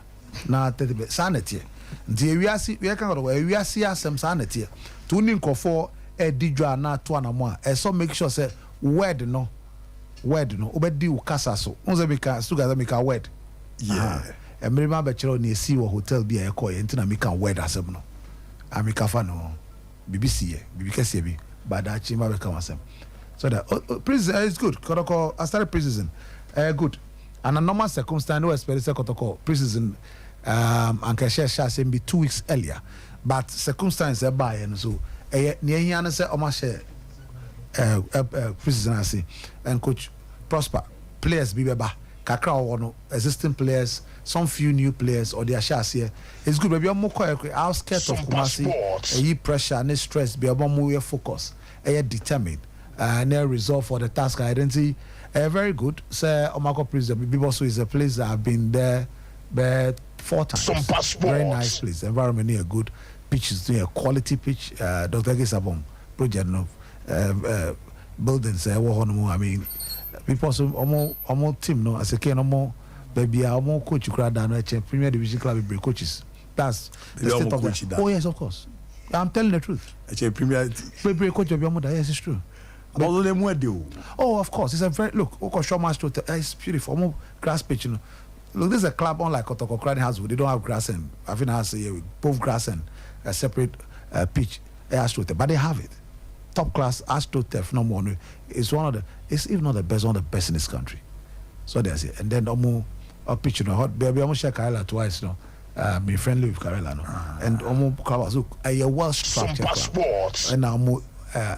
na 30% sanity ndi ewiase we kan go ewiase asem sanity to ni nkofo e didwa na to anamo a eso make sure say word no obedi ukasa so unze bika sugaza mika word emirima be chero na esi wo hotel bi e ko ye ntina mika word asem no amika fa no BBC kese bi bada chi ma be ka wasem so that prison is good Kotoko I started prison good and a normal circumstance no expect Kotoko prison and share say be 2 weeks earlier but circumstance e ba ye no so ne ehia no say o ma share prison and coach prosper players be beba kakra no existing players some few new players or their shares here it's good baby I'm more outskirts of Kumasi pressure and stress be more focus determined and resolve for the task identity very good say Omako prison be also is a place that I've been there 4 times very nice place environment here good pitches a quality pitch Dr. Gisabon project no buildings I mean people so almost team no as a can no baby almost coach crowd down Premier Division club break coaches that's the state of that. Oh yes of course I'm telling the truth Premier coach of your mother yes it's true oh of course it's a very look it's beautiful grass pitch you know look this is a club unlike Kotoko Crowd has they don't have grass and I think has both grass and a separate pitch but they have it top class AstroTurf no more. It's one of the it's even not the best, one of the best in this country. So that's it. And then or pitch no hot baby almost share Karela twice no be friendly with Karela no and club so a well structured sports and now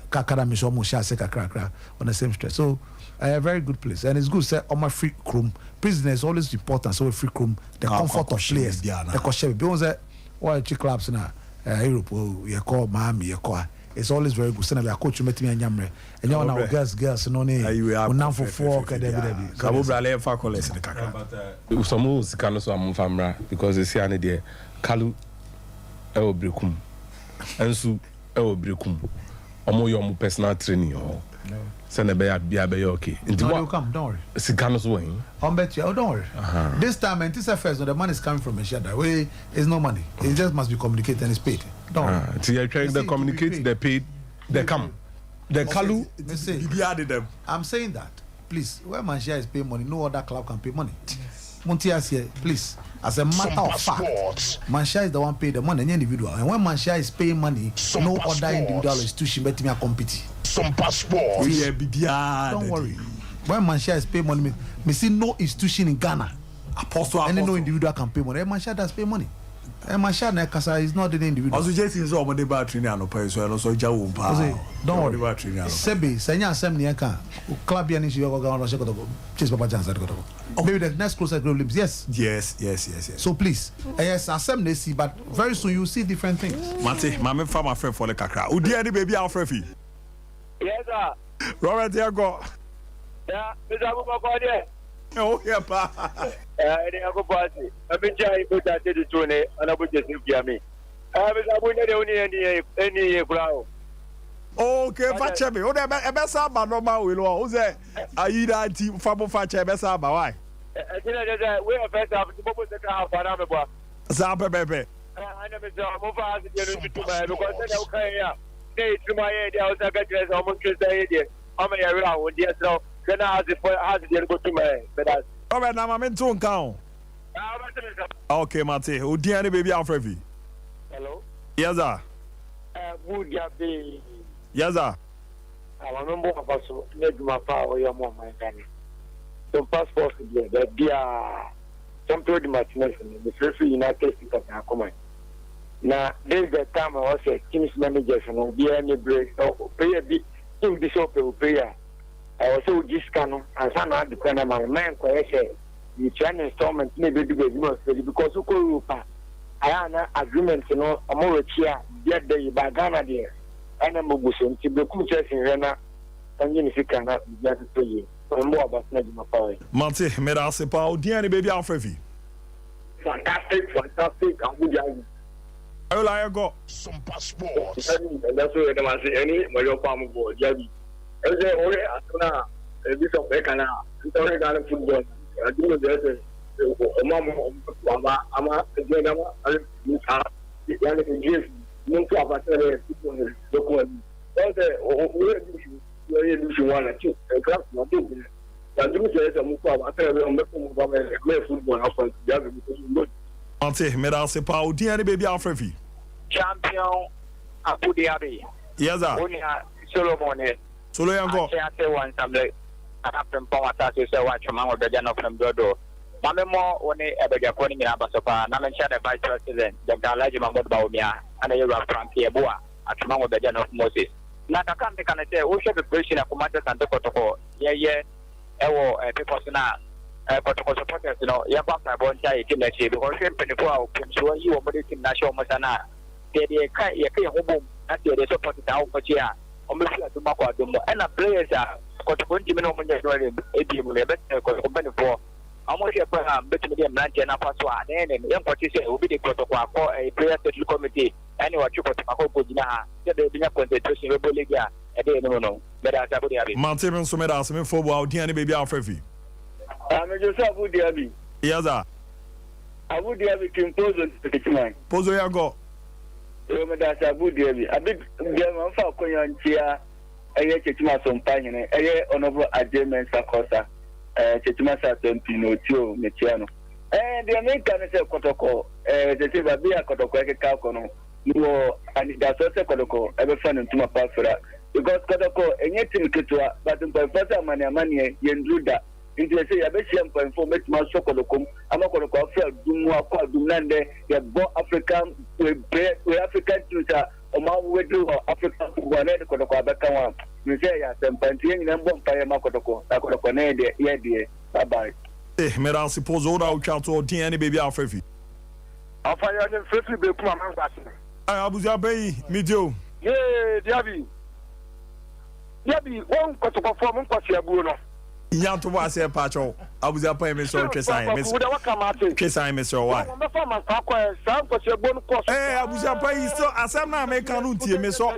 kakara me so almost share se kakra on the same stretch so a very good place and it's good say on my free room business is always important so free room the comfort of players the question because why clubs na Europe you call Miami you call it's always very good. Send a coach to meet me and Yamre. And you know, girls, no name. We for 4 Kabu Brale for college in the Kaka. Some moves can also am famra because it's here and there. Kalu Ewo Brekum. Ensu Ewo Brekum. Omo your personal training or send a be okay. No, come, don't worry. Sikanos wing. Bet you, don't worry. This time, and this affairs, the money is coming from a share. Way is no money. It just must be communicated and it's paid. Don't worry. So you're trying to communicate, they paid, they come. The Kalu, I'm saying that. Please, where Manchester is paying money, no other club can pay money. Montias here, please. As a matter of fact, Manchester is the one paying the money, any individual. And when Manchester is paying money, no other individual institution bet me a compete. Some passport. Don't worry. When Manchester is paying money, me see no institution in Ghana. And no individual can pay money. Manchester does pay money. And Manchester is not the individual. Also, just in so many battery and pay so also Jawu. Don't worry. Sebi, Sanya Assembly can club Yanis you go on chase Papa Chance. Maybe the next closer group lips. Yes. So please, yes, Assembly see, but very soon you see different things. Mate, my farmer friend for the Kakra. Udi any baby Alfrefi. Yes, sir. Robert, there go. Yeah, Mr. Abubakar. Oh, yeah, pa. Any other party? I've been trying to put that to the tune, and I would just look at me. I wouldn't only any crowd. Okay, Fachabe. Oh, the best about normal will. Who's there? Are you that team for Fachabe? Best about why? I think that we are first half to put the car for Amaba. Zaba, baby. I never saw Mova as the other two men because they're okay. They to my area, I was a good almost Tuesday. I'm a year out, yes, no. Then I has the go to my but all right, now I'm in tune count. Okay, Mate. Who dear baby Alfrevi? Hello? Yes, sir. Would you be? Yes, sir. I remember about so make my power your mom my family. Some passport there, that be some to the Martinez the first United States of Nakoma. Now, this is the time I was a team's manager and be any break or pay a bit in the shop of prayer. I also just can and some other depend on my man question. You try installment maybe because you could I have an agreement, you know, a more here, get the Bagana there. And I'm going to be cool in Rena and you cannot get to pay you. More about my power. Mate, Merasipa, dear baby Alfrevi. Fantastic, and good. I go some passports. And that's why I say any my farm board, Jabby. And then only after a bit of Becana, it's only got a football. I do the Mama, Ama, Genama, and give no club people document. That's a one or two. A club, not two. And you say, I'm making football after Jabby because you know. Mate, Merasipa, dear baby Alfrevi. Champion Abu Dhabi. Yes, sir. Only Solomon. Solomon. I say one something. I have from Power to say what your mama began from Dodo. Mamma only ever get calling in Abasopa. Naman the vice president, the Galaji Mamma Baumia, and a Europe from Pieboa at Mamma began of Moses. Not a country can say, who should be preaching a commander and the protocol. Yeah, Ewo, people now. Protocol supporters, you know, you're back. I won't say it in the shape because you're 24 hours. You are putting in National Masana. They can't home. That's the support it out for here. Almost like the Mako. And the players are got to continue on the ATM, but open for almost a program between them, Nanjana Paswa, and young participants will be the protocol for a player station committee. Anyway, you got to Mako Pudina, they be up on the Toshi Reboliga, and they don't know. But as Abu Dhabi. Mountain Sumedas, for wow, dear baby Alfrevi. I'm just Abu Dhabi. Yes, sir. Abu Dhabi can pose the kitchen. Pose where you go. That's Abu Dhabi. A big German for Koyan Chia, a year Chetima Sompa, a year honorable adjustments Acosta, Chetima Pino, Tio, Mechiano. And the American is a protocol, the Tivabia Kotoko, Kalkono, no, and that's also Kotoko, ever found into my passport. Because Kotoko, and yet in Kitua, but in Professor Mania, Yenduda. nti say ya be share mpanfo metima so kodokom amakodoko afra dumu akwa dumnande ya bo African we African tuta oma we do African football na kodoko abeka wa ni say ya sempanti nyina mbo mpaye makodoko akodoko na de ye de bye bye mera suppose oda uchato din any baby afrefi afa ya ne frefi be kuma man kwase abuja bayi midio diabi won kotoko form nkwase abuo no nyanto ba se pacho abuja pa me so twesan me twesan me so why abuja pa yi so asem na me kanu tie me so